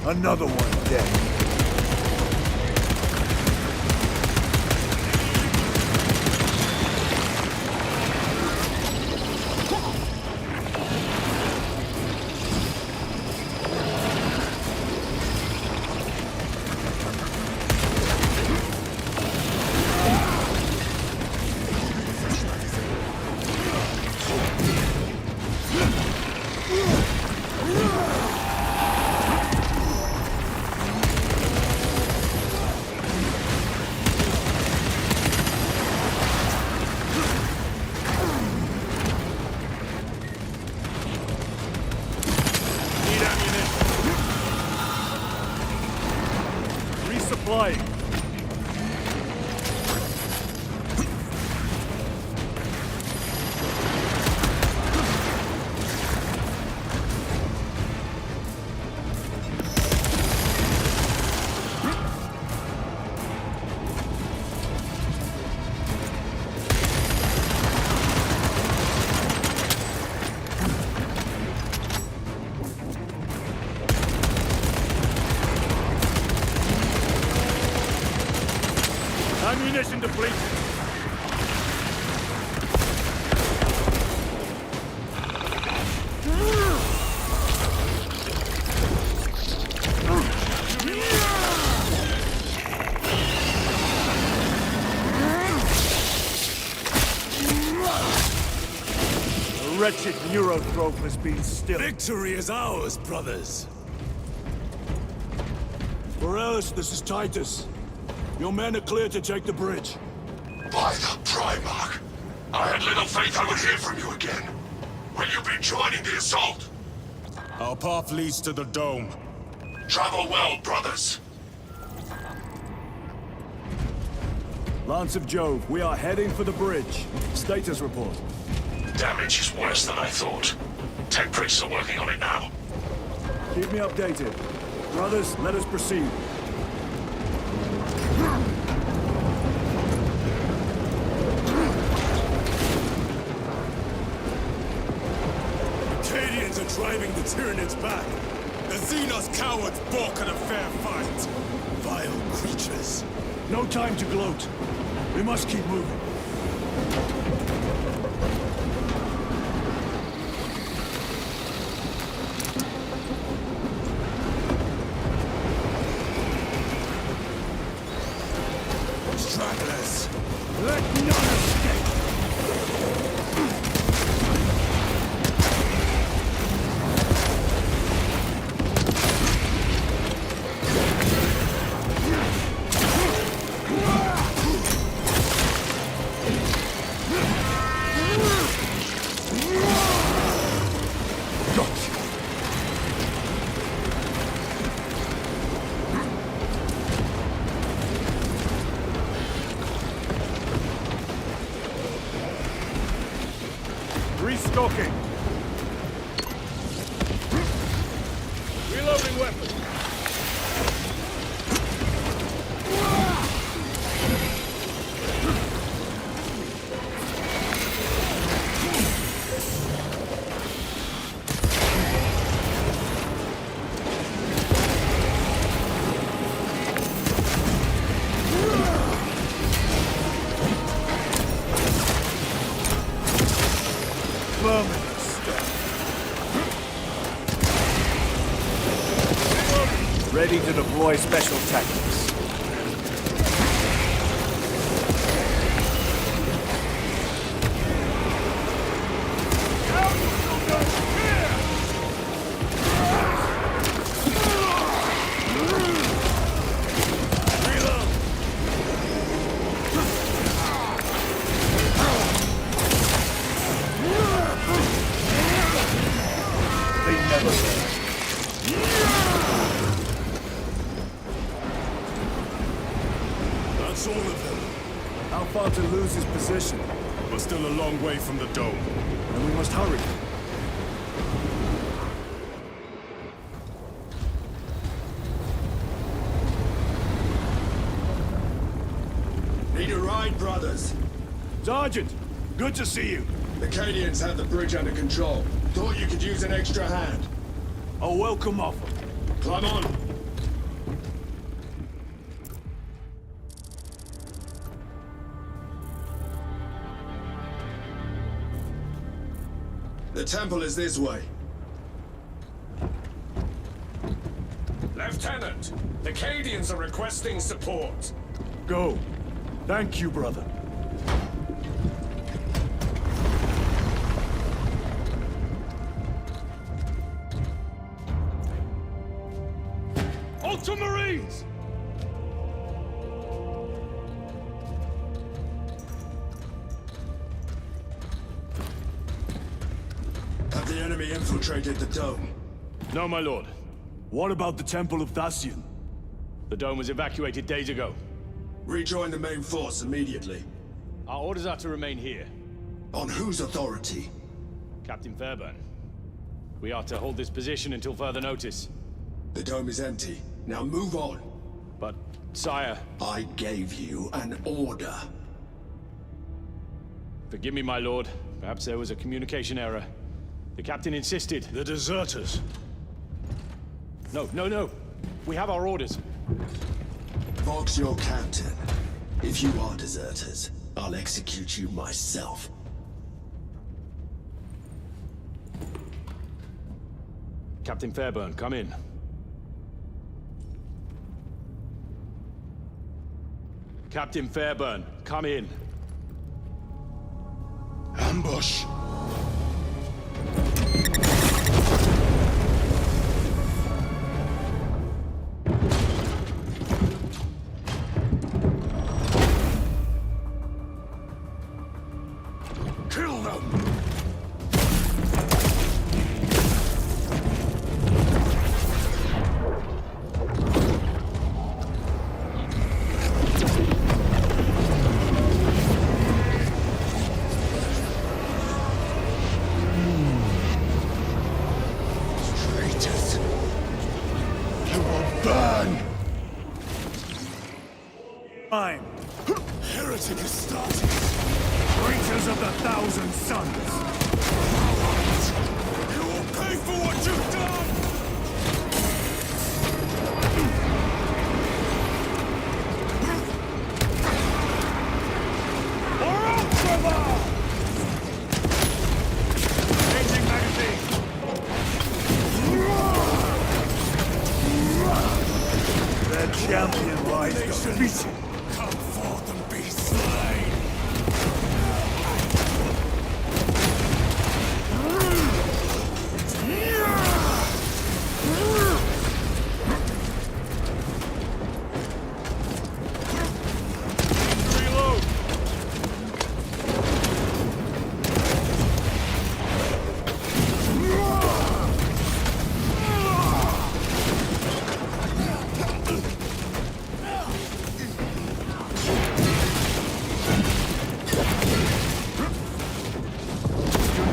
Another one dead. Ammunition depleted. The wretched Neurotrope has been still. Victory is ours, brothers. Morales, this is Titus. Your men are clear to take the bridge. By the Primarch! I had little faith I would hear from you again. Will you be joining the assault? Our path leads to the dome. Travel well, brothers. Lance of Jove, we are heading for the bridge. Status report. Damage is worse than I thought. Tech priests are working on it now. Keep me updated. Brothers, let us proceed. Acadians are driving the Tyranids back. The Xenos cowards balk at a fair fight. Vile creatures. No time to gloat. We must keep moving. Restocking. Reloading weapon. Ready to deploy special tactics. That's all of them. How far to lose his position? We're still a long way from the dome. And we must hurry. Need a ride, brothers? Sergeant, good to see you. The Cadians have the bridge under control. Thought you could use an extra hand. A welcome offer. Climb on. The temple is this way. Lieutenant, the Cadians are requesting support. Go. Thank you, brother. Ultramarines! Have the enemy infiltrated the dome? No, my lord. What about the Temple of Thasian? The dome was evacuated days ago. Rejoin the main force immediately. Our orders are to remain here. On whose authority? Captain Fairburn. We are to hold this position until further notice. The dome is empty. Now move on. But, sire... I gave you an order. Forgive me, my lord. Perhaps there was a communication error. The captain insisted. The deserters. No. We have our orders. Vox your captain. If you are deserters, I'll execute you myself. Captain Fairburn, come in. Captain Fairburn, come in. Ambush! Kill them! Traitors! You will burn! Time. Heretic has started! Traitors of the Thousand Suns! You will pay for what you've done! Changing magazine! Their champion lies defeated! Come forth and be slain!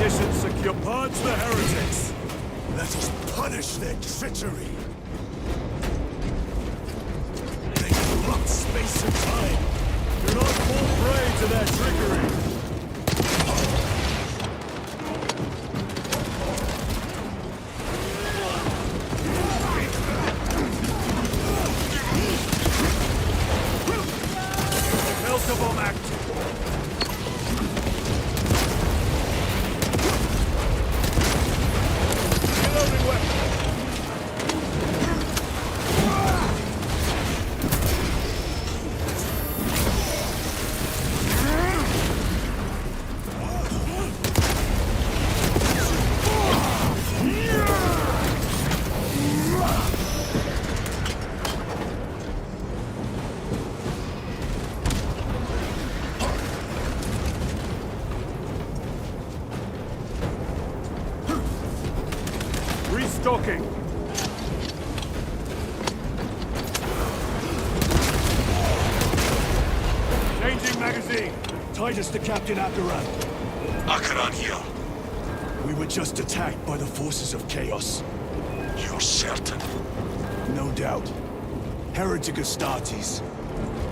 munitions secure. Purge the heretics! Let us punish their treachery! They corrupt space and time! Do not fall prey to their trickery! Melter bomb active! Reloading weapon! Restocking! Changing magazine! Titus to Captain Akaran. Akaran here. We were just attacked by the forces of chaos. You're certain? No doubt. Heretic Astartes.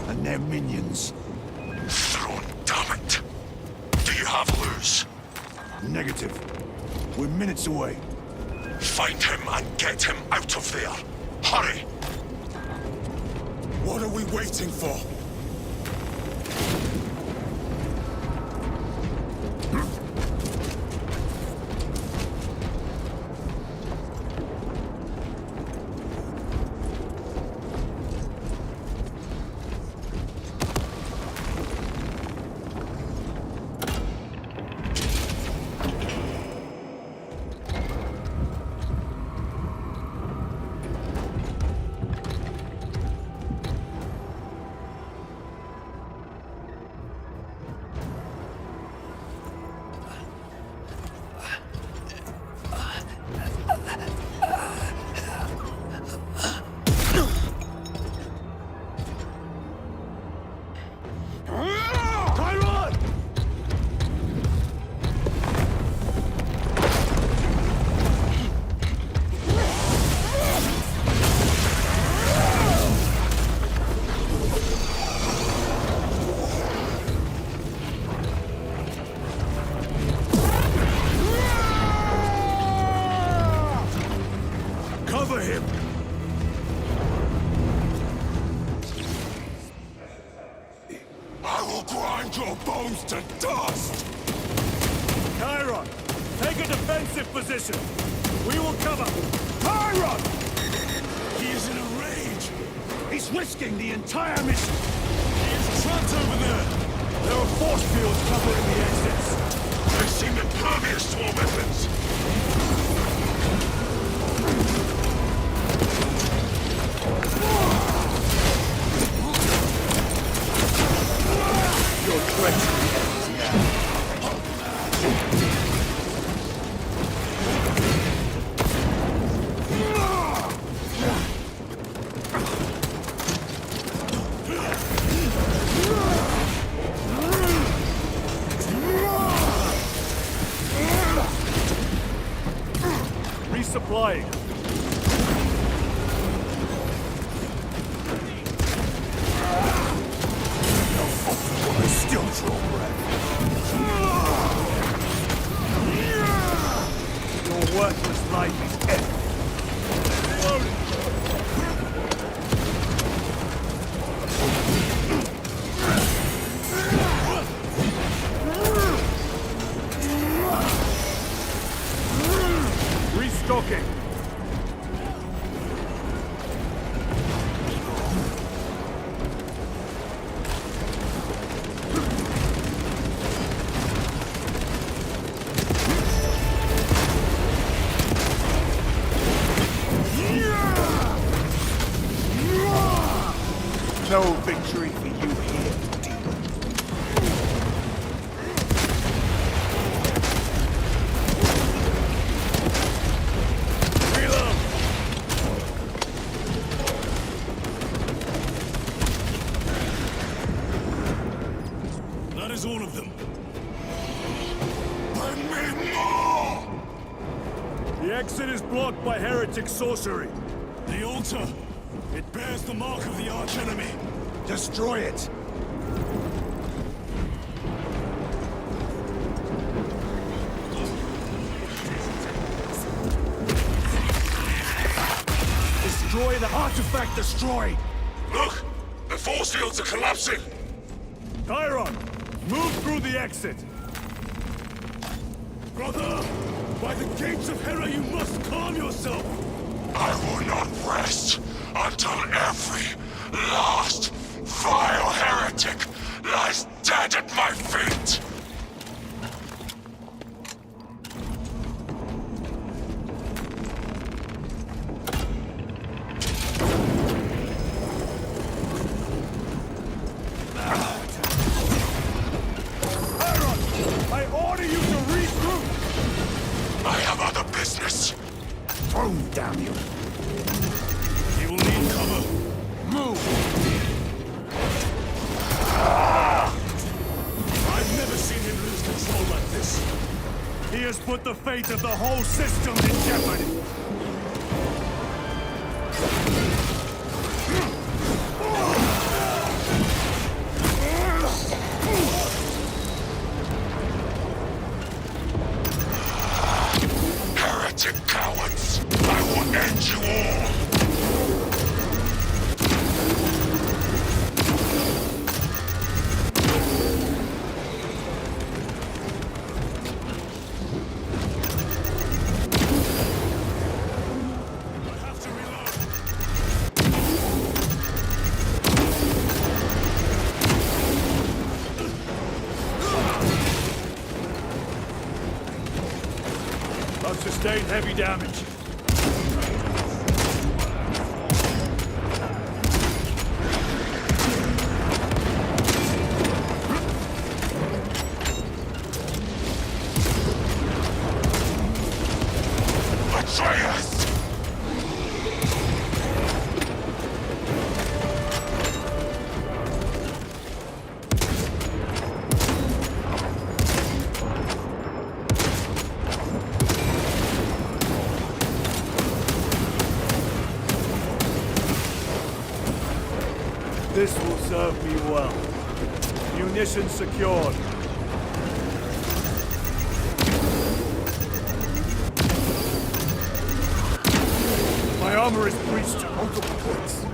And their minions. Throne, damn it. Do you have Luz? Negative. We're minutes away. Find him and get him out of there. Hurry! What are we waiting for? Cover him! I will grind your bones to dust! Chiron, take a defensive position. We will cover. Chiron! He is in a rage! He's risking the entire mission! He is trapped over there! There are force fields covering the exits. They seem impervious to our weapons. Your treachery ends now. Resupplying. Still draw breath. Your worthless life is dead. Reloading. Restocking. No victory for you here, demon. Reload! That is all of them. My men! The exit is blocked by heretic sorcery. The altar! It bears the mark of the archenemy. Destroy it! Destroy the artifact! Destroy! Look! The force fields are collapsing! Chiron! Move through the exit! Brother! By the gates of Hera, you must calm yourself! I will not rest until every last vile heretic lies dead at my feet! Damn you! He will need cover. Move! I've never seen him lose control like this. He has put the fate of the whole system in jeopardy! Heretic cowards! I will end you all! I've sustained heavy damage. Betrayers! This will serve me well. Munitions secured. My armor is breached at multiple points.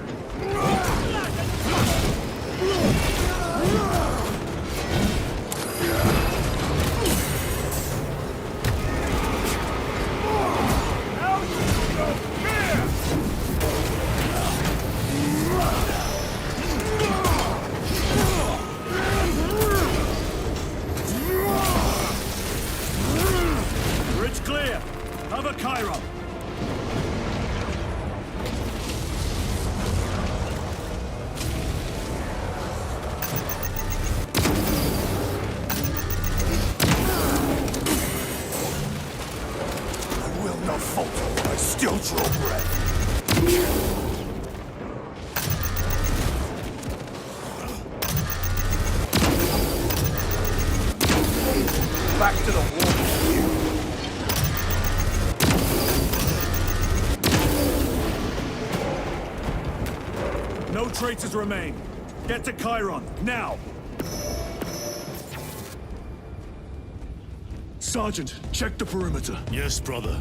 Bridge clear. Have a Cairo. Not falter while I still draw breath. Back to the wall. No traitors remain. Get to Chiron, now! Sergeant, check the perimeter. Yes, brother.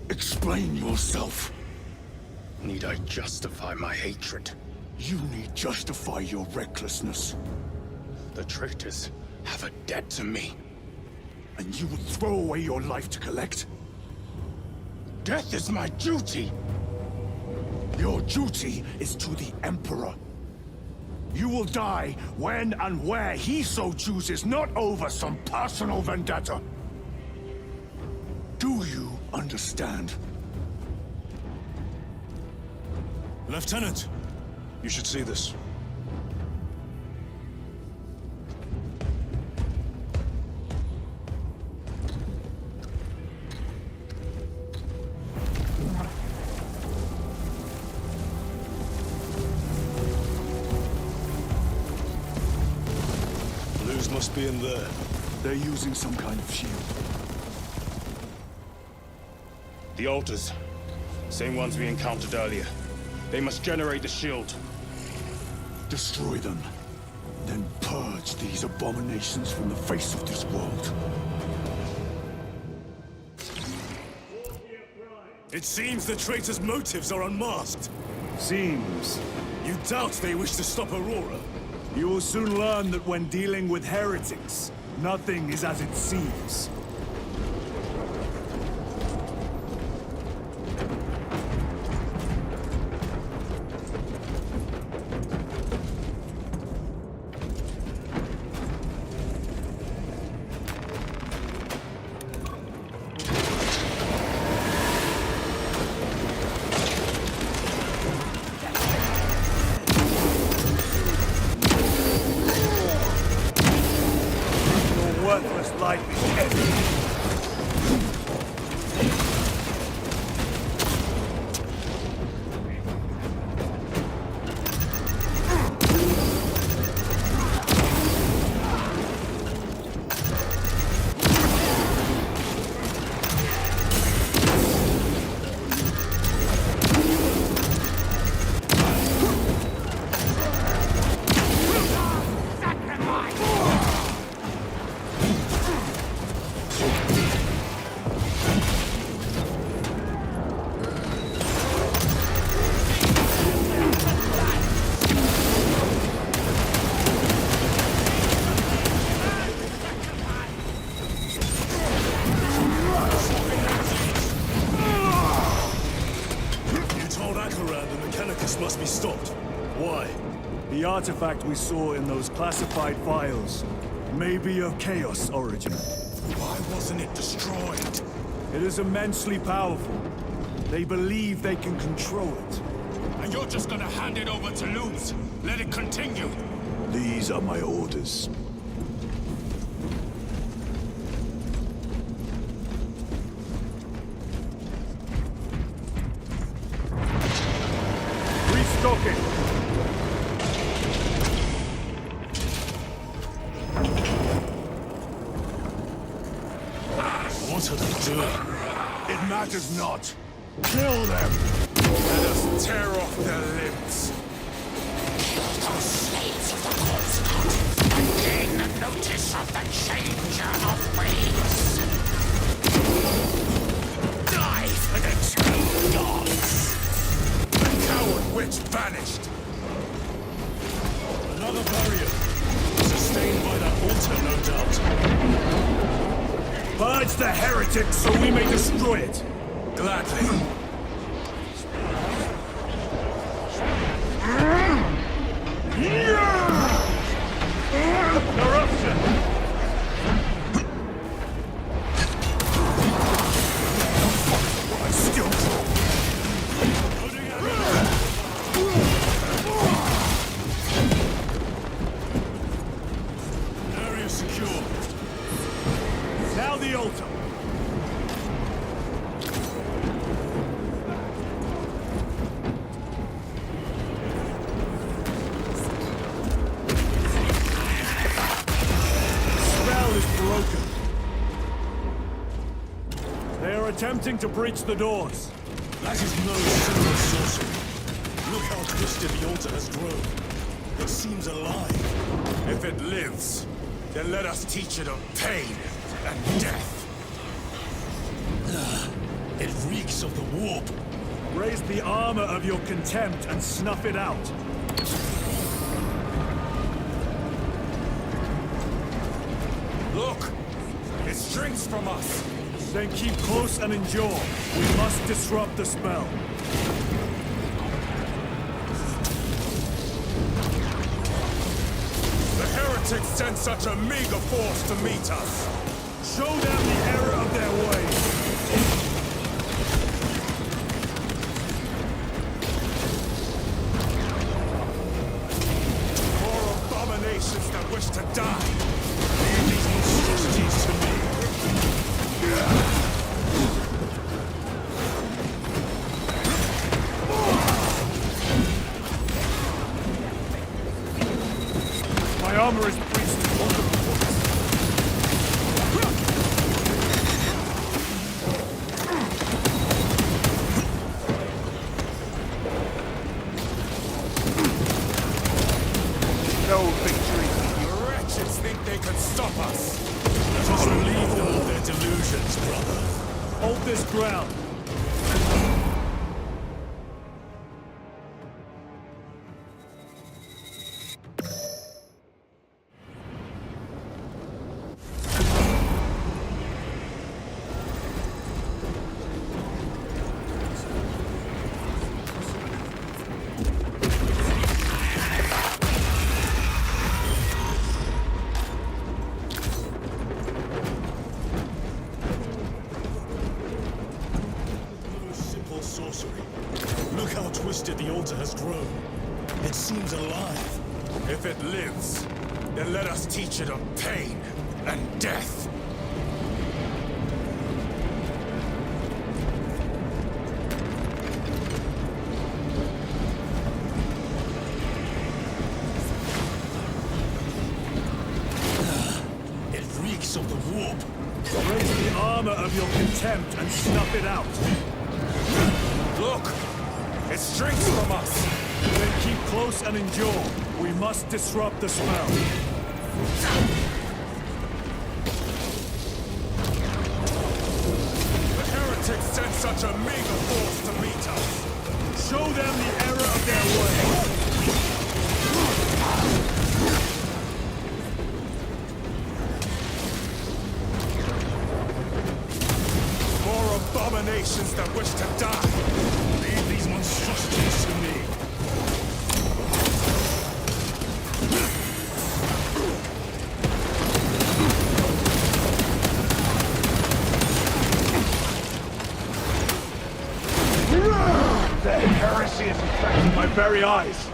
Explain yourself. Need I justify my hatred? You need justify your recklessness. The traitors have a debt to me. And you would throw away your life to collect? Death is my duty! Your duty is to the Emperor. You will die when and where he so chooses, not over some personal vendetta. Do you understand? Lieutenant, you should see this. Blues must be in there. They're using some kind of shield. The altars. Same ones we encountered earlier. They must generate the shield. Destroy them. Then purge these abominations from the face of this world. It seems the traitors' motives are unmasked. Seems. You doubt they wish to stop Aurora? You will soon learn that when dealing with heretics, nothing is as it seems. Worthless life is empty. Must be stopped. Why? The artifact we saw in those classified files may be of Chaos origin. Why wasn't it destroyed? It is immensely powerful. They believe they can control it. And you're just gonna hand it over to Luz? Let it continue? These are my orders. Restocking! What are they doing? It matters not. Kill them! Let us tear off their limbs. Kill those slaves of the corpse cult and gain the notice of the changer of ways. Die for the true gods! The coward witch vanished. Another barrier. Sustained by that altar, no doubt. Purge the heretics so we may destroy it! Gladly. Corruption! I still area secure. Now the altar! Attempting to breach the doors. That is no simple sorcery. Look how twisted the altar has grown. It seems alive. If it lives, then let us teach it of pain and death. It reeks of the warp. Raise the armor of your contempt and snuff it out. Look! It shrinks from us. Then keep close and endure. We must disrupt the spell. The heretics sent such a meager force to meet us. Show them the error of their ways. More abominations that wish to die. Leave these monstrosities to me. My armor is breached in multiple points. this ground! Look how twisted the altar has grown. It seems alive. If it lives, then let us teach it of pain and death. It reeks of the warp. Raise the armor of your contempt and snuff it out. Look! It streaks from us! Then keep close and endure. We must disrupt the spell. The heretics sent such a meager force to meet us! Show them the error of their way! More abominations that wish to die! Leave these monstrosities to me. The heresy is infecting my very eyes!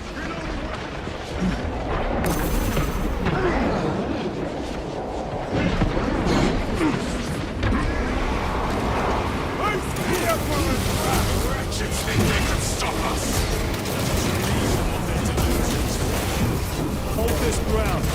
Wretches think they could stop us! Hold this ground!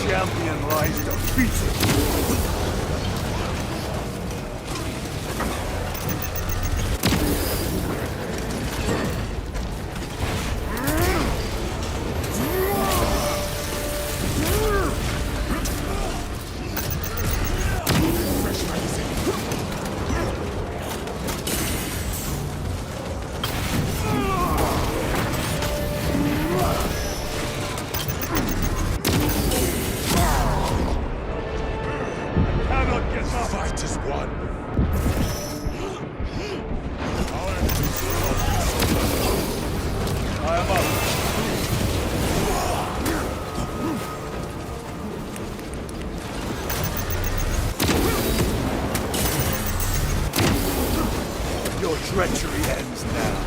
Champion lies defeated! Fight is won! I am up. Your treachery ends now.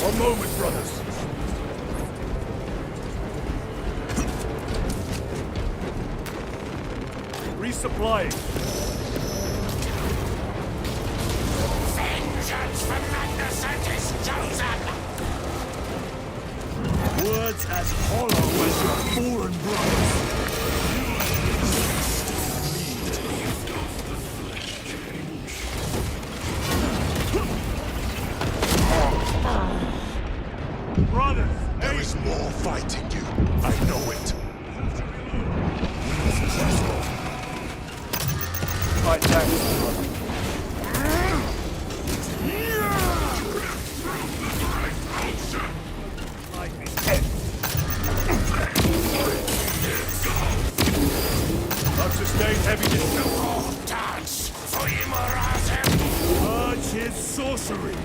One moment, brothers. Resupplying. Vengeance from Magnuson is chosen! Words as hollow as your fallen brothers. Brothers! There is more fight in you. I know it. My thanks, brother. I've sustained heavy damage. Dance for immorality! Purge his sorcery!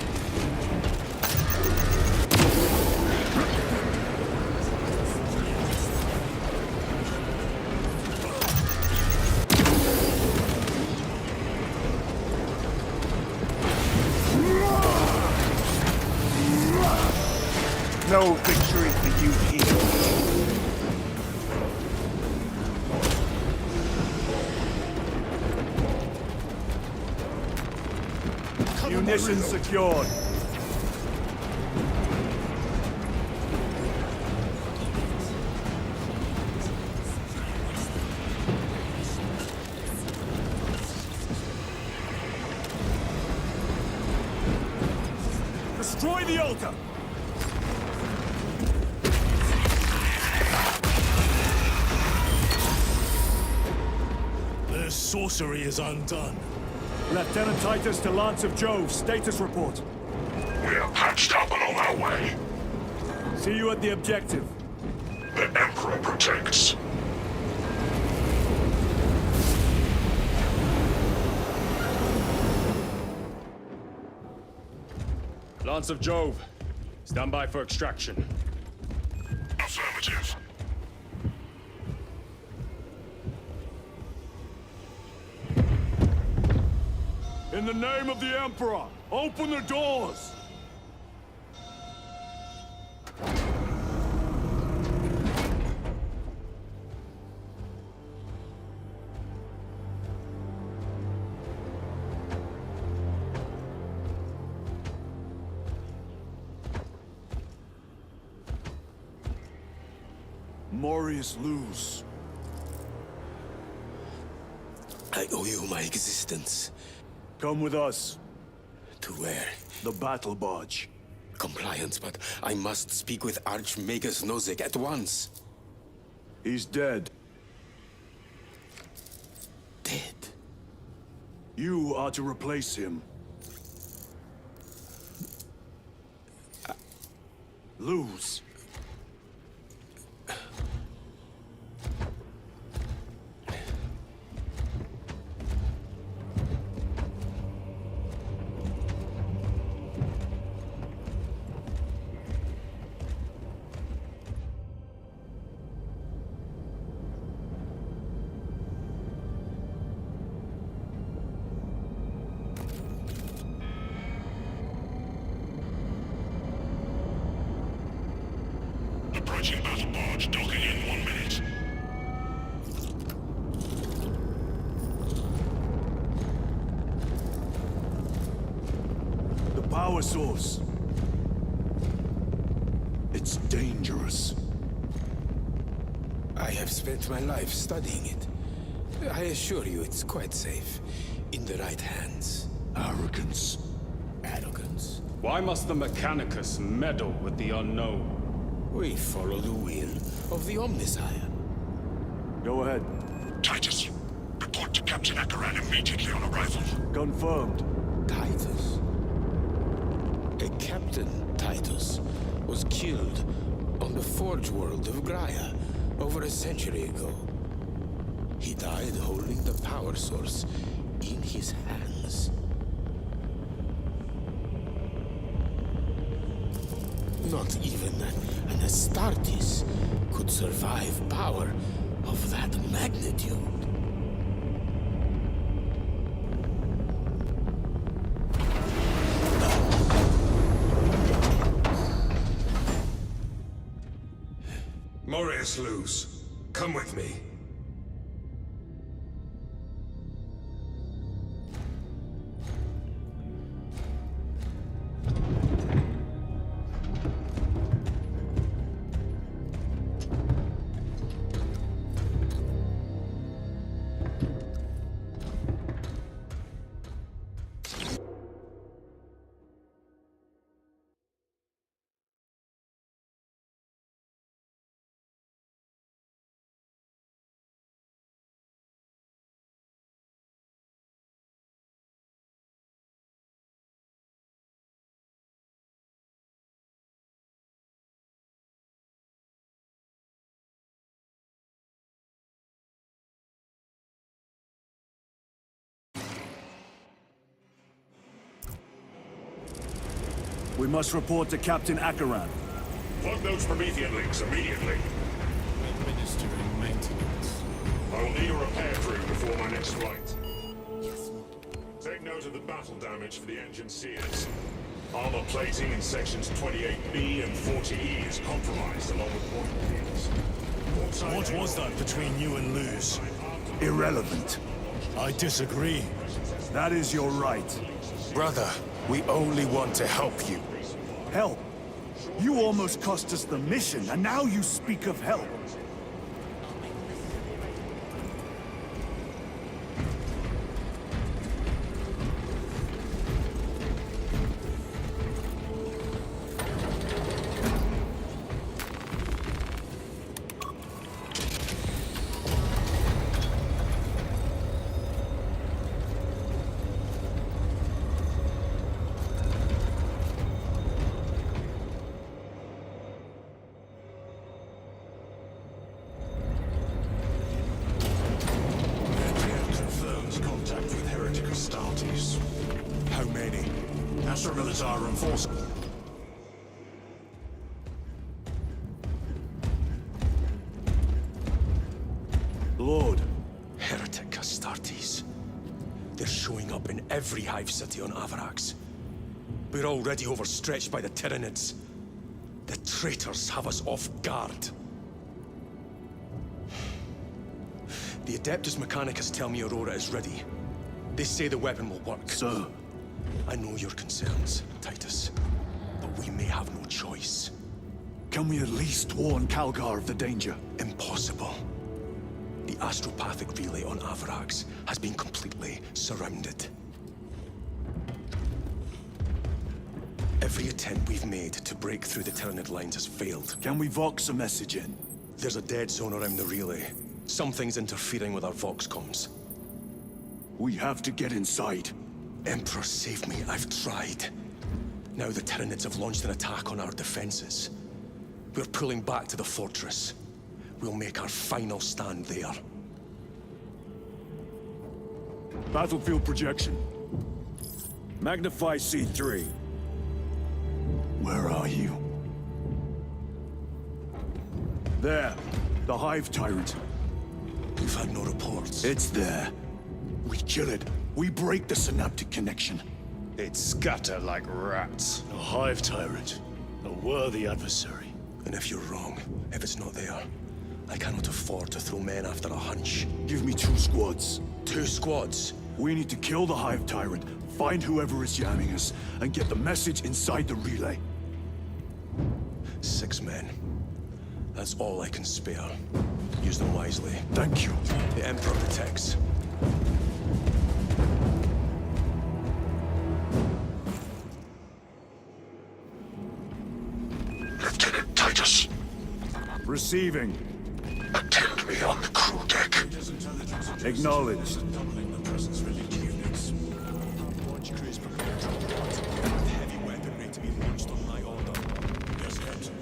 no victory for you here. Munitions secured. Destroy the altar! Their sorcery is undone. Lieutenant Titus to Lance of Jove, status report. We are patched up and on our way. See you at the objective. The Emperor protects. Lance of Jove, stand by for extraction. Affirmative. In the name of the Emperor, open the doors! Morius lose. I owe you my existence. Come with us. To where? The battle barge. Compliance, but I must speak with Archmagus Nozick at once. He's dead. Dead? You are to replace him. Lose. Approaching battle barge, docking in 1 minute. The power source. It's dangerous. I have spent my life studying it. I assure you it's quite safe. In the right hands. Arrogance. Arrogance? Why must the Mechanicus meddle with the unknown? We follow the will of the Omnisire. Go ahead. Titus, report to Captain Akaran immediately on arrival. Confirmed. Titus? A Captain Titus was killed on the Forge world of Graia over a century ago. He died holding the power source in his hands. Not even an Astartes could survive power of that magnitude. Morius lose. Come with me. We must report to Captain Akaran. Plug those Promethean links immediately. Administering maintenance. I will need a repair crew before my next flight. Take note of the battle damage for the engine sears. Armor plating in sections 28B and 40E is compromised along with point pins. What was that between you and Luz? Irrelevant. I disagree. That is your right. Brother, we only want to help you. Help? You almost cost us the mission, and now you speak of help. Lord. Heretic Astartes. They're showing up in every hive city on Avarax. We're already overstretched by the Tyranids. The traitors have us off guard. The Adeptus Mechanicus tell me Aurora is ready. They say the weapon will work. Sir. I know your concerns, Titus. But we may have no choice. Can we at least warn Calgar of the danger? Impossible. The astropathic relay on Avarax has been completely surrounded. Every attempt we've made to break through the Tyranid lines has failed. Can we Vox a message in? There's a dead zone around the relay. Something's interfering with our Vox comms. We have to get inside. Emperor, save me. I've tried. Now the Tyranids have launched an attack on our defenses. We're pulling back to the fortress. We'll make our final stand there. Battlefield projection. Magnify C3. Where are you? There. The Hive Tyrant. We've had no reports. It's there. We kill it. We break the synaptic connection. It scatter like rats. A Hive Tyrant. A worthy adversary. And if you're wrong, if it's not there, I cannot afford to throw men after a hunch. Give me 2 squads. 2 squads? We need to kill the Hive Tyrant, find whoever is jamming us, and get the message inside the relay. 6 men. That's all I can spare. Use them wisely. Thank you. The Emperor protects. Lieutenant Titus. Receiving. Attend me on the crew deck. Acknowledged. Launch crews prepared to depart, with heavy weaponry to be launched on my order. Yes, Captain.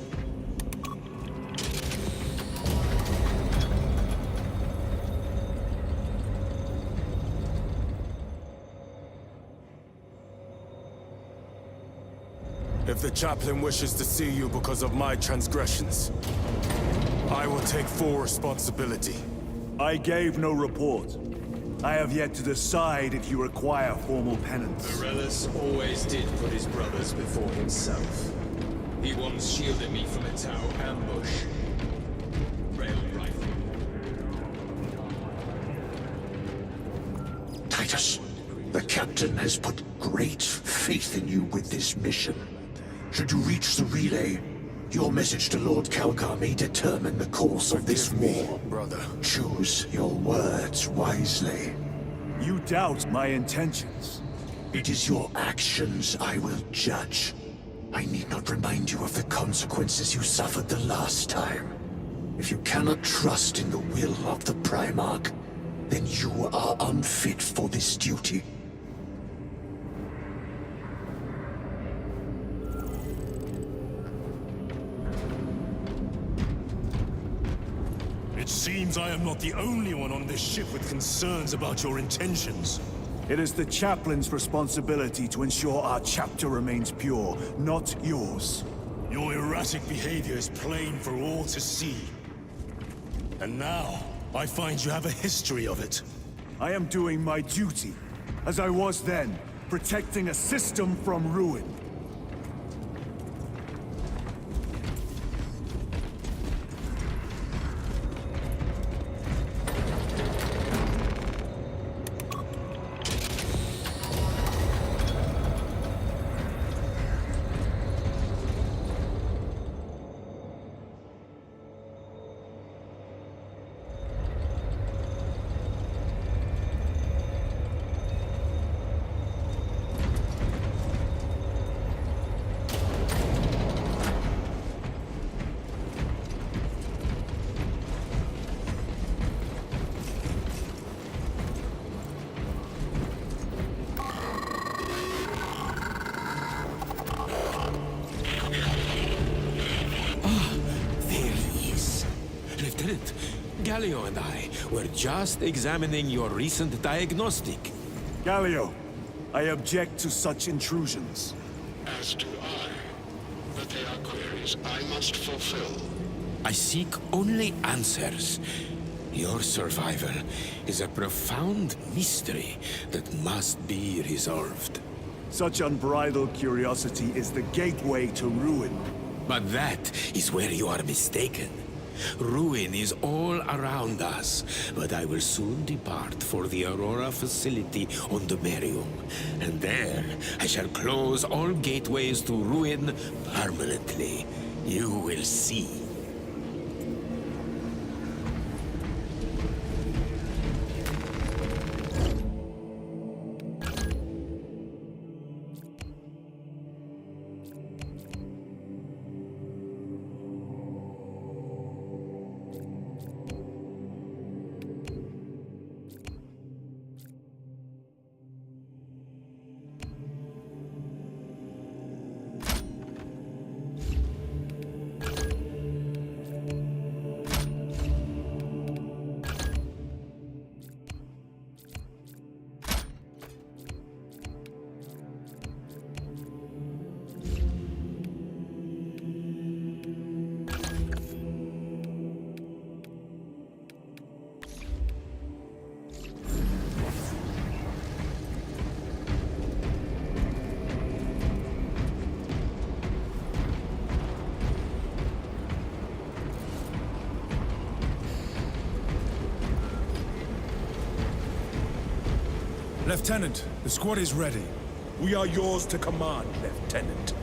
If the chaplain wishes to see you because of my transgressions, I will take full responsibility. I gave no report. I have yet to decide if you require formal penance. Morellis always did put his brothers before himself. He once shielded me from a Tau ambush. Rail rifle. Titus, the captain has put great faith in you with this mission. Should you reach the relay, your message to Lord Calgar may determine the course of this war. Brother. Choose your words wisely. You doubt my intentions. It is your actions I will judge. I need not remind you of the consequences you suffered the last time. If you cannot trust in the will of the Primarch, then you are unfit for this duty. It seems I am not the only one on this ship with concerns about your intentions. It is the chaplain's responsibility to ensure our chapter remains pure, not yours. Your erratic behavior is plain for all to see. And now, I find you have a history of it. I am doing my duty, as I was then, protecting a system from ruin. Galio and I were just examining your recent diagnostic. Galio, I object to such intrusions. As do I. But they are queries I must fulfill. I seek only answers. Your survival is a profound mystery that must be resolved. Such unbridled curiosity is the gateway to ruin. But that is where you are mistaken. Ruin is all around us, but I will soon depart for the Aurora facility on the Merium. And there, I shall close all gateways to ruin permanently. You will see. Lieutenant, the squad is ready. We are yours to command, Lieutenant.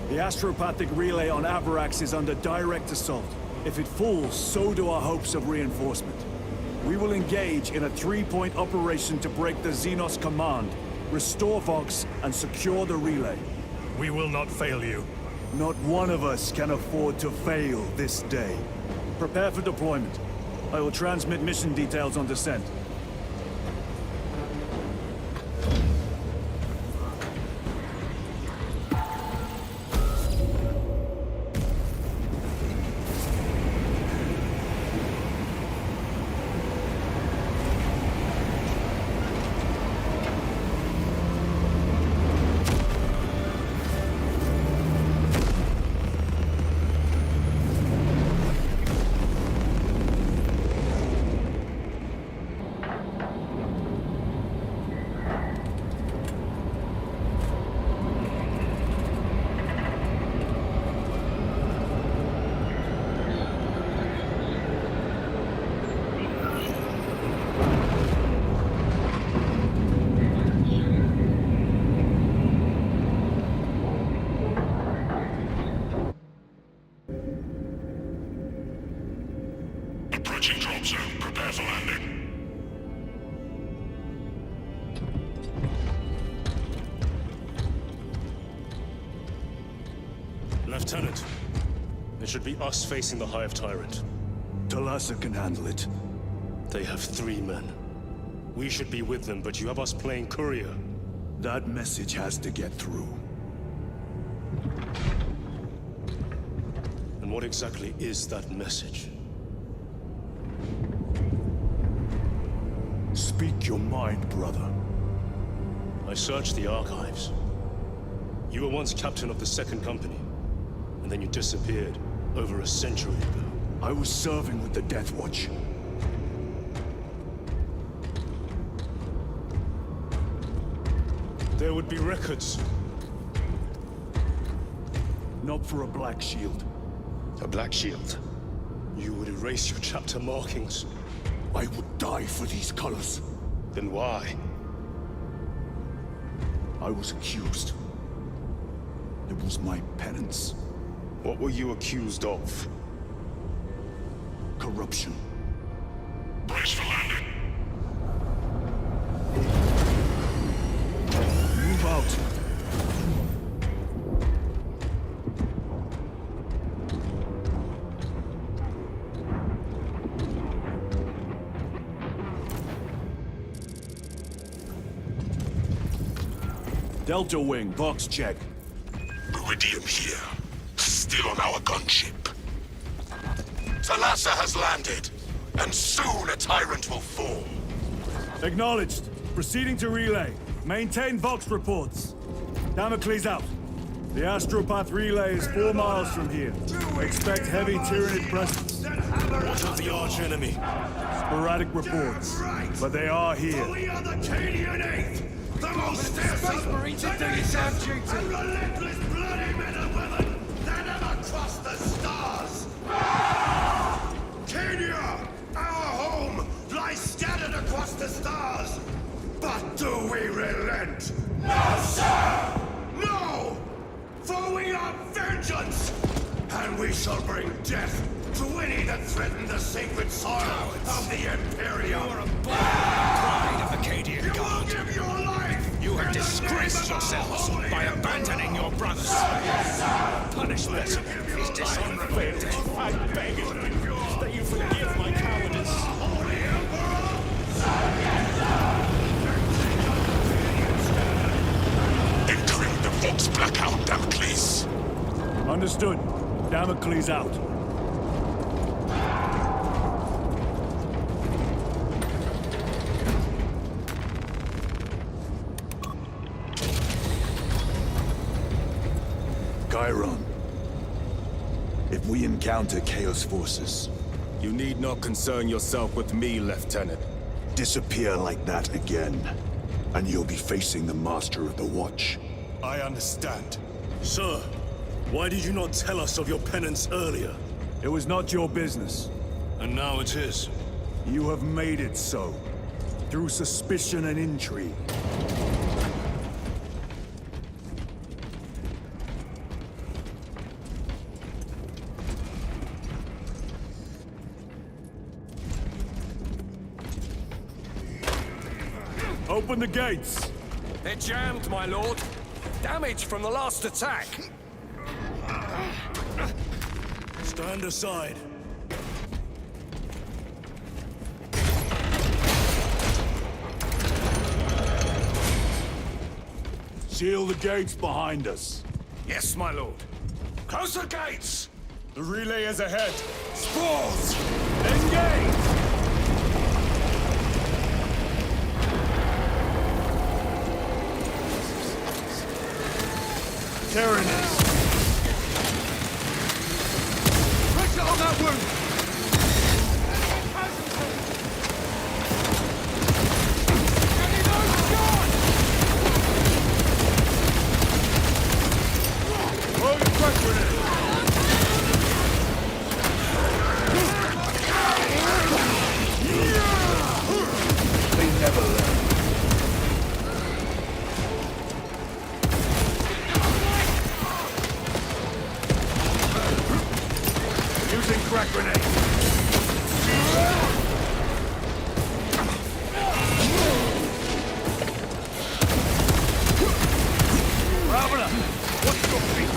The astropathic relay on Avarax is under direct assault. If it falls, so do our hopes of reinforcement. We will engage in a three-point operation to break the Xenos command, restore Vox, and secure the relay. We will not fail you. Not one of us can afford to fail this day. Prepare for deployment. I will transmit mission details on descent. Approaching drop zone. Prepare for landing. Lieutenant, it should be us facing the Hive Tyrant. Talassa can handle it. They have 3 men. We should be with them, but you have us playing courier. That message has to get through. And what exactly is that message? Speak your mind, brother. I searched the archives. You were once captain of the Second Company, and then you disappeared over a century ago. I was serving with the Death Watch. There would be records. Not for a Black Shield. A Black Shield? You would erase your chapter markings. I would die for these colors. Then why? I was accused. It was my penance. What were you accused of? Corruption. Brace for landing. Move out. Delta Wing, box check. Iridium here. Still on our gunship. Talassa has landed. and soon a tyrant will fall. Acknowledged. Proceeding to relay. Maintain Vox reports. Damocles out. The Astropath relay is 4 miles from here. Expect heavy Tyranid presence. What of the arch enemy? Sporadic reports, but they are here. We are the Cadian Eighth, the most fearsome, Marines are doing its own duty. and relentless bloody men and women that ever crossed the stars. Kenya, our home, lies scattered across the stars. But do we relent? No, sir! No! For we are vengeance! And we shall bring death to any that threaten the sacred soil of the Imperium. You are a pride of Acadian God. You will give your life! You have disgraced yourselves by abandoning your brothers. Punishment is dishonorable death. I beg you that you forgive my cowardice. Holy Emperor! Entering the Vox Blackout, Damocles. Understood. Damocles out. Chiron. If we encounter Chaos forces, You need not concern yourself with me, Lieutenant. disappear like that again, and you'll be facing the Master of the Watch. I understand. Sir, why did you not tell us of your penance earlier? It was not your business. And now it is. You have made it so. Through suspicion and intrigue. Open the gates! They're jammed, my lord. Damage from the last attack. Stand aside. Seal the gates behind us. Yes, my lord. Close the gates! The relay is ahead. Spores! Engage! Tyrannus! Pressure on that wound! Throw your crack grenade! They never learn. Using crack grenade. Traveler, what's your feet?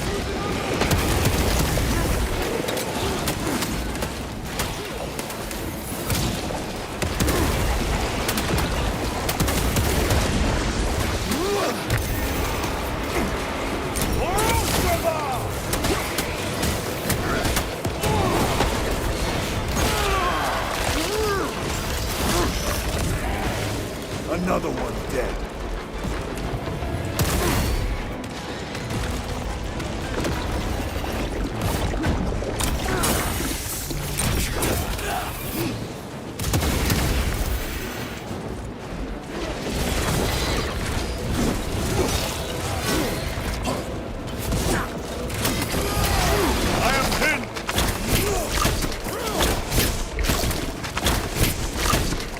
Another one dead. I am pinned.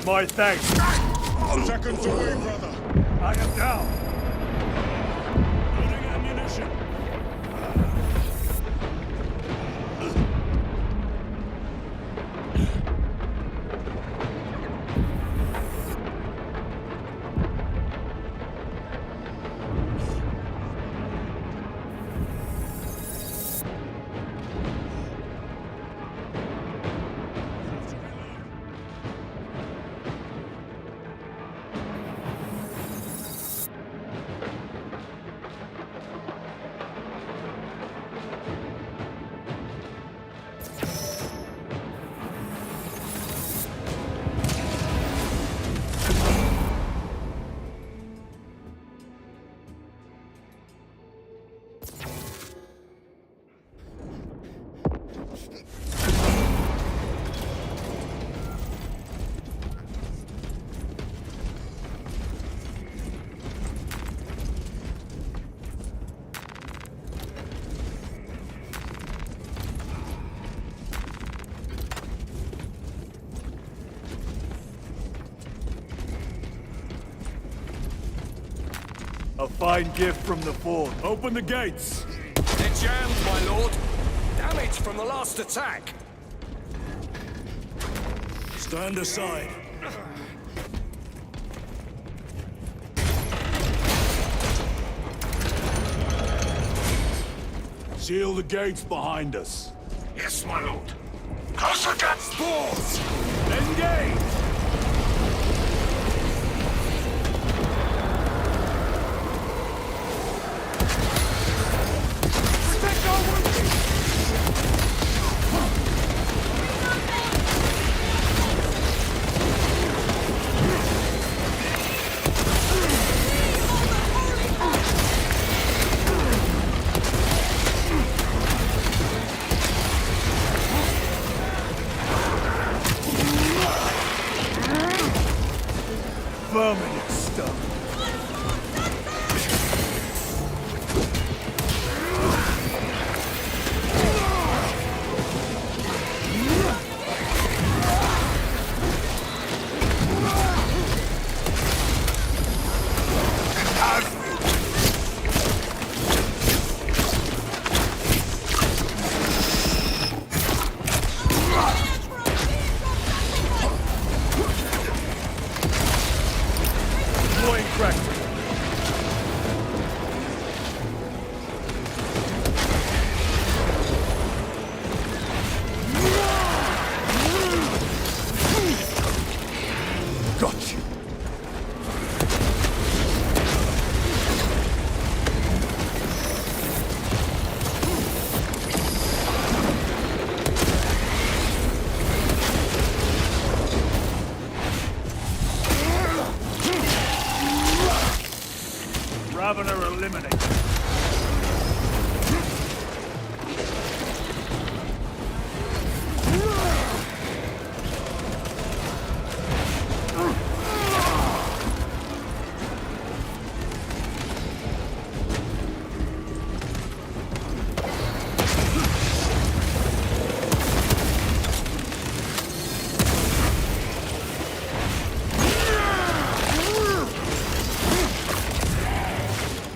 My thanks. Seconds away, brother. I am down. Loading ammunition. A fine gift from the fort. Open the gates! They're jammed, my lord. Damage from the last attack. Stand aside. Seal the gates behind us. Yes, my lord. Close against balls! Engage! Vermin stuff. Eliminate.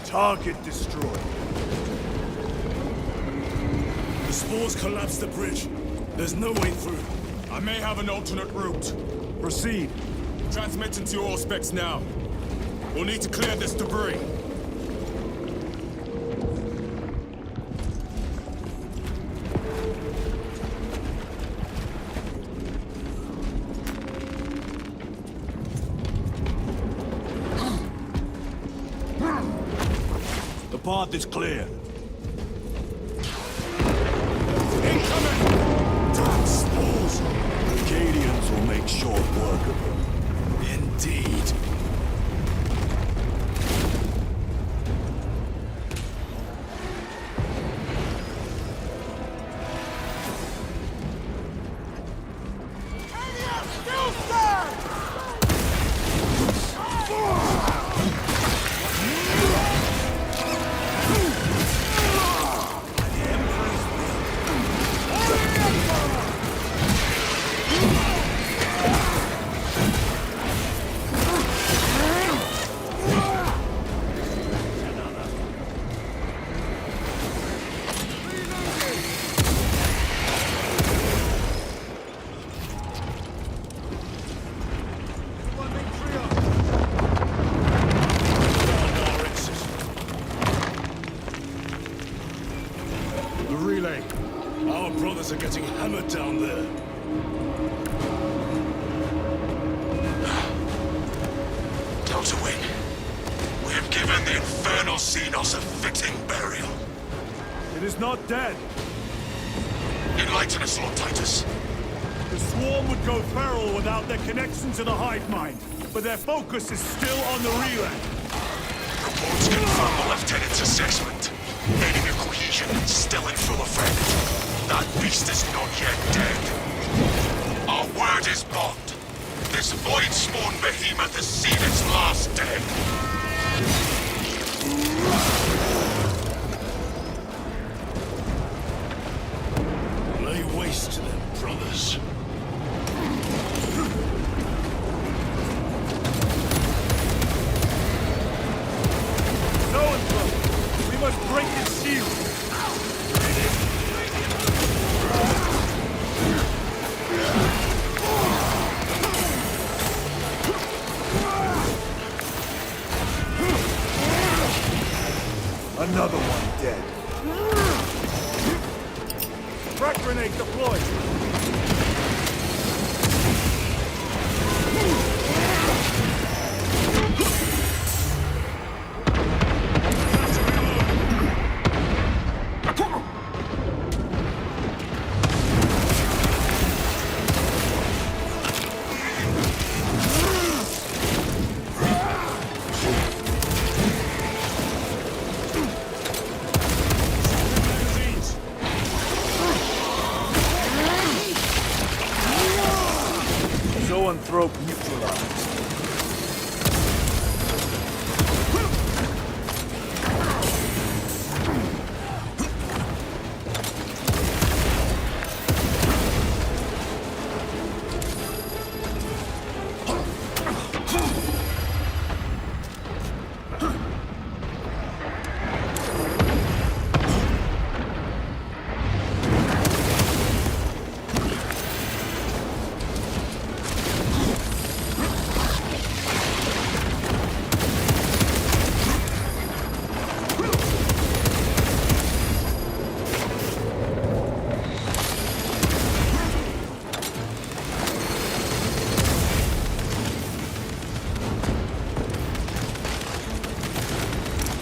Target destroyed. The spores collapsed the bridge. There's no way through. I may have an alternate route. Proceed. Transmitting to your specs now. We'll need to clear this debris. The path is clear. Incoming! Damn spores! The Acadians will make short work of them. Indeed. Our brothers are getting hammered down there. Delta Wing, we have given the Infernal Xenos a fitting burial. It is not dead. Enlighten us, Lord Titus. The swarm would go feral without their connection to the hive mind, but their focus is still on the relay. Reports confirm the Lieutenant's assessment. Enemy beast is not yet dead. Our word is bond. This void-spawn behemoth has seen its last day. Lay waste to them, brothers. We must break his shield! Another one dead. Frag grenade deployed! Zoanthrope neutralized.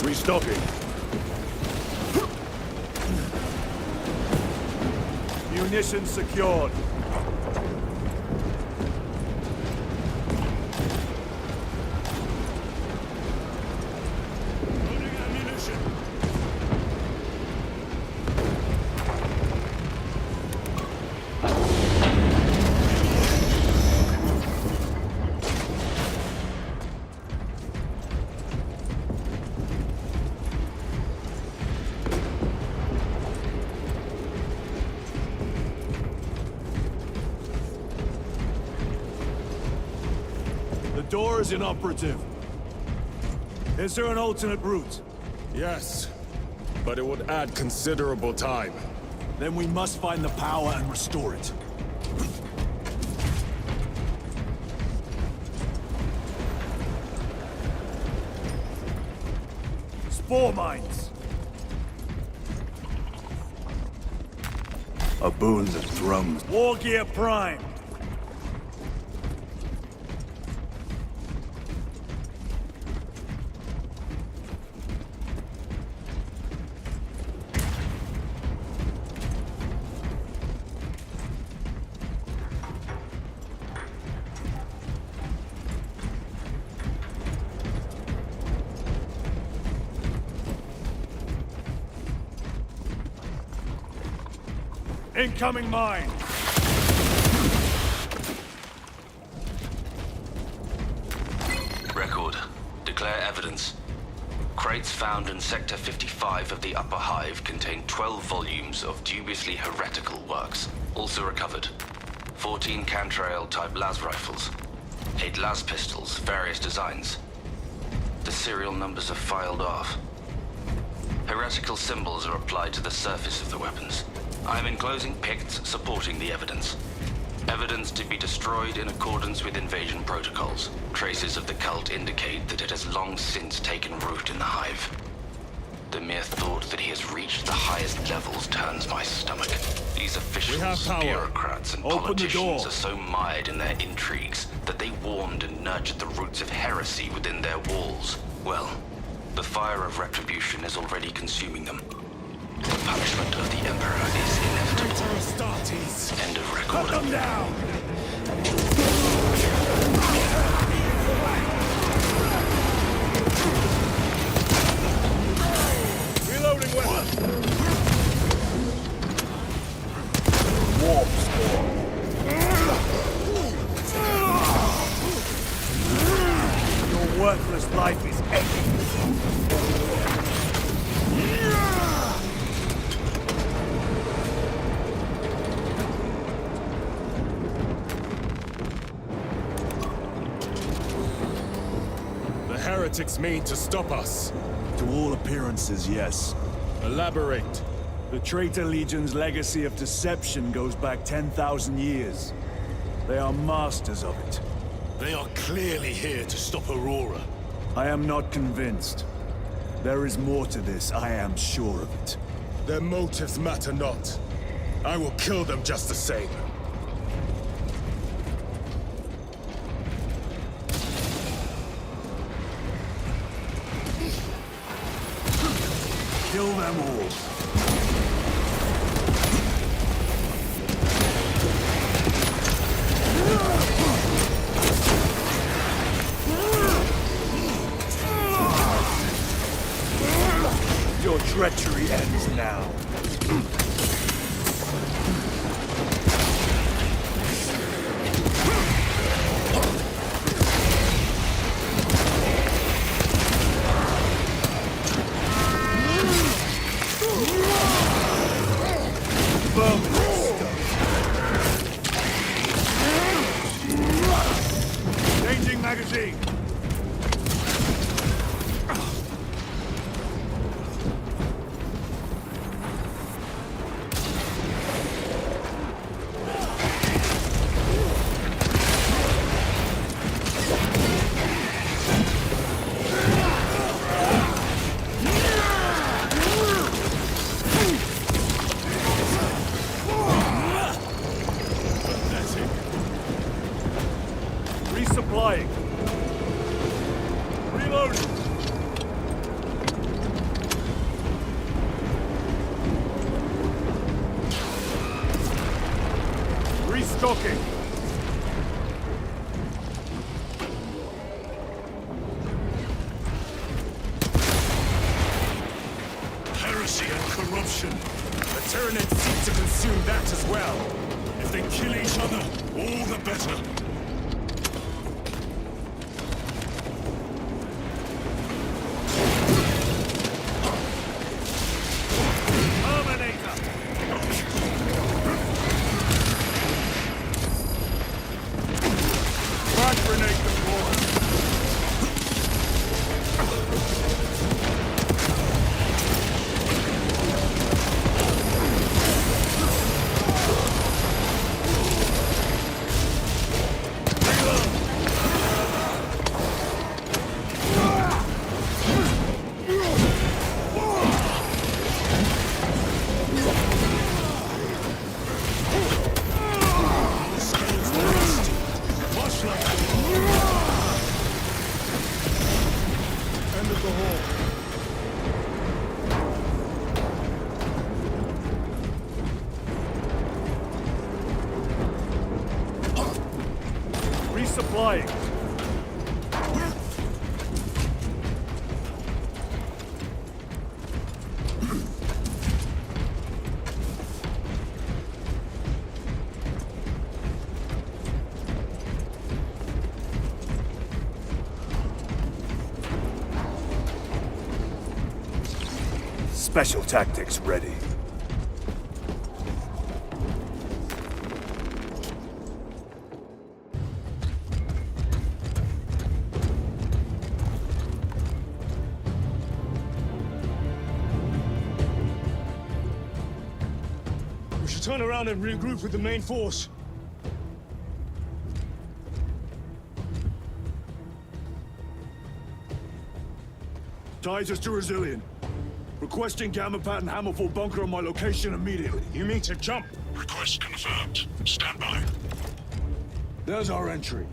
Restocking. Munitions secured. Loading ammunition. The door is inoperative. Is there an alternate route? Yes, but it would add considerable time. Then we must find the power and restore it. Spore mines! A boon that drums. War gear prime! Incoming mine! Record. Declare evidence. Crates found in Sector 55 of the Upper Hive contain 12 volumes of dubiously heretical works. Also recovered. 14 Cantrail-type las rifles. 8 las pistols, various designs. The serial numbers are filed off. Heretical symbols are applied to the surface of the weapons. I am enclosing picts supporting the evidence. Evidence to be destroyed in accordance with invasion protocols. Traces of the cult indicate that it has long since taken root in the Hive. The mere thought that he has reached the highest levels turns my stomach. These officials, bureaucrats, and politicians are so mired in their intrigues that they warmed and nurtured the roots of heresy within their walls. Well, the fire of retribution is already consuming them. The punishment of the Emperor is inevitable. End of record. Cut them down! Reloading weapon! heretics mean to stop us? To all appearances, yes. Elaborate. The Traitor Legion's legacy of deception goes back 10,000 years. They are masters of it. They are clearly here to stop Aurora. I am not convinced. There is more to this, I am sure of it. Their motives matter not. I will kill them just the same. Kill them all. Your treachery ends now. Changing magazine. Resupplying. Reloading. Restocking. Heresy and corruption. The Tyranids seek to consume that as well. If they kill each other, all the better. Resupplying. Special tactics ready. We should turn around and regroup with the main force. Titus to Resilient. Requesting Gamma Pattern Hammerfall bunker on my location immediately. You mean to jump? Request confirmed. Stand by. There's our entry.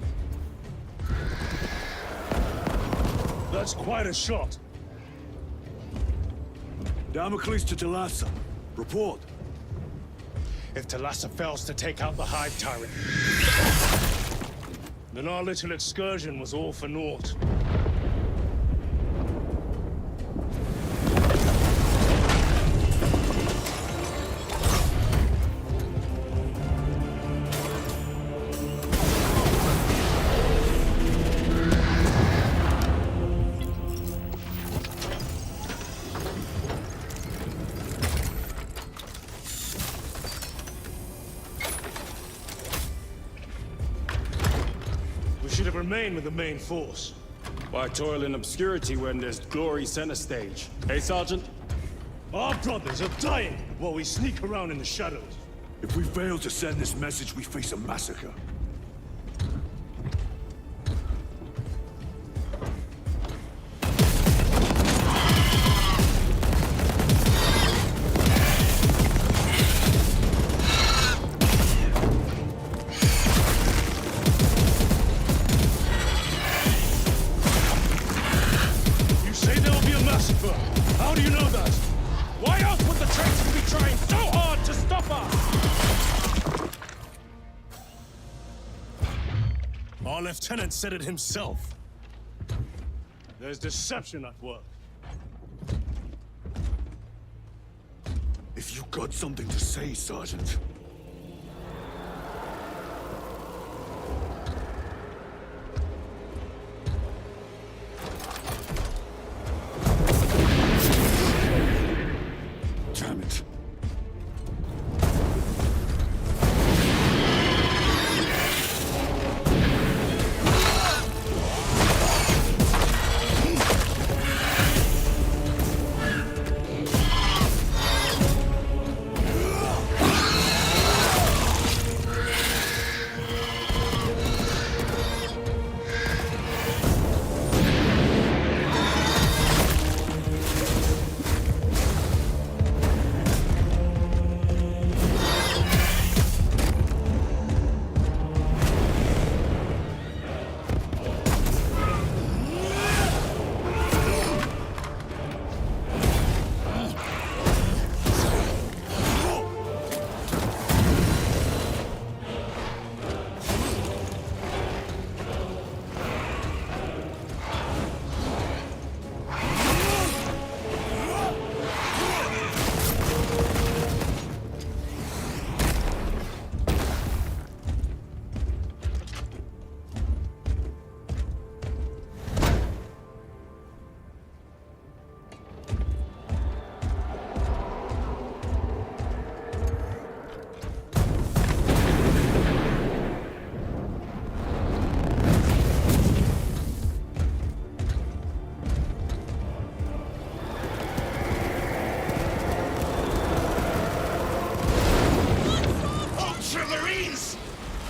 That's quite a shot. Damocles to Talassa. Report. If Talassa fails to take out the Hive Tyrant, then our little excursion was all for naught. We should have remained with the main force. Why toil in obscurity when there's glory center stage? Hey, Sergeant? Our brothers are dying while we sneak around in the shadows. If we fail to send this message, we face a massacre. You say there will be a massacre. How do you know that? Why else would the traitors be trying so hard to stop us? Our lieutenant said it himself. There's deception at work. If you got something to say, Sergeant. Damn it.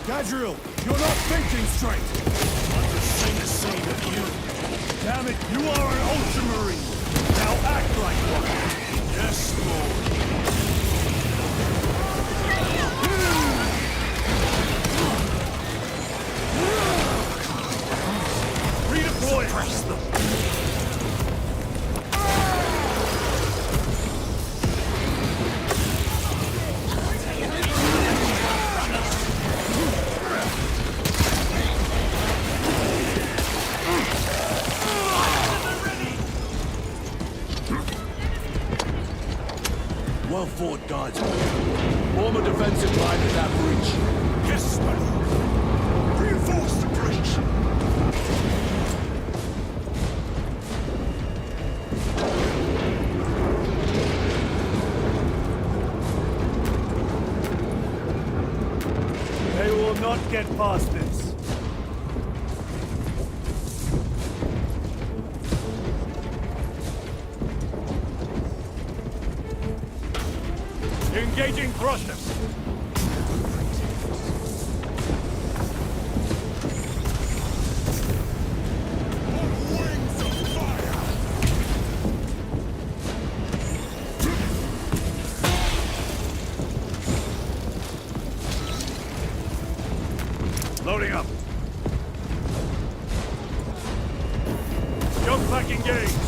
Dareu, you're not thinking straight! I'm the same of you. Damn it, you are an Ultramarine! Now act like one! Yes, Lord. Redeploy! Suppress them! Well fought, guards. Form a defensive line at that breach. Yes, my lord. Reinforce the breach. They will not get past this. Engaging thrusters. Loading up. Jump pack engaged.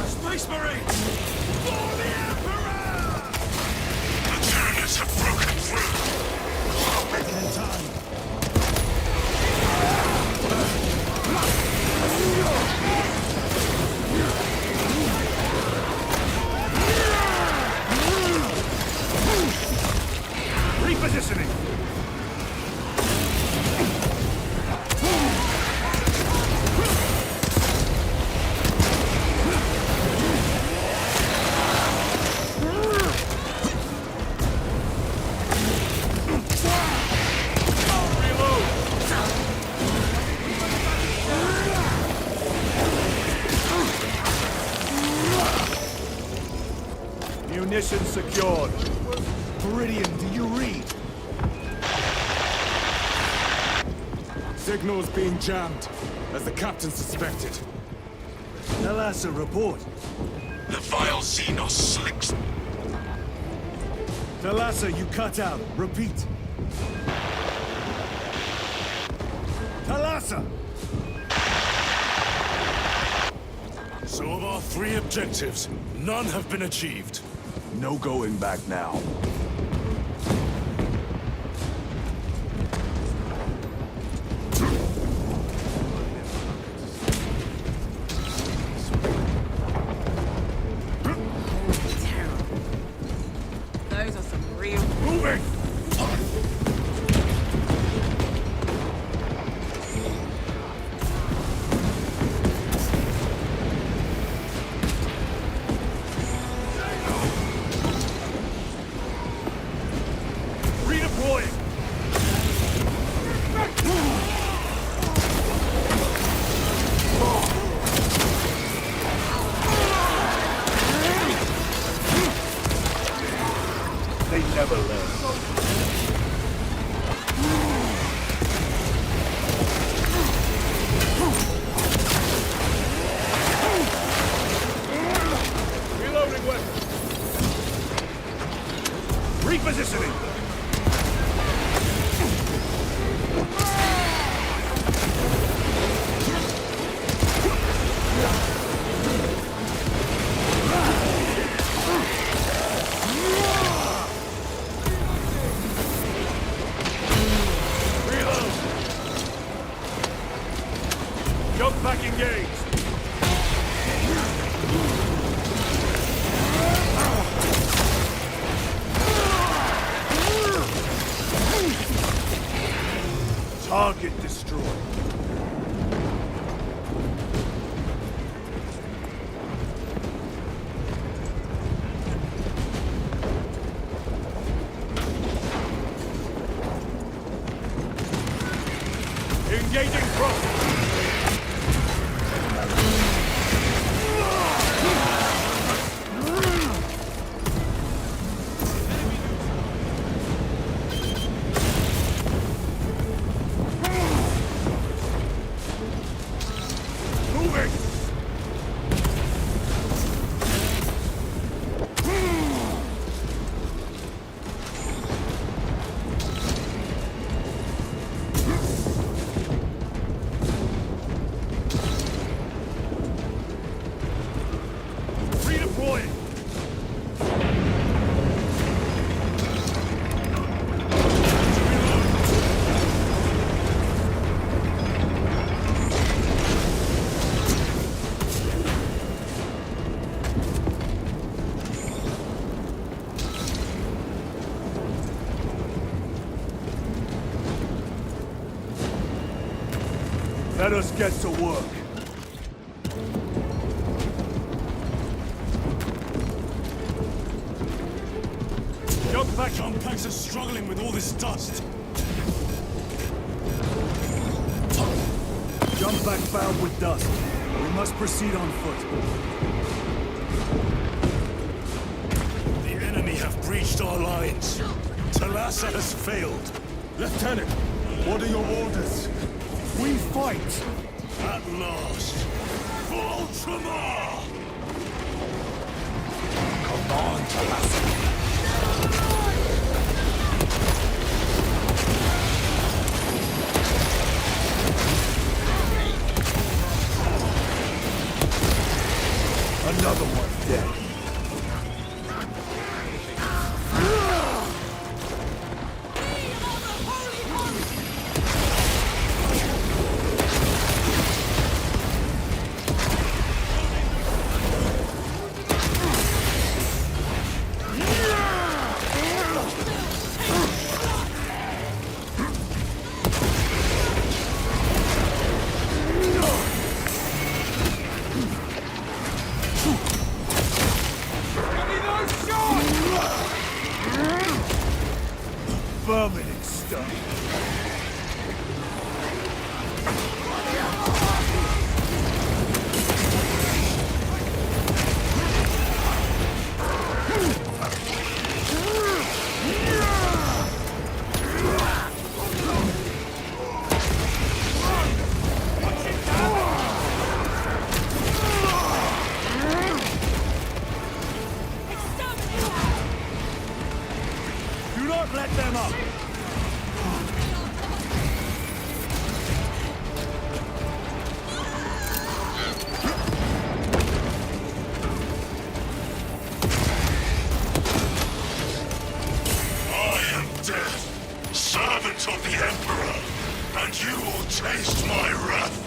Space Marines! For the Emperor! The Tyranids have broken through! Making in time. Munitions secured. Meridian, do you read? Signal's being jammed, as the captain suspected. Thalassa, report. The vile Xenos slicks. Thalassa, you cut out. Repeat. Thalassa! So of our 3 objectives, none have been achieved. No going back now. Those are some real... Moving! Redeploying! They never learn. Reloading weapon. Repositioning. Reload. Jump back engaged. Target destroyed. Engaging front. Moving! Redeploying! Let us get to work. Jump back! Jump packs are struggling with all this dust. Jump back bound with dust. We must proceed on foot. The enemy have breached our lines. Thalassa has failed. Lieutenant, what are your orders? We fight! At last, for Ultramar! Come on, Thalassa. Another one dead. my wrath!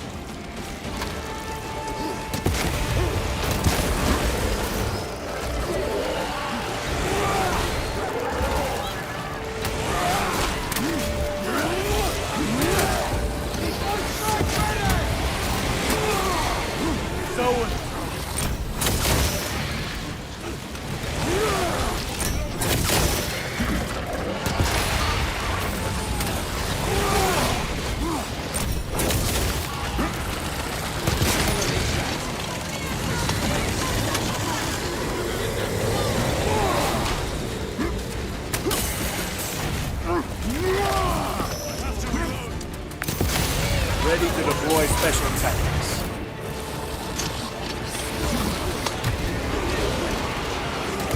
Ready to deploy special tactics.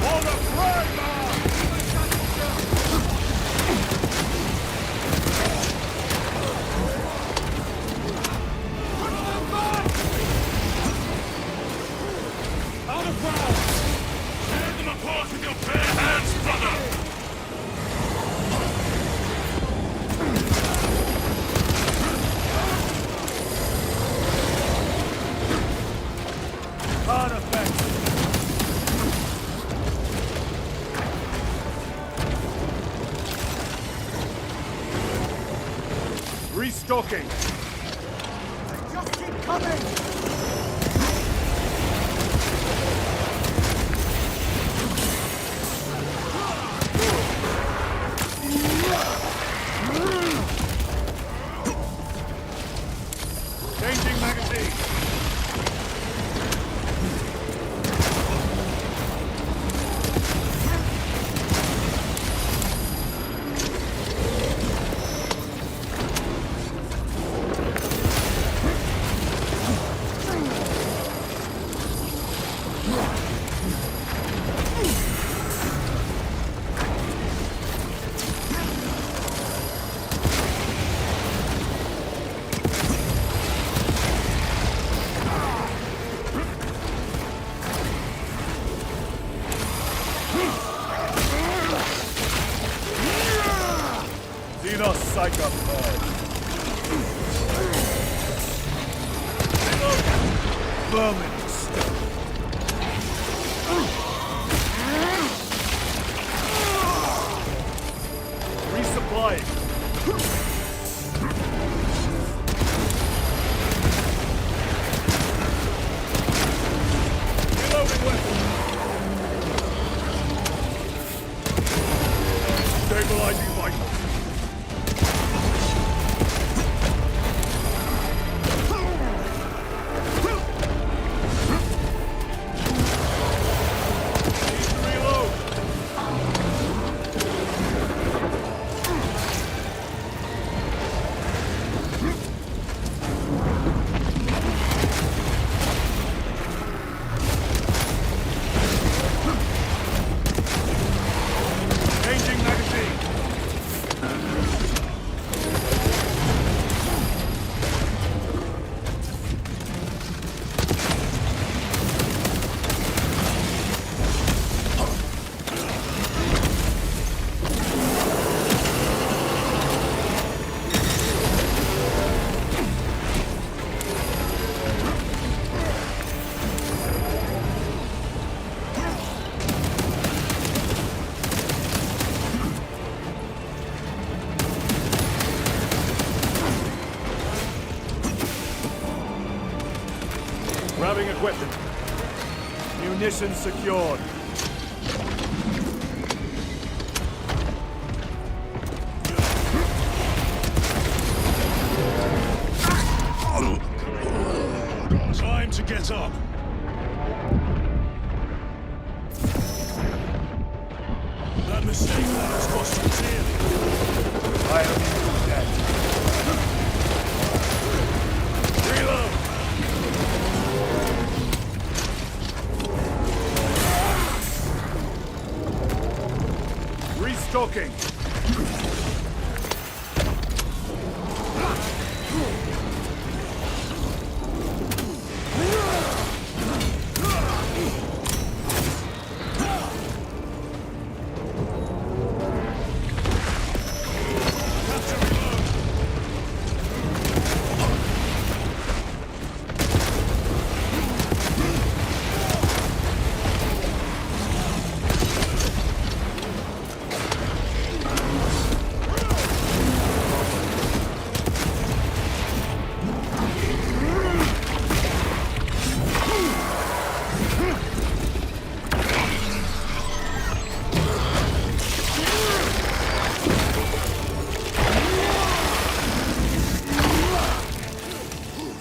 On the front line! Out of bounds! Tear them apart with your bare hands, brother! Hard effect. Restocking. They just keep coming. Changing magazine. Psycho vermin stuff. Resupplying. Reloading weapon. Stabilizing vitals. Grabbing equipment. Munitions secured. Time to get up. That mistake has cost you dearly. I am dead. Reload! Restocking.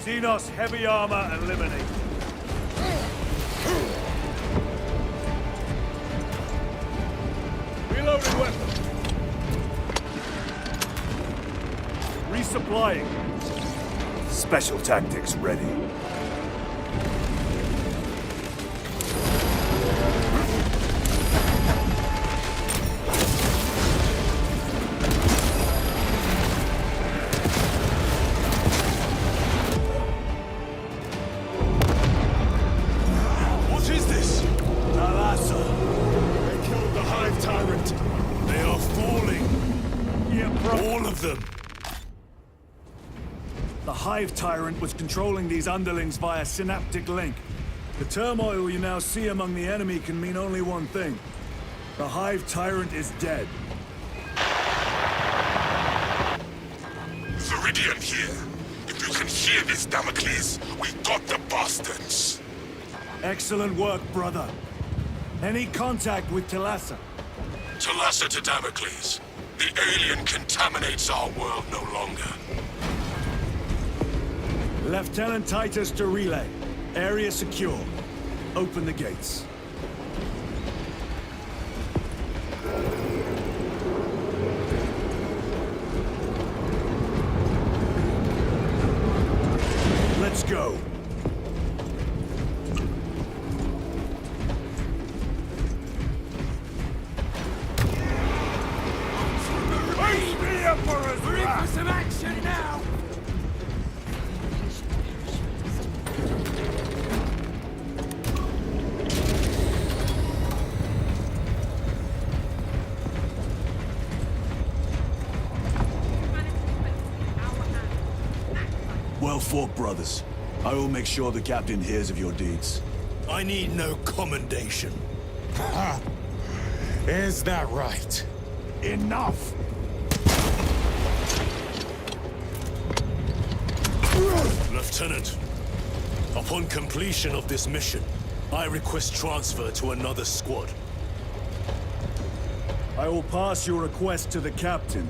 Xenos heavy armor eliminated. Reloading weapon. Resupplying. Special tactics ready. What is this? Thalassa. They killed the Hive Tyrant. They are falling. All of them. The Hive Tyrant was controlling these underlings via synaptic link. The turmoil you now see among the enemy can mean only one thing. The Hive Tyrant is dead. Viridian here. If you can hear this, Damocles, we got the bastards. Excellent work, brother. Any contact with Thalassa? Thalassa to Damocles. The alien contaminates our world no longer. Lieutenant Titus to relay. Area secure. Open the gates. Let's go. Ready for some action now! Well fought, brothers. I will make sure the captain hears of your deeds. I need no commendation. Is that right? Enough! Lieutenant, upon completion of this mission, I request transfer to another squad. I will pass your request to the captain.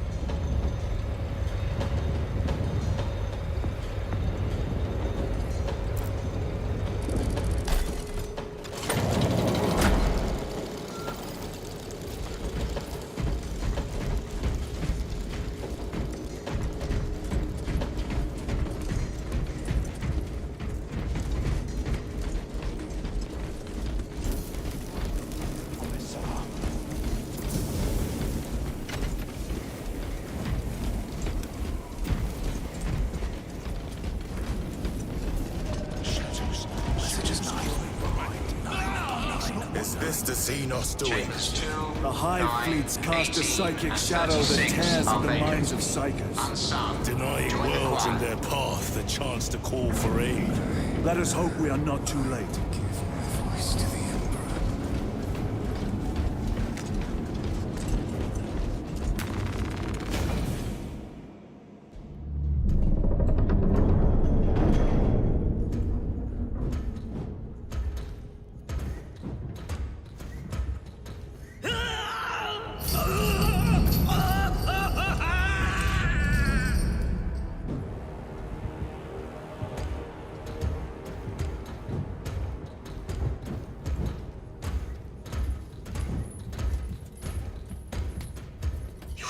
Is this the Xenos doing? The Hive fleets cast a psychic shadow that tears at the minds of psychers. Denying worlds in their path the chance to call for aid. Let us hope we are not too late.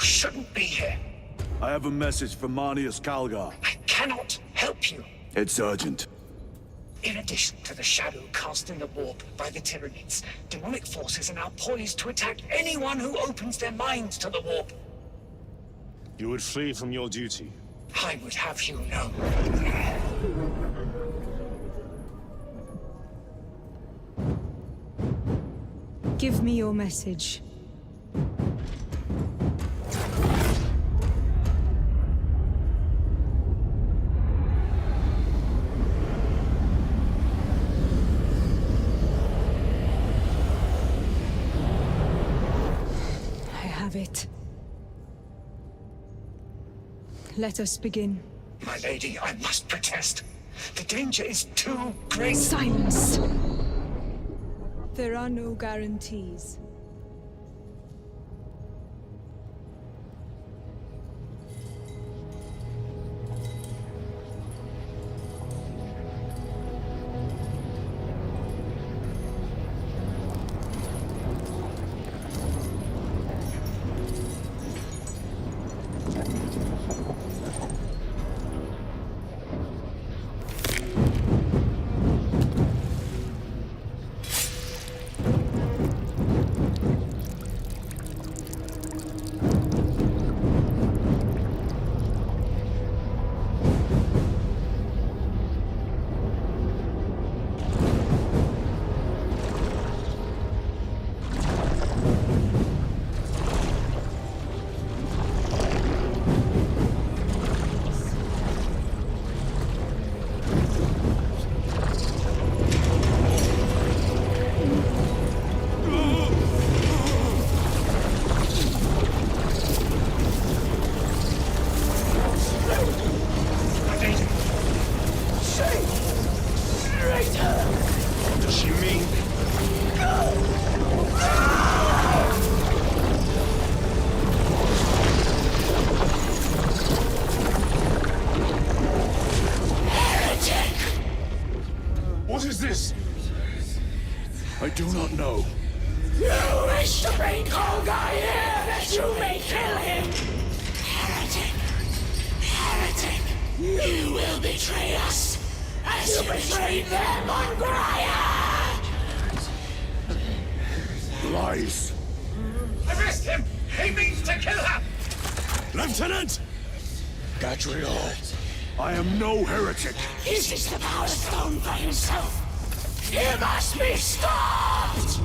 Shouldn't be here. I have a message from Marnius Calgar. I cannot help you. It's urgent. In addition to the shadow cast in the warp by the Tyranids, demonic forces are now poised to attack anyone who opens their minds to the warp. You would flee from your duty. I would have you know. Give me your message. It. Let us begin. My lady, I must protest. The danger is too great. Silence! There are no guarantees. does she mean? Heretic! What is this? I do not know. You wish to bring Koga here that you may kill him! Heretic! Heretic! You will betray us as you betrayed them on Graia! Lies. Arrest him! He means to kill her! Lieutenant! Gadriel, I am no heretic. Uses the power stone for himself. He must be stopped!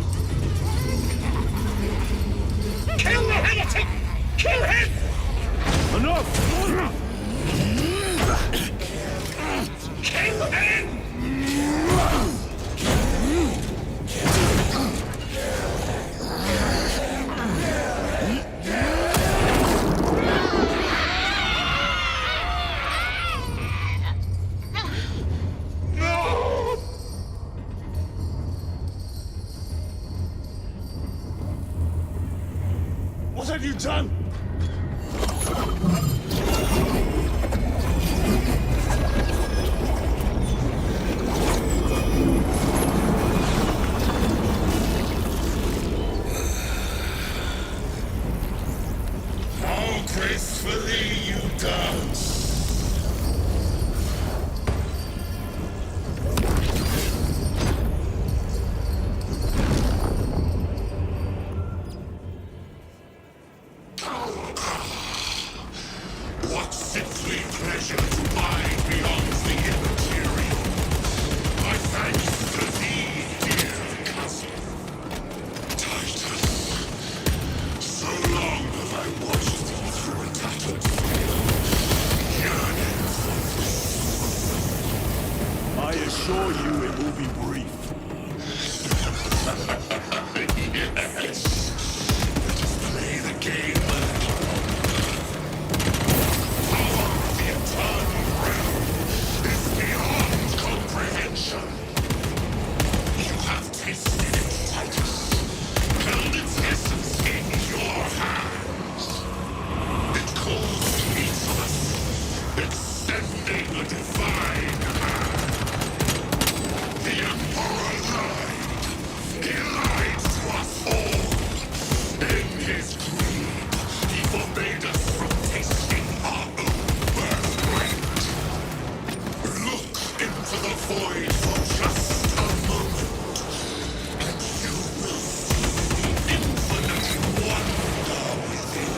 Kill the heretic! Kill him! Enough! Kill him! What have you done? How gracefully you dance! What sickly pleasure to abide beyond the immaterial! My thanks to thee, dear cousin. Titus, so long have I watched thee through a tattered veil, yearning for this. I assure you it will be brief. Yes. Let us play the game. The eternal realm is beyond comprehension. You have tasted it, Titus. Held its essence in your hands. It calls to each of us, extending a divine hand. The Emperor lied. He lied to us all. In his greed, he forbade us from tasting our own birthright. Look into the void for just a moment, and you will see the infinite wonder within.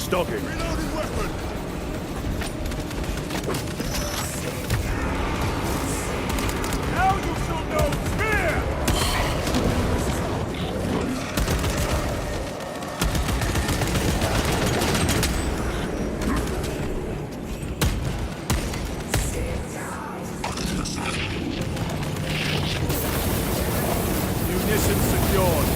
Restocking. Reloading weapon! Now you shall know fear! Munitions secured.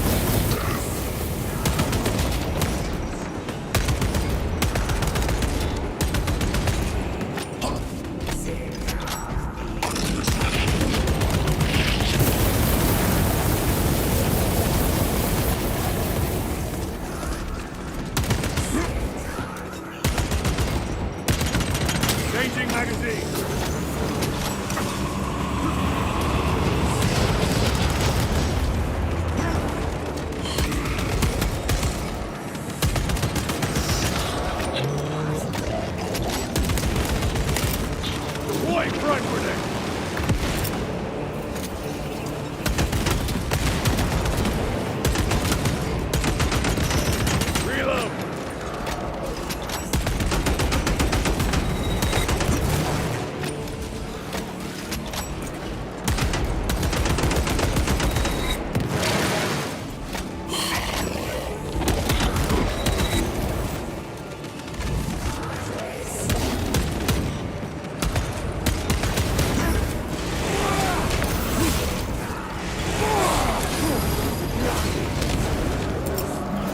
Changing magazine. Deploy front grenade. Reload.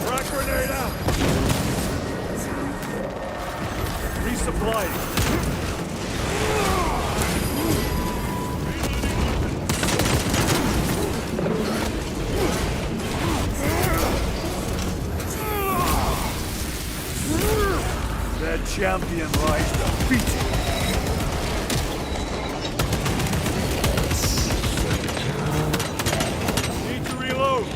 Frag grenade out. Resupplying. Their champion lies defeated. Need to reload.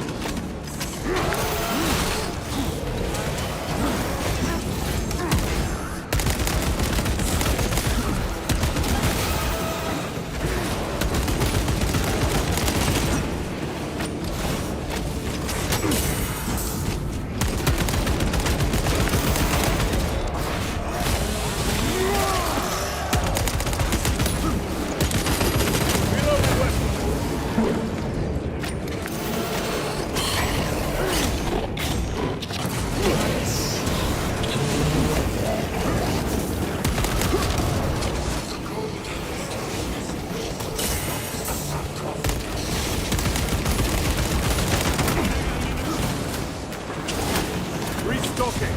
Restocking.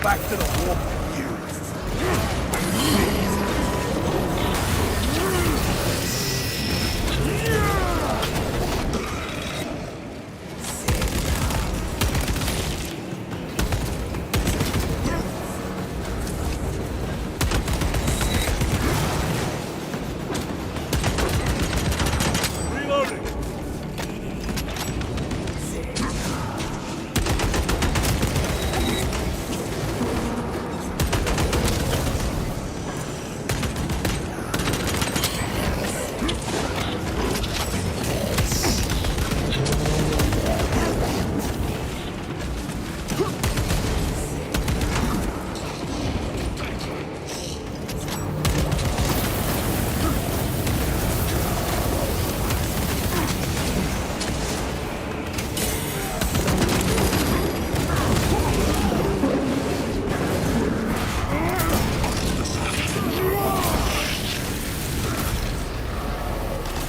Back to the warp. Reloading.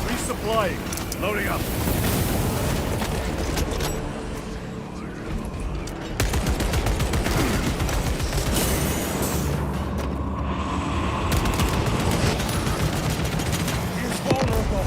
Resupplying. Loading up. He's vulnerable.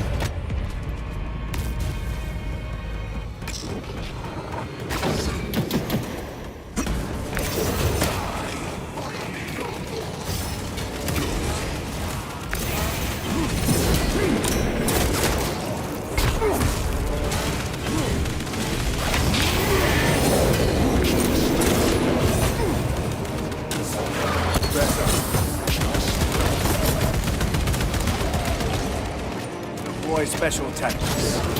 special tactics.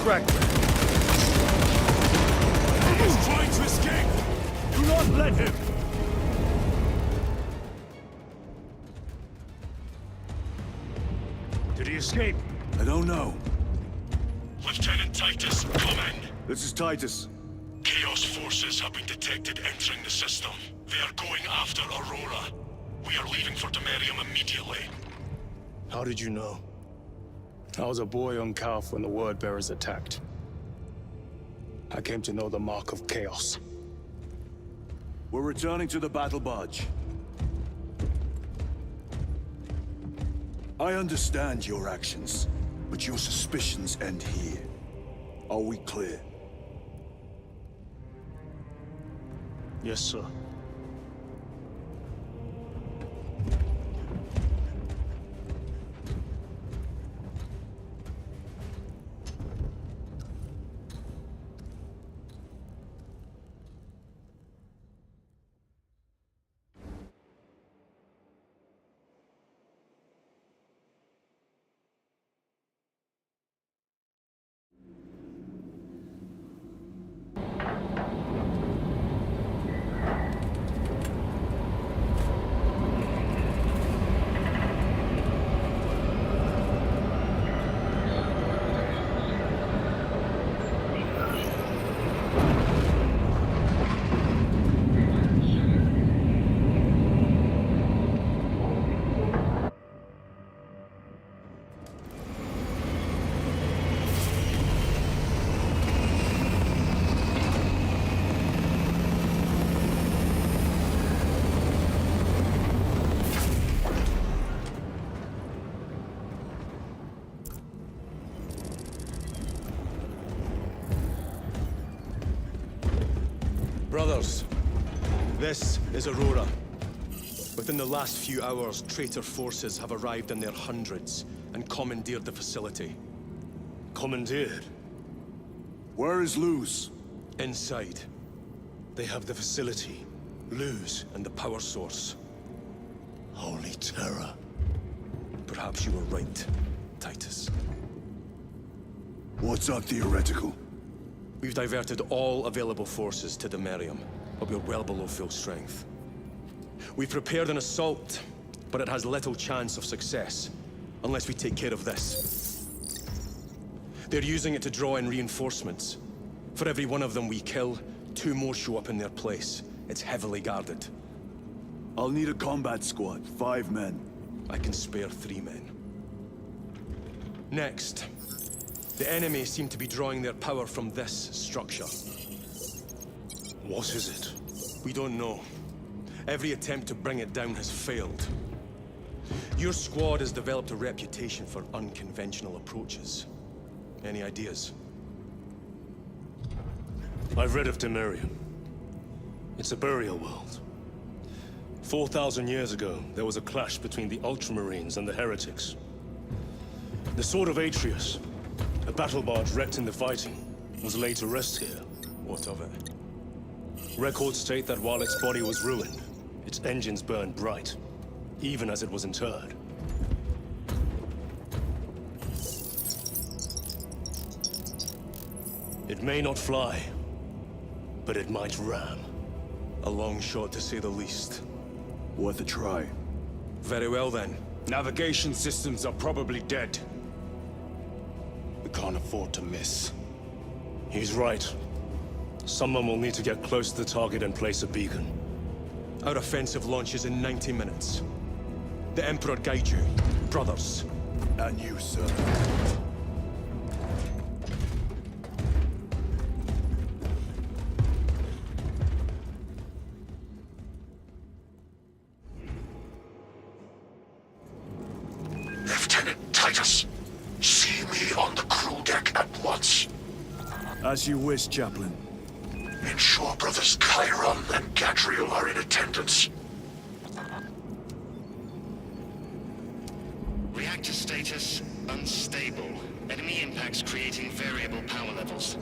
Correct. He is trying to escape! Do not let him! Did he escape? I don't know. Lieutenant Titus, come in. This is Titus. Chaos forces have been detected entering the system. They are going after Aurora. We are leaving for Demerium immediately. How did you know? I was a boy on Calf when the Word Bearers attacked. I came to know the mark of chaos. We're returning to the battle barge. I understand your actions, but your suspicions end here. Are we clear? Yes, sir. This is Aurora. Within the last few hours, traitor forces have arrived in their hundreds and commandeered the facility. Commandeered? Where is Luz? Inside. They have the facility, Luz, and the power source. Holy terror. Perhaps you were right, Titus. What's our theoretical? We've diverted all available forces to Demerium, but we're well below full strength. We've prepared an assault, but it has little chance of success, unless we take care of this. They're using it to draw in reinforcements. For every one of them we kill, 2 more show up in their place. It's heavily guarded. I'll need a combat squad, 5 men. I can spare 3 men. Next, the enemy seem to be drawing their power from this structure. What is it? We don't know. Every attempt to bring it down has failed. Your squad has developed a reputation for unconventional approaches. Any ideas? I've read of Demerium. It's a burial world. 4,000 years ago, there was a clash between the Ultramarines and the Heretics. The Sword of Atreus, a battle barge wrecked in the fighting, was laid to rest here. What of it? Records state that while its body was ruined, its engines burned bright, even as it was interred. It may not fly, but it might ram. A long shot, to say the least. Worth a try. Very well, then. Navigation systems are probably dead. We can't afford to miss. He's right. Someone will need to get close to the target and place a beacon. Our offensive launches in 90 minutes. The Emperor guide you, brothers. And you, sir. Lieutenant Titus, see me on the crew deck at once. As you wish, Chaplain. Ensure brothers Chiron and Gadriel are in attendance. Reactor status unstable. Enemy impacts creating variable power levels.